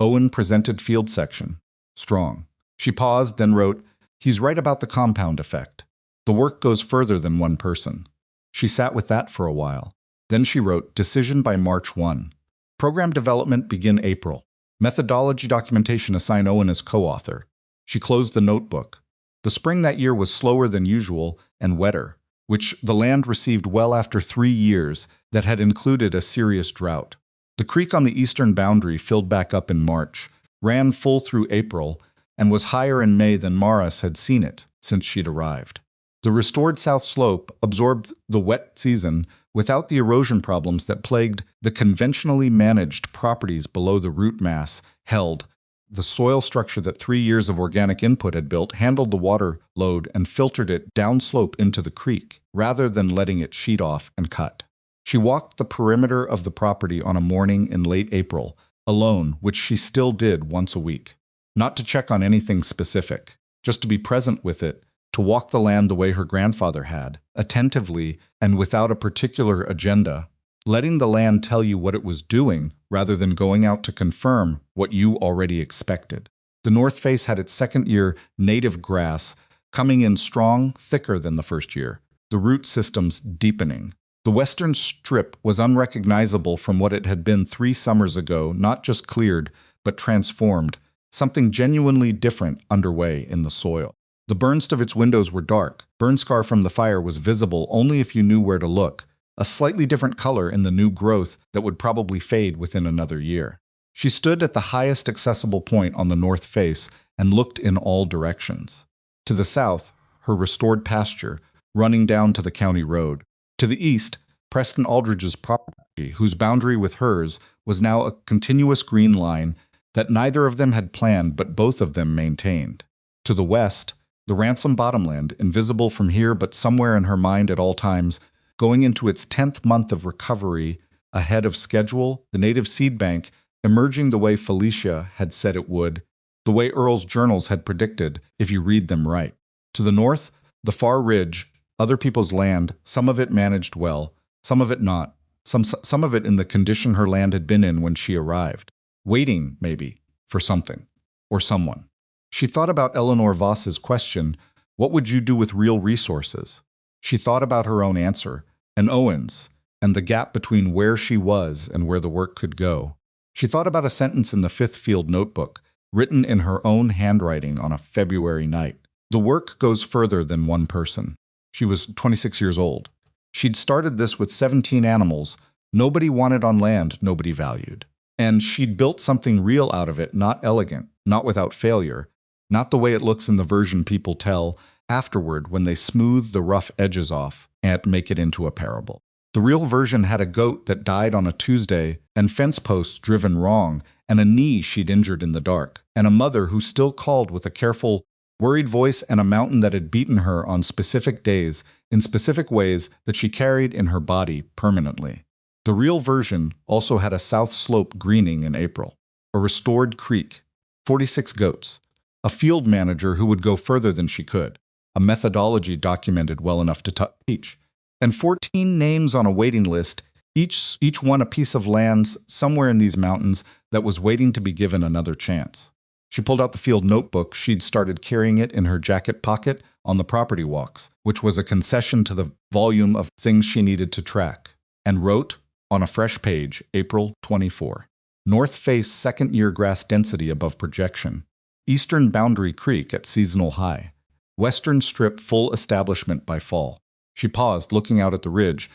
Owen presented field section. Strong. She paused, then wrote, he's right about the compound effect. The work goes further than one person. She sat with that for a while. Then she wrote, decision by March 1. Program development begin April. Methodology documentation assign Owen as co-author. She closed the notebook. The spring that year was slower than usual and wetter, which the land received well after 3 years that had included a serious drought. The creek on the eastern boundary filled back up in March, ran full through April, and was higher in May than Maurice had seen it since she'd arrived. The restored south slope absorbed the wet season without the erosion problems that plagued the conventionally managed properties below the root mass held. The soil structure that 3 years of organic input had built handled the water load and filtered it downslope into the creek, rather than letting it sheet off and cut. She walked the perimeter of the property on a morning in late April, alone, which she still did once a week. Not to check on anything specific, just to be present with it, to walk the land the way her grandfather had, attentively and without a particular agenda, letting the land tell you what it was doing rather than going out to confirm what you already expected. The north face had its second-year native grass coming in strong, thicker than the first year, the root systems deepening. The western strip was unrecognizable from what it had been 3 summers ago, not just cleared, but transformed, something genuinely different underway in the soil. The burns of its windows were dark. Burn scar from the fire was visible only if you knew where to look, a slightly different color in the new growth that would probably fade within another year. She stood at the highest accessible point on the north face and looked in all directions. To the south, her restored pasture, running down to the county road. To the east, Preston Aldridge's property, whose boundary with hers was now a continuous green line that neither of them had planned but both of them maintained. To the west, the Ransom bottomland, invisible from here but somewhere in her mind at all times, going into its 10th month of recovery, ahead of schedule, the native seed bank emerging the way Felicia had said it would, the way Earl's journals had predicted, if you read them right. To the north, the far ridge, other people's land, some of it managed well, some of it not, some of it in the condition her land had been in when she arrived, waiting, maybe, for something, or someone. She thought about Eleanor Voss's question, what would you do with real resources? She thought about her own answer, and Owen's, and the gap between where she was and where the work could go. She thought about a sentence in the 5th field notebook, written in her own handwriting on a February night. The work goes further than one person. She was 26 years old. She'd started this with 17 animals. Nobody wanted on land nobody valued. And she'd built something real out of it, not elegant, not without failure, not the way it looks in the version people tell afterward when they smooth the rough edges off and make it into a parable. The real version had a goat that died on a Tuesday, and fence posts driven wrong, and a knee she'd injured in the dark, and a mother who still called with a careful, worried voice, and a mountain that had beaten her on specific days in specific ways that she carried in her body permanently. The real version also had a south slope greening in April, a restored creek, 46 goats, a field manager who would go further than she could, a methodology documented well enough to teach, and 14 names on a waiting list, each one a piece of land somewhere in these mountains that was waiting to be given another chance. She pulled out the field notebook. She'd started carrying it in her jacket pocket on the property walks, which was a concession to the volume of things she needed to track, and wrote, on a fresh page, April 24. North face second-year grass density above projection. Eastern boundary creek at seasonal high. Western strip full establishment by fall. She paused, looking out at the ridge.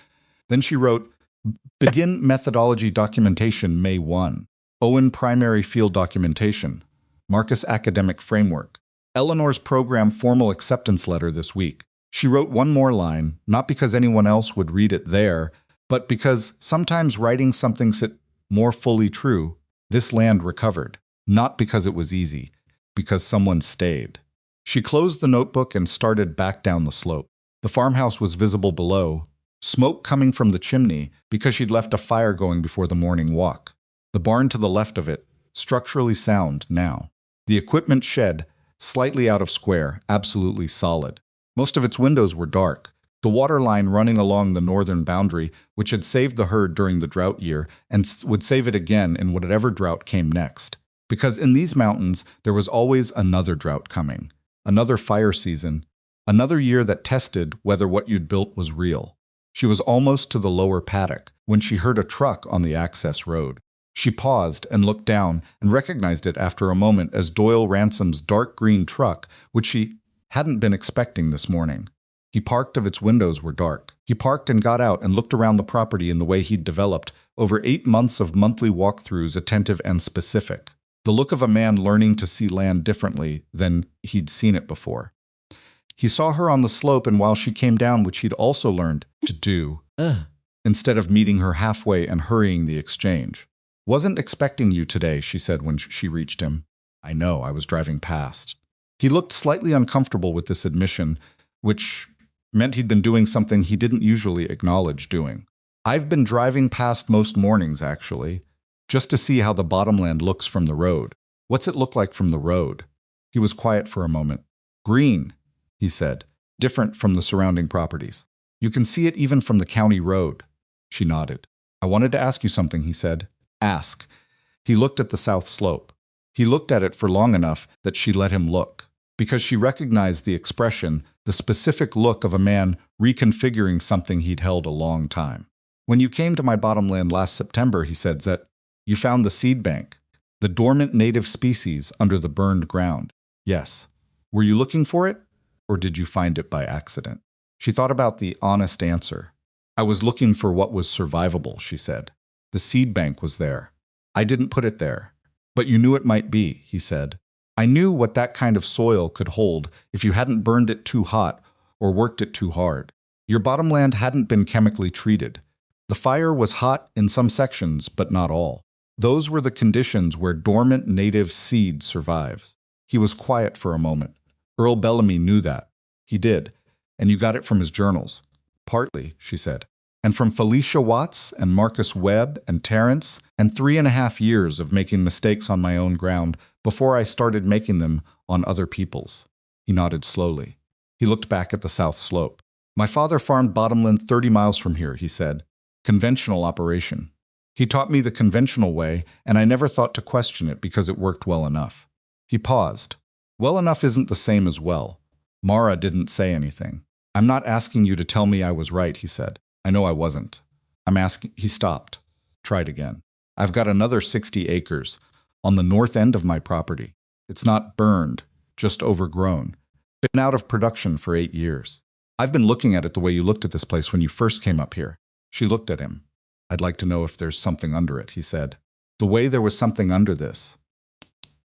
Then she wrote, begin methodology documentation May 1. Owen primary field documentation. Marcus academic framework. Eleanor's program formal acceptance letter this week. She wrote one more line, not because anyone else would read it there, but because sometimes writing something sit more fully true. This land recovered, not because it was easy, because someone stayed. She closed the notebook and started back down the slope. The farmhouse was visible below, smoke coming from the chimney because she'd left a fire going before the morning walk. The barn to the left of it, structurally sound now. The equipment shed, slightly out of square, absolutely solid. Most of its windows were dark, The water line running along the northern boundary, which had saved the herd during the drought year and would save it again in whatever drought came next. Because in these mountains, there was always another drought coming, another fire season, another year that tested whether what you'd built was real. She was almost to the lower paddock when she heard a truck on the access road. She paused and looked down and recognized it after a moment as Doyle Ransom's dark green truck, which she hadn't been expecting this morning. He parked if its windows were dark. He parked and got out and looked around the property in the way he'd developed over 8 months of monthly walkthroughs, attentive and specific. The look of a man learning to see land differently than he'd seen it before. He saw her on the slope, and while she came down, which he'd also learned to do, instead of meeting her halfway and hurrying the exchange. "Wasn't expecting you today," she said when she reached him. "I know, I was driving past." He looked slightly uncomfortable with this admission, which meant he'd been doing something he didn't usually acknowledge doing. "I've been driving past most mornings, actually, just to see how the bottomland looks from the road." "What's it look like from the road?" He was quiet for a moment. "Green," he said, "different from the surrounding properties. You can see it even from the county road." She nodded. "I wanted to ask you something," he said. "Ask." He looked at the south slope. He looked at it for long enough that she let him look, because she recognized the expression, the specific look of a man reconfiguring something he'd held a long time. "When you came to my bottomland last September," he said, "that you found the seed bank, the dormant native species under the burned ground." "Yes." "Were you looking for it, or did you find it by accident?" She thought about the honest answer. "I was looking for what was survivable," she said. "The seed bank was there. I didn't put it there. But you knew it might be," he said. "I knew what that kind of soil could hold if you hadn't burned it too hot or worked it too hard. Your bottomland hadn't been chemically treated. The fire was hot in some sections, but not all. Those were the conditions where dormant native seed survives." He was quiet for a moment. Earl Bellamy knew that. "He did. And you got it from his journals." "Partly," she said. "And from Felicia Watts and Marcus Webb and Terrence, and 3.5 years of making mistakes on my own ground before I started making them on other people's." He nodded slowly. He looked back at the south slope. "My father farmed bottomland 30 miles from here," he said. "Conventional operation. He taught me the conventional way, and I never thought to question it because it worked well enough." He paused. "Well enough isn't the same as well." Mara didn't say anything. "I'm not asking you to tell me I was right," he said. "I know I wasn't. I'm asking—" He stopped. Tried again. "I've got another 60 acres on the north end of my property. It's not burned, just overgrown. Been out of production for 8 years. I've been looking at it the way you looked at this place when you first came up here." She looked at him. "I'd like to know if there's something under it," he said. "The way there was something under this."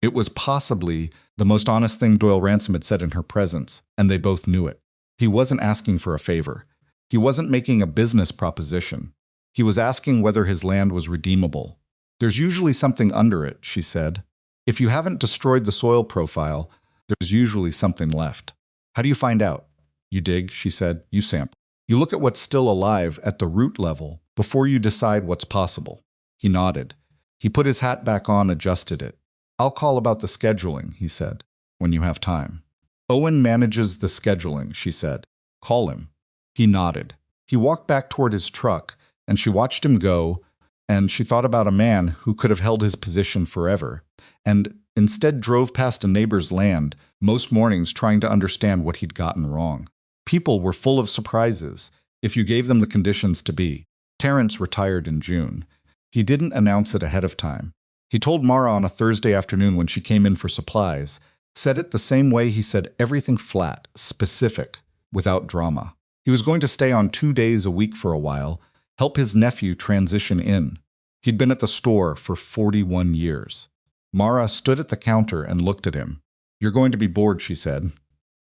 It was possibly the most honest thing Doyle Ransom had said in her presence, and they both knew it. He wasn't asking for a favor. He wasn't making a business proposition. He was asking whether his land was redeemable. "There's usually something under it," she said. "If you haven't destroyed the soil profile, there's usually something left." "How do you find out?" "You dig," she said. "You sample. You look at what's still alive at the root level before you decide what's possible." He nodded. He put his hat back on, adjusted it. "I'll call about the scheduling," he said, "when you have time." "Owen manages the scheduling," she said. "Call him." He nodded. He walked back toward his truck, and she watched him go, and she thought about a man who could have held his position forever, and instead drove past a neighbor's land most mornings trying to understand what he'd gotten wrong. People were full of surprises if you gave them the conditions to be. Terrence retired in June. He didn't announce it ahead of time. He told Mara on a Thursday afternoon when she came in for supplies, said it the same way he said everything flat, specific, without drama. He was going to stay on 2 days a week for a while, help his nephew transition in. He'd been at the store for 41 years. Mara stood at the counter and looked at him. "You're going to be bored," she said.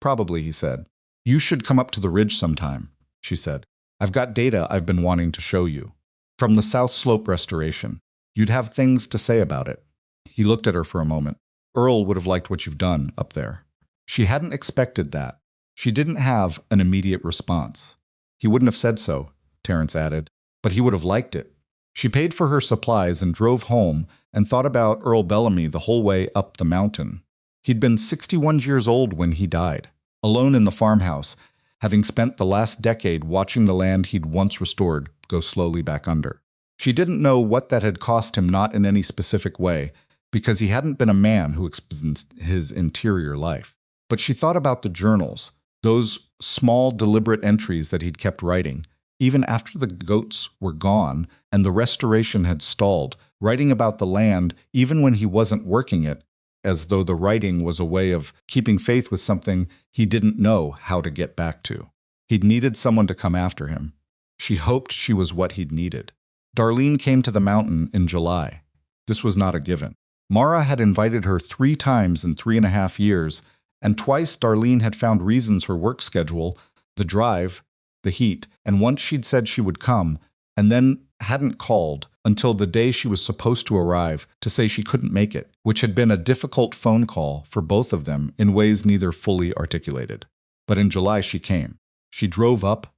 "Probably," he said. "You should come up to the ridge sometime," she said. "I've got data I've been wanting to show you. From the South Slope restoration. You'd have things to say about it." He looked at her for a moment. "Earl would have liked what you've done up there." She hadn't expected that. She didn't have an immediate response. "He wouldn't have said so," Terrence added, "but he would have liked it." She paid for her supplies and drove home and thought about Earl Bellamy the whole way up the mountain. He'd been 61 years old when he died, alone in the farmhouse, having spent the last decade watching the land he'd once restored go slowly back under. She didn't know what that had cost him, not in any specific way, because he hadn't been a man who experienced his interior life. But she thought about the journals, those small, deliberate entries that he'd kept writing, even after the goats were gone and the restoration had stalled, writing about the land even when he wasn't working it, as though the writing was a way of keeping faith with something he didn't know how to get back to. He'd needed someone to come after him. She hoped she was what he'd needed. Darlene came to the mountain in July. This was not a given. Mara had invited her 3 times in 3.5 years, and twice Darlene had found reasons her work schedule, the drive, the heat, and once she'd said she would come, and then hadn't called until the day she was supposed to arrive to say she couldn't make it, which had been a difficult phone call for both of them in ways neither fully articulated. But in July she came. She drove up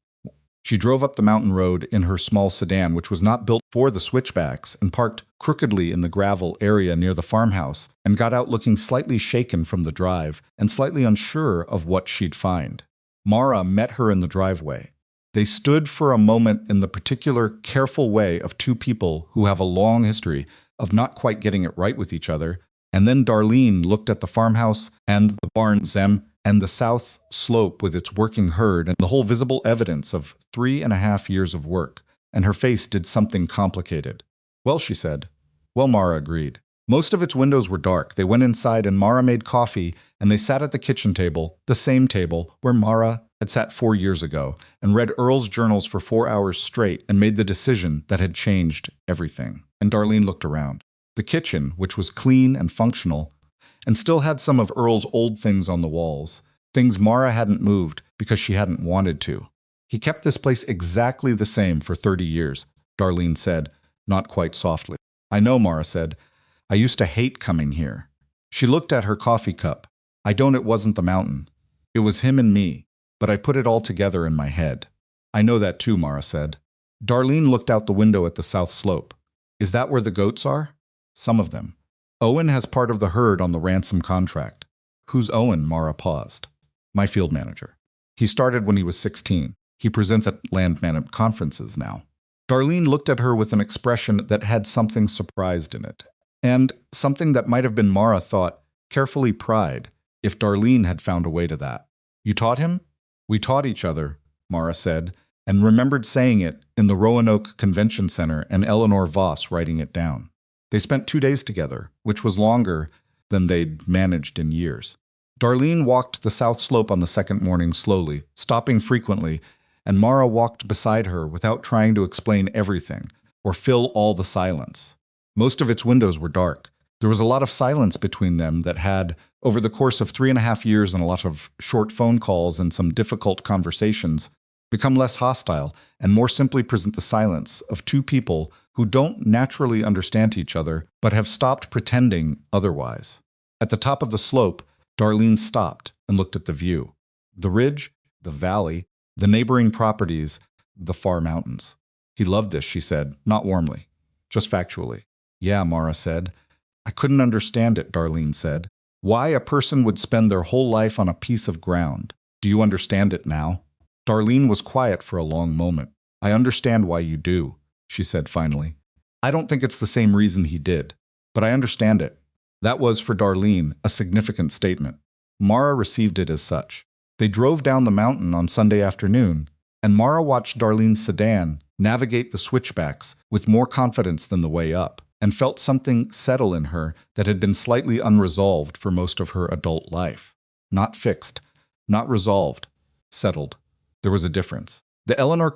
the mountain road in her small sedan, which was not built for the switchbacks, and parked crookedly in the gravel area near the farmhouse, and got out looking slightly shaken from the drive and slightly unsure of what she'd find. Mara met her in the driveway. They stood for a moment in the particular careful way of 2 people who have a long history of not quite getting it right with each other, and then Darlene looked at the farmhouse and the barn zem and the south slope with its working herd and the whole visible evidence of 3.5 years of work, and her face did something complicated. "Well," she said. "Well," Mara agreed. Most of its windows were dark. They went inside and Mara made coffee, and they sat at the kitchen table, the same table where Mara had sat 4 years ago, and read Earl's journals for 4 hours straight and made the decision that had changed everything. And Darlene looked around. The kitchen, which was clean and functional, and still had some of Earl's old things on the walls, things Mara hadn't moved because she hadn't wanted to. "He kept this place exactly the same for 30 years, Darlene said, not quite softly. "I know," Mara said. "I used to hate coming here." She looked at her coffee cup. "It wasn't the mountain. It was him and me, but I put it all together in my head." "I know that too," Mara said. Darlene looked out the window at the south slope. "Is that where the goats are?" "Some of them. Owen has part of the herd on the ransom contract." "Who's Owen?" Mara paused. "My field manager. He started when he was 16. He presents at land management conferences now." Darlene looked at her with an expression that had something surprised in it, and something that might have been, Mara thought, carefully pride, if Darlene had found a way to that. "You taught him?" "We taught each other," Mara said, and remembered saying it in the Roanoke Convention Center and Eleanor Voss writing it down. They spent 2 days together, which was longer than they'd managed in years. Darlene walked the south slope on the second morning slowly, stopping frequently, and Mara walked beside her without trying to explain everything or fill all the silence. Most of its windows were dark. There was a lot of silence between them that had, over the course of 3.5 years and a lot of short phone calls and some difficult conversations, become less hostile and more simply present the silence of 2 people who don't naturally understand each other but have stopped pretending otherwise. At the top of the slope, Darlene stopped and looked at the view. The ridge, the valley, the neighboring properties, the far mountains. "He loved this," she said, not warmly, just factually. "Yeah," Mara said. "I couldn't understand it," Darlene said. "Why a person would spend their whole life on a piece of ground. Do you understand it now?" Darlene was quiet for a long moment. "I understand why you do," she said finally. "I don't think it's the same reason he did, but I understand it." That was, for Darlene, a significant statement. Mara received it as such. They drove down the mountain on Sunday afternoon, and Mara watched Darlene's sedan navigate the switchbacks with more confidence than the way up, and felt something settle in her that had been slightly unresolved for most of her adult life. Not fixed, not resolved, settled. There was a difference. The Eleanor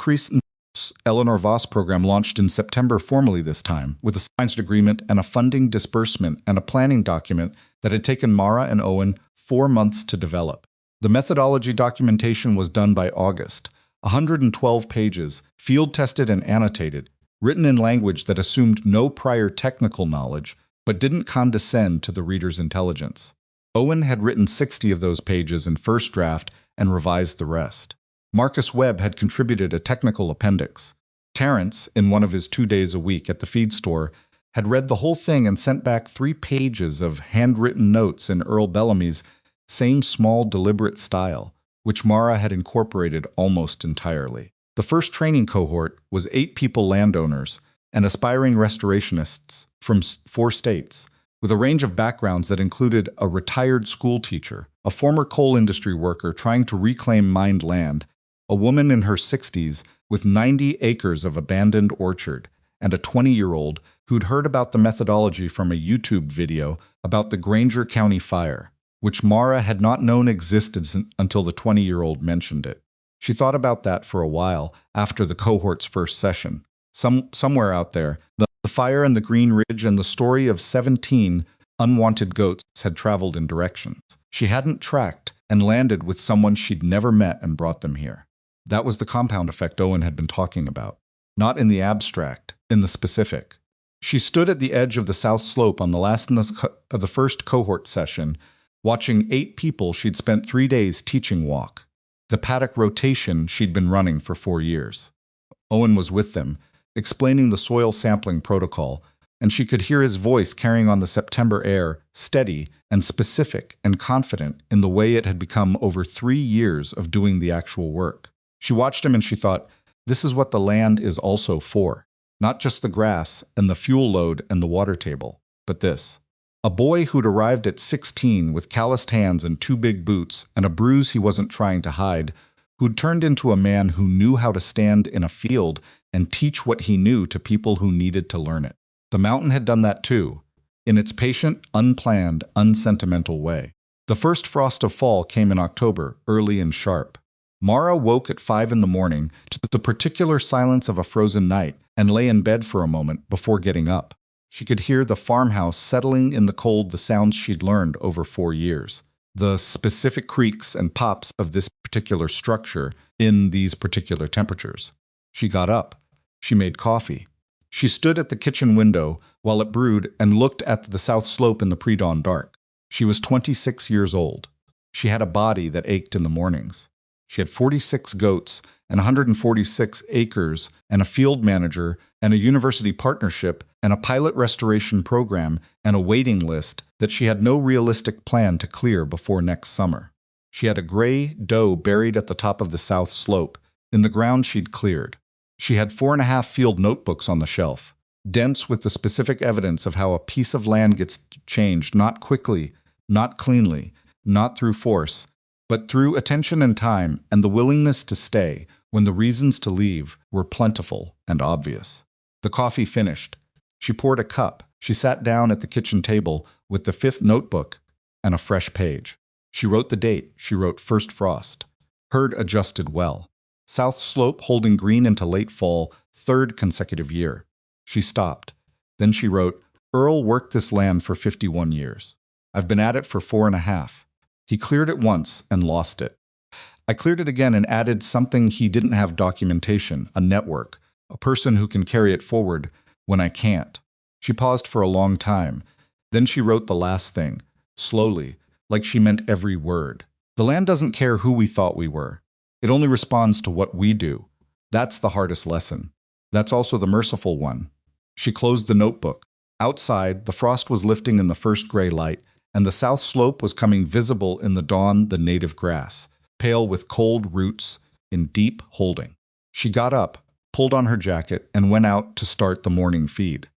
Voss program launched in September formally this time, with a signed agreement and a funding disbursement and a planning document that had taken Mara and Owen 4 months to develop. The methodology documentation was done by August, 112 pages, field-tested and annotated, written in language that assumed no prior technical knowledge, but didn't condescend to the reader's intelligence. Owen had written 60 of those pages in first draft and revised the rest. Marcus Webb had contributed a technical appendix. Terrence, in one of his 2 days a week at the feed store, had read the whole thing and sent back 3 pages of handwritten notes in Earl Bellamy's same small, deliberate style, which Mara had incorporated almost entirely. The first training cohort was 8 people landowners and aspiring restorationists from 4 states, with a range of backgrounds that included a retired school teacher, a former coal industry worker trying to reclaim mined land, a woman in her 60s with 90 acres of abandoned orchard, and a 20-year-old who'd heard about the methodology from a YouTube video about the Granger County fire, which Mara had not known existed until the 20-year-old mentioned it. She thought about that for a while after the cohort's first session. Somewhere out there, the fire and the Green Ridge and the story of 17 unwanted goats had traveled in directions she hadn't tracked and landed with someone she'd never met and brought them here. That was the compound effect Owen had been talking about. Not in the abstract, in the specific. She stood at the edge of the south slope on the last of the first cohort session, watching 8 people she'd spent 3 days teaching walk. The paddock rotation she'd been running for 4 years. Owen was with them, explaining the soil sampling protocol, and she could hear his voice carrying on the September air, steady and specific and confident in the way it had become over 3 years of doing the actual work. She watched him and she thought, this is what the land is also for. Not just the grass and the fuel load and the water table, but this. A boy who'd arrived at 16 with calloused hands and 2 big boots and a bruise he wasn't trying to hide, who'd turned into a man who knew how to stand in a field and teach what he knew to people who needed to learn it. The mountain had done that too, in its patient, unplanned, unsentimental way. The first frost of fall came in October, early and sharp. Mara woke at 5 in the morning to the particular silence of a frozen night and lay in bed for a moment before getting up. She could hear the farmhouse settling in the cold, the sounds she'd learned over 4 years, the specific creaks and pops of this particular structure in these particular temperatures. She got up. She made coffee. She stood at the kitchen window while it brewed and looked at the south slope in the pre-dawn dark. She was 26 years old. She had a body that ached in the mornings. She had 46 goats and 146 acres and a field manager and a university partnership and a pilot restoration program and a waiting list that she had no realistic plan to clear before next summer. She had a gray doe buried at the top of the south slope, in the ground she'd cleared. She had 4.5 field notebooks on the shelf, dense with the specific evidence of how a piece of land gets changed not quickly, not cleanly, not through force, but through attention and time and the willingness to stay when the reasons to leave were plentiful and obvious. The coffee finished. She poured a cup. She sat down at the kitchen table with the 5th notebook and a fresh page. She wrote the date. She wrote first frost. Herd adjusted well. South slope holding green into late fall, 3rd consecutive year. She stopped. Then she wrote, Earl worked this land for 51 years. I've been at it for 4.5. He cleared it once and lost it. I cleared it again and added something he didn't have: documentation, a network, a person who can carry it forward when I can't. She paused for a long time. Then she wrote the last thing, slowly, like she meant every word. The land doesn't care who we thought we were. It only responds to what we do. That's the hardest lesson. That's also the merciful one. She closed the notebook. Outside, the frost was lifting in the first gray light, and the south slope was coming visible in the dawn, the native grass, pale with cold roots, in deep holding. She got up, pulled on her jacket, and went out to start the morning feed.